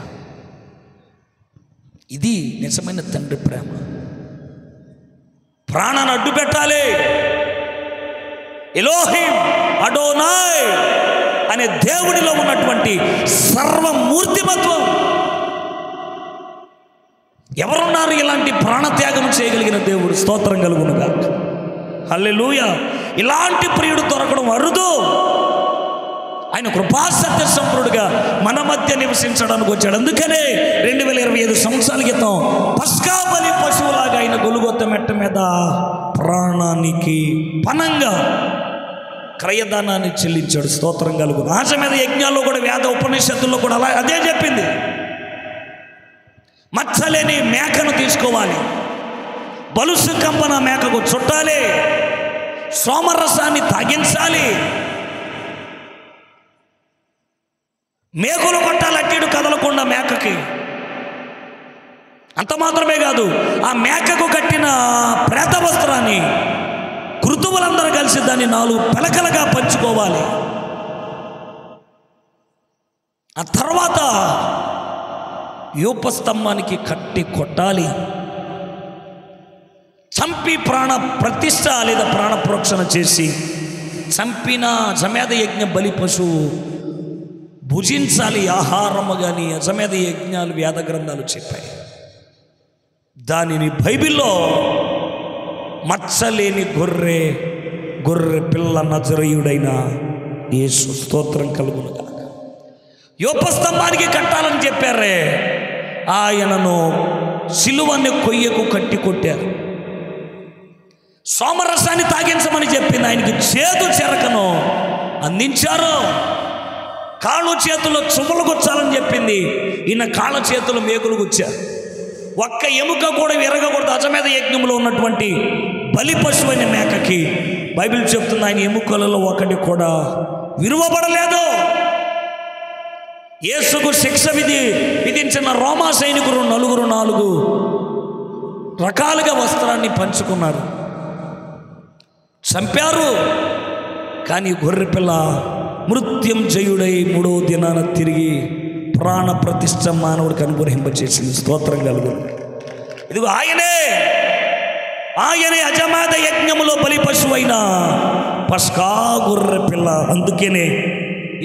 ఇది నిజమైన తండ్రి ప్రేమ. ప్రాణాన్ని అడ్డు పెట్టాలి. ఎలోహిం అడోనాయ్ అనే దేవుడిలో ఉన్నటువంటి సర్వమూర్తిమత్వం. ఎవరున్నారు ఇలాంటి ప్రాణత్యాగం చేయగలిగిన దేవుడు? స్తోత్రం కలుగునుగా. హల్లెలూయా. ఇలాంటి ప్రియుడు దొరకడం అరుదు. ఆయన కృపా సత్య సంపూర్ణుడుగా మన మధ్య నివసించడానికి వచ్చాడు. అందుకనే 2025 సంవత్సరాల క్రితం పస్కా బలి పశువులాగా ఆయన గొలుగొత్త మెట్ట మీద ప్రాణానికి పనంగా క్రయదానాన్ని చెల్లించాడు. స్తోత్రం కలుగు. ఆశ మీద యజ్ఞాల్లో కూడా, వేద ఉపనిషత్తుల్లో కూడా అలా అదే చెప్పింది. మచ్చలేని మేకను తీసుకోవాలి, బలుసు కంపన మేకకు చుట్టాలి, సోమరసాన్ని తాగించాలి, మేకులు కొట్టాలి అట్టిడు కదలకుండా మేకకి. అంత మాత్రమే కాదు, ఆ మేకకు కట్టిన ప్రేత వస్త్రాన్ని కృతువులందరూ కలిసి దాన్ని 4 పెలకలుగా పంచుకోవాలి. ఆ తర్వాత యూపస్తంభానికి కట్టి కొట్టాలి, చంపి ప్రాణ ప్రతిష్ఠ లేదా ప్రాణ ప్రోక్షణ చేసి చంపిన సమేత యజ్ఞ బలి పశువు భుజించాలి ఆహారము. కానీ అసమేత యజ్ఞాలు వేద గ్రంథాలు చెప్పాయి. దానిని బైబిల్లో మచ్చలేని గొర్రె పిల్ల నజరేయుడైన యేసు, స్తోత్రం కలుగునుగా. యూపస్తంభానికి కట్టాలని చెప్పారే, ఆయనను సిలువని కొయ్యకు కట్టి కొట్టారు. సోమరసాన్ని తాగించమని చెప్పింది, ఆయనకి చేదు చెరకను అందించారు. కాళ్ళు చేతుల్లో చువ్వలు గుచ్చాలని చెప్పింది, ఈయన కాళ్ళ చేతులు మేకులు గుచ్చారు. ఒక్క ఎముక కూడా విరగకూడదు. అజమేధ యజ్ఞంలో ఉన్నటువంటి బలి పశువైన మేకకి బైబిల్ చెప్తుంది, ఆయన ఎముకలలో ఒకటి కూడా విరువబడలేదు. యేసుకు శిక్ష విధించిన రోమా సైనికులు 4 రకాలుగా వస్త్రాన్ని పంచుకున్నారు, చంపారు. కానీ గొర్రెపిల్ల మృత్యుంజయుడై మూడో దినాన తిరిగి ప్రాణ ప్రతిష్ఠ మానవుడికి అనుగ్రహింపచేసింది. స్తోత్రం కలుగును. ఇదిగో ఆయనే అజమాద యజ్ఞములో బలి పశువైన పస్కా గొర్రె పిల్ల. అందుకనే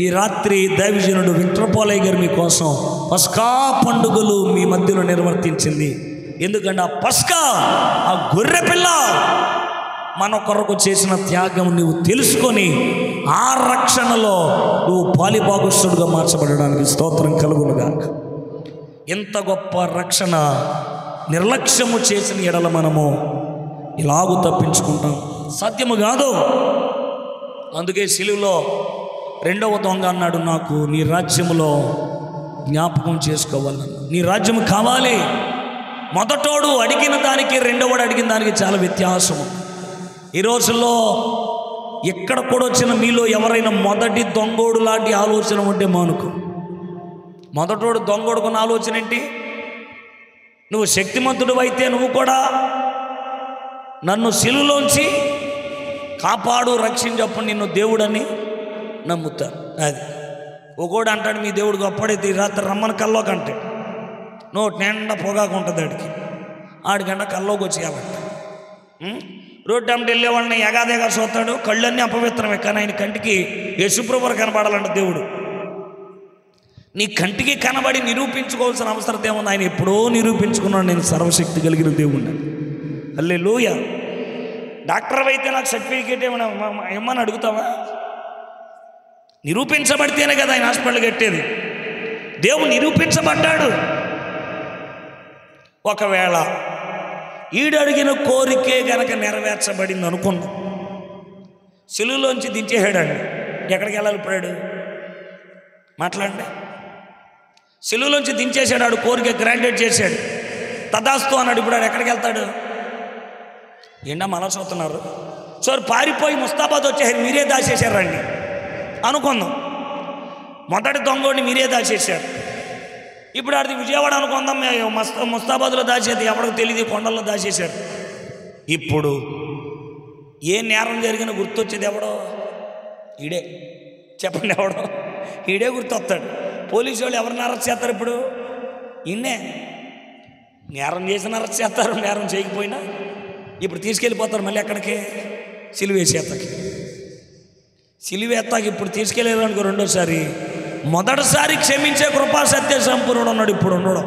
ఈ రాత్రి దైవజనుడు విక్టర్ పోలయ్య గారు మీకోసం పస్కా పండుగలు మీ మధ్యలో నిర్వర్తించింది. ఎందుకంటే ఆ పస్కా, ఆ గొర్రె పిల్ల మన కొరకు చేసిన త్యాగం నువ్వు తెలుసుకొని ఆ రక్షణలో నువ్వు పాలిభాగస్తుడుగా మార్చబడడానికి స్తోత్రం కలుగునుగాక. ఎంత గొప్ప రక్షణ నిర్లక్ష్యము చేసిన ఎడల మనము ఇలాగూ తప్పించుకుంటాం, సాధ్యము కాదు. అందుకే సిలువలో రెండవ దొంగ అన్నాడు, నాకు నీ రాజ్యములో జ్ఞాపకం చేసుకోవాలన్నా, నీ రాజ్యము కావాలి. మొదటోడు అడిగిన దానికి రెండవడు అడిగిన దానికి చాలా వ్యత్యాసము. ఈ రోజుల్లో ఎక్కడ కూడా వచ్చిన మీలో ఎవరైనా మొదటి దొంగోడు లాంటి ఆలోచన ఉంటే మానుకో. మొదటోడు దొంగోడుకున్న ఆలోచన ఏంటి? నువ్వు శక్తిమంతుడు అయితే నువ్వు కూడా నన్ను సిలువలోంచి కాపాడు, రక్షించప్పుడు నిన్ను దేవుడని నమ్ముతారు. అది ఒకడు అంటాడు మీ దేవుడు గొప్పడైతే రాత్రి రమ్మని కల్లోకి అంటే నోటి నిండా పొగాకు ఉంటుంది ఆడికంట కల్లోకి వచ్చి కాబట్టి రోడ్డు అమ్మటి వెళ్ళేవాడిని ఎగాదేగా చూస్తాడు, కళ్ళన్నీ అపవిత్రమే. కానీ ఆయన కంటికి యేసుప్రభువు కనబడాలంట దేవుడు. నీ కంటికి కనబడి నిరూపించుకోవాల్సిన అవసరం ఏముంది? ఆయన ఎప్పుడో నిరూపించుకున్నాడు, నేను సర్వశక్తి కలిగిన దేవుడిని. హల్లెలూయా. డాక్టర్ అయితే నాకు సర్టిఫికేట్ ఏమని అడుగుతావా? నిరూపించబడితేనే కదా ఆయన హాస్పిటల్ కట్టేది. దేవుడు నిరూపించబడ్డాడు. ఒకవేళ ఈడు అడిగిన కోరికే గనక నెరవేర్చబడింది అనుకున్నాం, సిలువలోంచి దించేసాడండి. ఎక్కడికి వెళ్ళాలి ఇప్పుడు? మాట్లాడండి. సిలువలోంచి దించేశాడు, ఆడు కోరిక గ్రాంటెడ్ చేశాడు, తదాస్తు అన్నాడు. ఇప్పుడు ఆడు ఎక్కడికి వెళ్తాడు? ఏంటా మనం చూస్తున్నారు? సో పారిపోయి ముస్తాబాద్ వచ్చేసారు, మీరే దాచేశారండి అనుకుందాం. మొదటి దొంగోడిని మీరే దాచేశారు. ఇప్పుడు ఆడిది విజయవాడ అనుకుందాం, ముస్తాబాద్లో దాచేది ఎవరికి తెలియదు, కొండల్లో దాచేశారు. ఇప్పుడు ఏ నేరం జరిగినా గుర్తొచ్చేది ఎవడో? ఈడే. చెప్పండి, ఎవడో? ఈడే గుర్తొస్తాడు. పోలీసు వాళ్ళు ఎవరిని అరెస్ట్ చేస్తారు? ఇప్పుడు ఈయనే. నేరం చేసిన అరెస్ట్ చేస్తారు, నేరం చేయకపోయినా. ఇప్పుడు తీసుకెళ్ళిపోతారు మళ్ళీ ఎక్కడికి? సిలువేసేత్తకి. సిలువేత్తాకి ఇప్పుడు తీసుకెళ్ళారనుకో రెండోసారి. మొదటిసారి క్షమించే కృపా సత్య సంపూర్ణుడు ఉన్నాడు, ఇప్పుడు ఉండడం.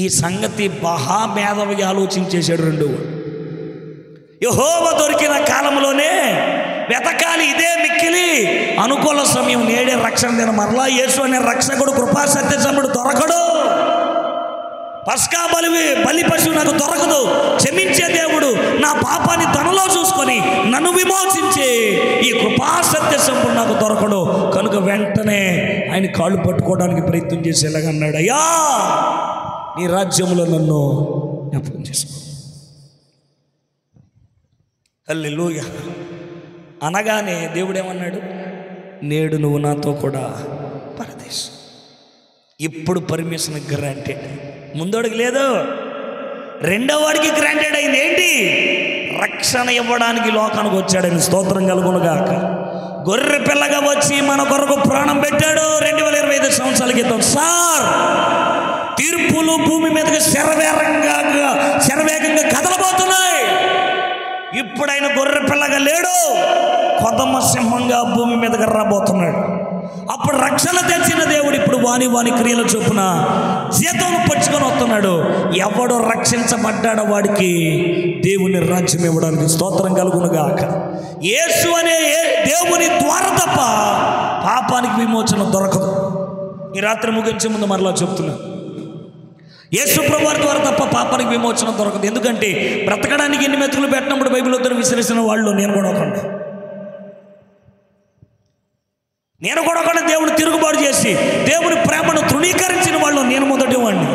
ఈ సంగతి మహామేధవిగా ఆలోచించేశాడు రెండోవాడు. యెహోవా దొరికిన కాలంలోనే వెతకాలి, ఇదే మిక్కిలి అనుకూల సమయం, నేడే రక్షణ దినం. మరలా యేసు అనే రక్షకుడు కృపా సత్య సంపూర్ణుడు దొరకడు. పస్కా బలి పశువు నాకు దొరకదు. క్షమించే దేవుడు నా పాపాన్ని తనలో చూసుకొని నన్ను విమోచించే ఈ కృపా సత్య సంపూర్ణ నాకు దొరకడు. కనుక వెంటనే ఆయన కాళ్ళు పట్టుకోవడానికి ప్రయత్నం చేసేలాగా అన్నాడు, అయ్యా నీ రాజ్యంలో నన్ను జ్ఞాపకం చేసుకో. హల్లెలూయా. అనగానే దేవుడు ఏమన్నాడు? నేడు నువ్వు నాతో కూడా పరదేశం. ఇప్పుడు పర్మిషన్ గ్రాంటెడ్. ముందోడికి లేదు, రెండోవాడికి గ్రాంటెడ్ అయింది. ఏంటి? రక్షణ ఇవ్వడానికి లోకానికి వచ్చాడని స్తోత్రం కలుగునుగాక. గొర్రె పిల్లగా వచ్చి మన కొరకు ప్రాణం పెట్టాడు 2025 సంవత్సరాల క్రితం. సార్, తీర్పులు భూమి మీదకి శరవేగంగా కదలబోతున్నాయి. ఇప్పుడు ఆయన గొర్రె పిల్లగా లేడు, కొదమ సింహంగా భూమి మీదకి రాబోతున్నాడు. అప్పుడు రక్షణ తెచ్చిన దేవుడు ఇప్పుడు వాని క్రియల చొప్పున జీతం పట్టుకొని వస్తున్నాడు. ఎవడు రక్షించబడ్డాడో వాడికి దేవుని రాజ్యం ఇవ్వడానికి స్తోత్రం కలుగునుగాక. యేసు అనే దేవుని ద్వారా తప్ప పాపానికి విమోచన దొరకదు. ఈ రాత్రి ముగించే ముందు మరలా చెప్తున్నా, యేసు ప్రభువారి ద్వారా తప్ప పాపానికి విమోచన దొరకదు. ఎందుకంటే బ్రతకడానికి ఎన్ని మెతుకులు పెట్టినప్పుడు బైబిల్ వద్దరు విసిరేసిన వాళ్ళు నేను కూడా ఒకటి దేవుని తిరుగుబాటు చేసి దేవుని ప్రేమను తృణీకరించిన వాళ్ళు నేను మొదటి వాడిని.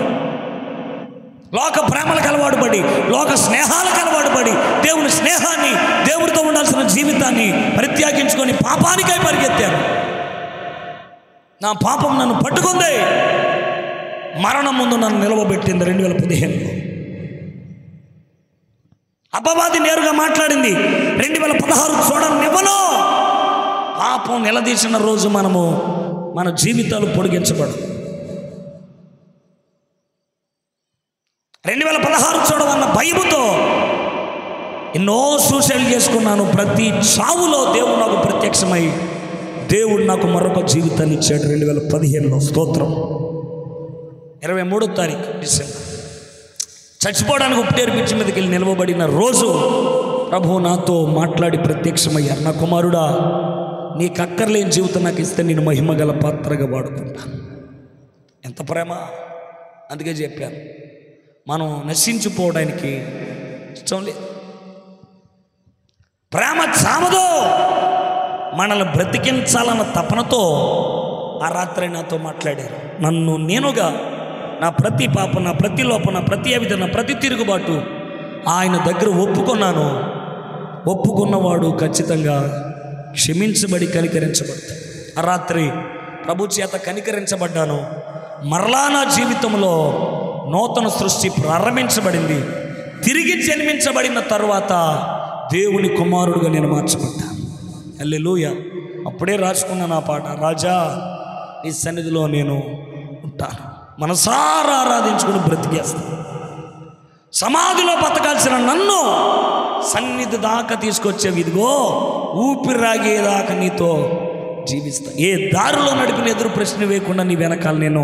లోక ప్రేమలకు అలవాటు పడి, లోక స్నేహాలకు అలవాటు పడి, దేవుని స్నేహాన్ని, దేవుడితో ఉండాల్సిన జీవితాన్ని పరిత్యాగించుకొని పాపానికై పరిగెత్తాను. నా పాపం నన్ను పట్టుకుంది, మరణం ముందు నన్ను నిలవబెట్టింది 2015లో. అపవాది నేరుగా మాట్లాడింది 2016 చూడనివ్వను. పాపం నిలదీసిన రోజు మన జీవితాలు పొడిగించబడు. 2016 చూడవన్న భయముతో ఎన్నో సూసైడ్ చేసుకున్నాను. ప్రతి చావులో దేవుడు నాకు ప్రత్యక్షమై దేవుడు నాకు మరొక జీవితాన్ని ఇచ్చాడు. 2015లో స్తోత్రం. 23వ తారీఖు డిసెంబర్ చచ్చిపోవడానికి ఉప్పేరు పిచ్చి మీదకి వెళ్ళి నిలవబడిన రోజు ప్రభువు నాతో మాట్లాడి ప్రత్యక్షమయ్యారు. నా కుమారుడా, నీకు అక్కర్లేని జీవితం నాకు ఇస్తే నేను మహిమగల పాత్రగా వాడుకుంటాను. ఎంత ప్రేమ! అందుకే చెప్పాను, మనం నశించిపోవడానికి ఇష్టం లేదు. ప్రేమ చామదో, మనల్ని బ్రతికించాలన్న తపనతో ఆ రాత్రి నాతో మాట్లాడారు. నన్ను నేనుగా నా ప్రతి పాప, నా ప్రతి లోపం, నా ప్రతి అవిధ, నా ప్రతి తిరుగుబాటు ఆయన దగ్గర ఒప్పుకున్నాను. ఒప్పుకున్నవాడు ఖచ్చితంగా క్షమించబడి కనికరించబడతాడు. ఆ రాత్రి ప్రభు చేత కనికరించబడ్డాను. మరలా నా జీవితంలో నూతన సృష్టి ప్రారంభించబడింది. తిరిగి జన్మించబడిన తరువాత దేవుని కుమారుడుగా నేను మార్చబడ్డాను. హల్లెలూయా. అప్పుడే రాసుకున్నాను ఆ పాట, రాజా నీ సన్నిధిలో నేను ఉంటాను, మనసారా ఆరాధించుకుని బ్రతికేస్తాను. సమాధిలో బతకాల్సిన నన్ను సన్నిధి దాకా తీసుకొచ్చేవి, ఇదిగో ఊపిరాగేదాకా నీతో జీవిస్తా. ఏ దారిలో నడిపిన ఎదురు ప్రశ్న వేయకుండా నీ వెనకాల నేను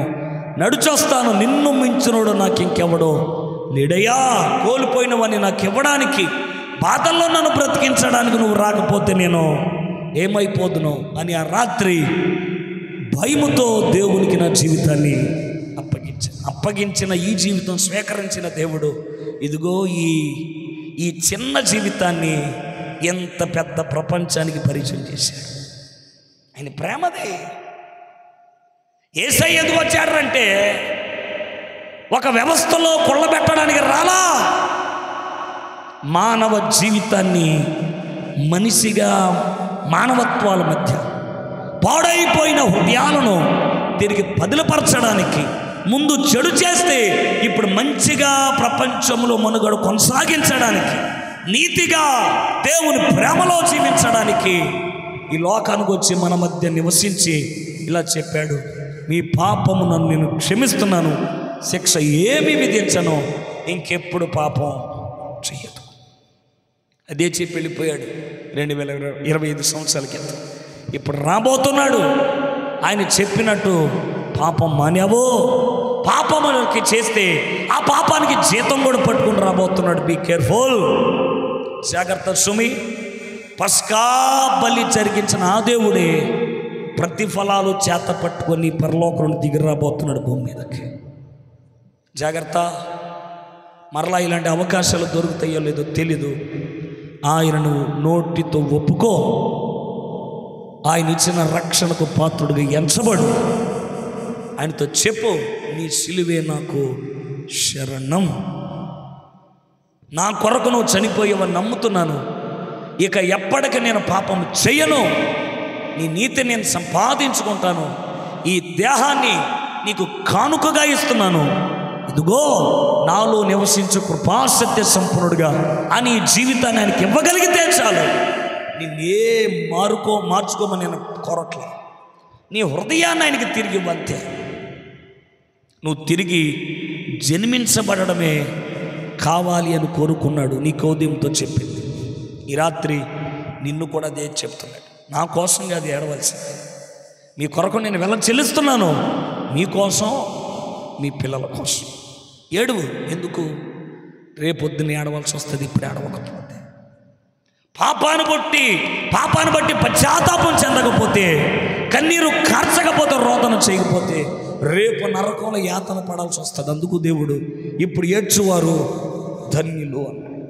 నడిచొస్తాను. నిన్ను మించినోడు నాకు ఇంకెవడో లేడయ్యా. కోల్పోయినవని నాకు ఇవ్వడానికి, బాధల్లో నన్ను బ్రతికించడానికి నువ్వు రాకపోతే నేను ఏమైపోదును అని ఆ రాత్రి భయముతో దేవునికి నా జీవితాన్ని అప్పగించిన ఈ జీవితం స్వీకరించిన దేవుడు ఇదిగో ఈ చిన్న జీవితాన్ని ఎంత పెద్ద ప్రపంచానికి పరిచయం చేశాడు. ఆయన ప్రేమదే. యేసయ్య ఎందుకు వచ్చాడంటే ఒక వ్యవస్థలో కొల్లబెట్టడానికి రాలా, మానవ జీవితాన్ని మనిషిగా మానవత్వాల మధ్య పాడైపోయిన హృదయాలను తిరిగి పదిలపరచడానికి, ముందు చెడు చేస్తే ఇప్పుడు మంచిగా ప్రపంచంలో మనుగడ కొనసాగించడానికి, నీతిగా దేవుని ప్రేమలో జీవించడానికి ఈ లోకానికి వచ్చి మన మధ్య నివసించి ఇలా చెప్పాడు, మీ పాపము నన్ను నేను క్షమిస్తున్నాను, శిక్ష ఏమి విధించను, ఇంకెప్పుడు పాపం చెయ్యదు. అదే చెప్పి వెళ్ళిపోయాడు 2025 సంవత్సరాల కింద. ఇప్పుడు రాబోతున్నాడు. ఆయన చెప్పినట్టు పాపం మానేవో, పాపములకి చేస్తే ఆ పాపానికి జీతం కూడా పట్టుకుని రాబోతున్నాడు. బీ కేర్ఫుల్, జాగ్రత్త సుమి. పస్కా బలి జరిగించిన ఆ దేవుడే ప్రతిఫలాలు చేత పట్టుకొని పరలోకం దిగి రాబోతున్నాడు భూమి మీదకి. జాగ్రత్త. మరలా ఇలాంటి అవకాశాలు దొరుకుతాయో లేదో తెలీదు. ఆయనను నోటితో ఒప్పుకో, ఆయన ఇచ్చిన రక్షణకు పాత్రుడిగా ఎంచబడు. ఆయనతో చెప్పు, నీ సిలువే నాకు శరణం, నా కొరకు నువ్వు చనిపోయేవని నమ్ముతున్నాను, ఇక ఎప్పటికీ నేను పాపం చెయ్యను, నీ నీతి నేను సంపాదించుకుంటాను, ఈ దేహాన్ని నీకు కానుకగా ఇస్తున్నాను, ఇదిగో నాలో నివసించు కృపాసత్య సంపన్నుడుగా అని జీవితాన్ని ఆయనకి ఇవ్వగలిగితే చాలు. నిన్నే మార్చుకోమని నేను కోరట్లే, నీ హృదయాన్ని ఆయనకి తిరిగి ఇవ్వంతే. నువ్వు తిరిగి జన్మించబడమే కావాలి అని కోరుకున్నాడు. నీ కోద్యంతో చెప్పింది. ఈ రాత్రి నిన్ను కూడా అదే చెప్తున్నాడు. నా కోసంగా అది ఏడవలసింది. మీ కొరకు నేను వెళ్ళ చెల్లిస్తున్నాను, మీకోసం, మీ పిల్లల కోసం. ఏడువు. ఎందుకు? రేపొద్దున ఏడవలసి వస్తుంది. ఇప్పుడు ఏడవకపోతే, పాపాన్ని బట్టి పశ్చాత్తాపం చెందకపోతే, కన్నీరు కార్చకపోతే, రోదన చేయకపోతే రేపు నరకంలో యాతన పడాల్సి వస్తుంది. అందుకు దేవుడు ఇప్పుడు ఏడ్చువారు ధన్యులు అన్నాడు.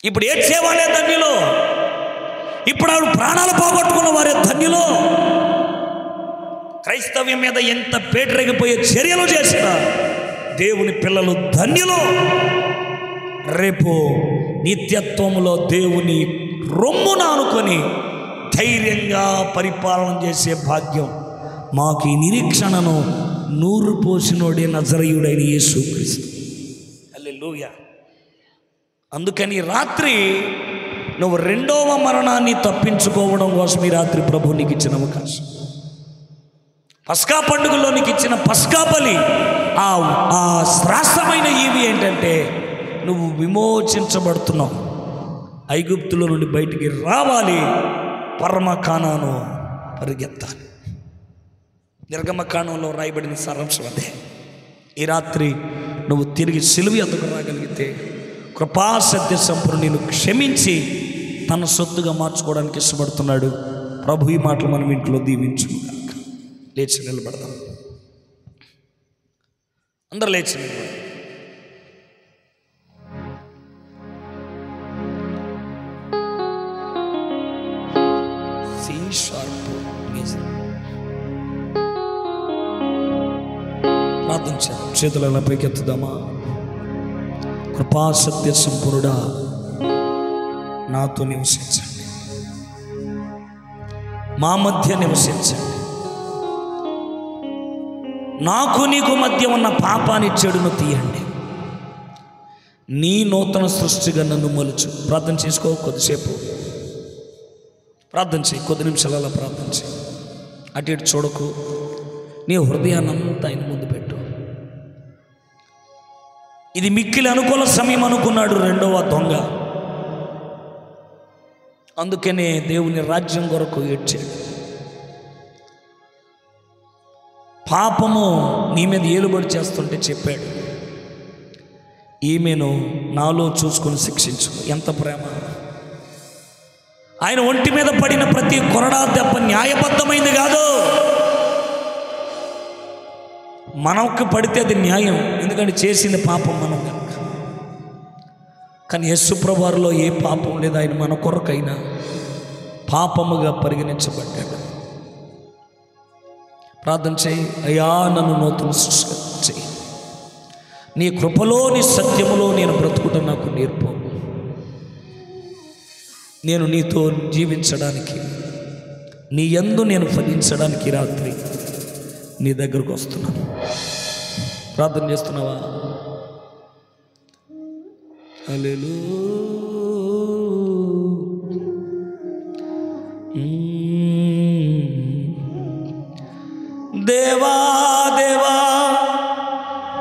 ఇప్పుడు ఏడ్చేవాళ్ళే ధన్యులు, ఇప్పుడు ఆవిడ ప్రాణాలు పోగొట్టుకున్న వారే ధన్యులు. క్రైస్తవ్యం మీద ఎంత పేటరేగిపోయే చర్యలు చేసినా దేవుని పిల్లలు ధన్యులు. రేపు నిత్యత్వంలో దేవుని రొమ్మున ఆనుకొని ధైర్యంగా పరిపాలన చేసే భాగ్యం మాకు ఈ నిరీక్షణను నూరు పోసినోడే నజరేయుడైన యేసుక్రీస్తు. హల్లెలూయా. అందుకని రాత్రి నువ్వు రెండవ మరణాన్ని తప్పించుకోవడం కోసం ఈ రాత్రి ప్రభు నీకు ఇచ్చిన అవకాశం. పస్కా పండుగలో నీకు ఇచ్చిన పస్కా బలి, ఆ శ్రాష్టమైన ఈవి ఏంటంటే నువ్వు విమోచించబడుతున్నావు. ఐగుప్తులో నుండి బయటికి రావాలి, పరమకానాను పరిగెత్తాలి. నిర్గమకాండంలో రాయబడిన సారాంశం అదే. ఈ రాత్రి నువ్వు తిరిగి సిలువ ఎదుగు రాగలిగితే కృపాసత్య సంపూర్ణ నిన్ను క్షమించి తన సొత్తుగా మార్చుకోవడానికి ఇష్టపడుతున్నాడు ప్రభు. ఈ మాటలు మనం ఇంట్లో దీవించుగాక. లేచి నిలబడదాం. అందరూ లేచి నిలబడదాం. ప్రార్థించాం. చేతులను పైకెత్తుదామా. కృపా సత్య సంపూర్ణుడా, నాతో నివసించండి, మా మధ్య నివసించండి. నాకు నీకు మధ్య ఉన్న పాపాన్ని చెడును తీయండి. నీ నూతన సృష్టిగా నన్ను మలుచు. ప్రార్థన చేసుకో. కొద్దిసేపు ప్రార్థన చేయి. కొద్ది నిమిషాలు అలా ప్రార్థన చేయి. అటు ఇటు చూడకు. నీ హృదయాన్ని అంతా ఆయన ముందు పెట్టు. ఇది మిక్కిలి అనుకూల సమయం అనుకున్నాడు రెండవ దొంగ. అందుకనే దేవుని రాజ్యం కొరకు ఏడ్చాడు. పాపము నీ మీద ఏలుబడి చేస్తుంటే చెప్పాడు, ఈమెను నాలో చూసుకొని శిక్షించు. ఎంత ప్రేమ! ఆయన ఒంటి మీద పడిన ప్రతి కొరడా దెబ్బ న్యాయబద్ధమైంది కాదు. మనకు పడితే అది న్యాయం, ఎందుకంటే చేసింది పాపం మనం కనుక. కానీ యేసు ప్రభువులో ఏ పాపం లేదు. ఆయన మన కొరకైనా పాపముగా పరిగణించబడ్డాడు. ప్రార్థన చేయి. అయ్యా, నన్ను నూతన సృష్టి చేయి. నీ కృపలో, నీ సత్యములో నేను బ్రతుకుట నాకు నేర్పు. నేను నీతో జీవించడానికి, నీ యందు నేను ఫలించడానికి రాత్రి నీ దగ్గరకు వస్తున్నాను. ప్రార్థన చేస్తున్నావా? హల్లెలూయా. దేవా దేవా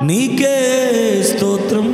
నీకే స్తోత్రం.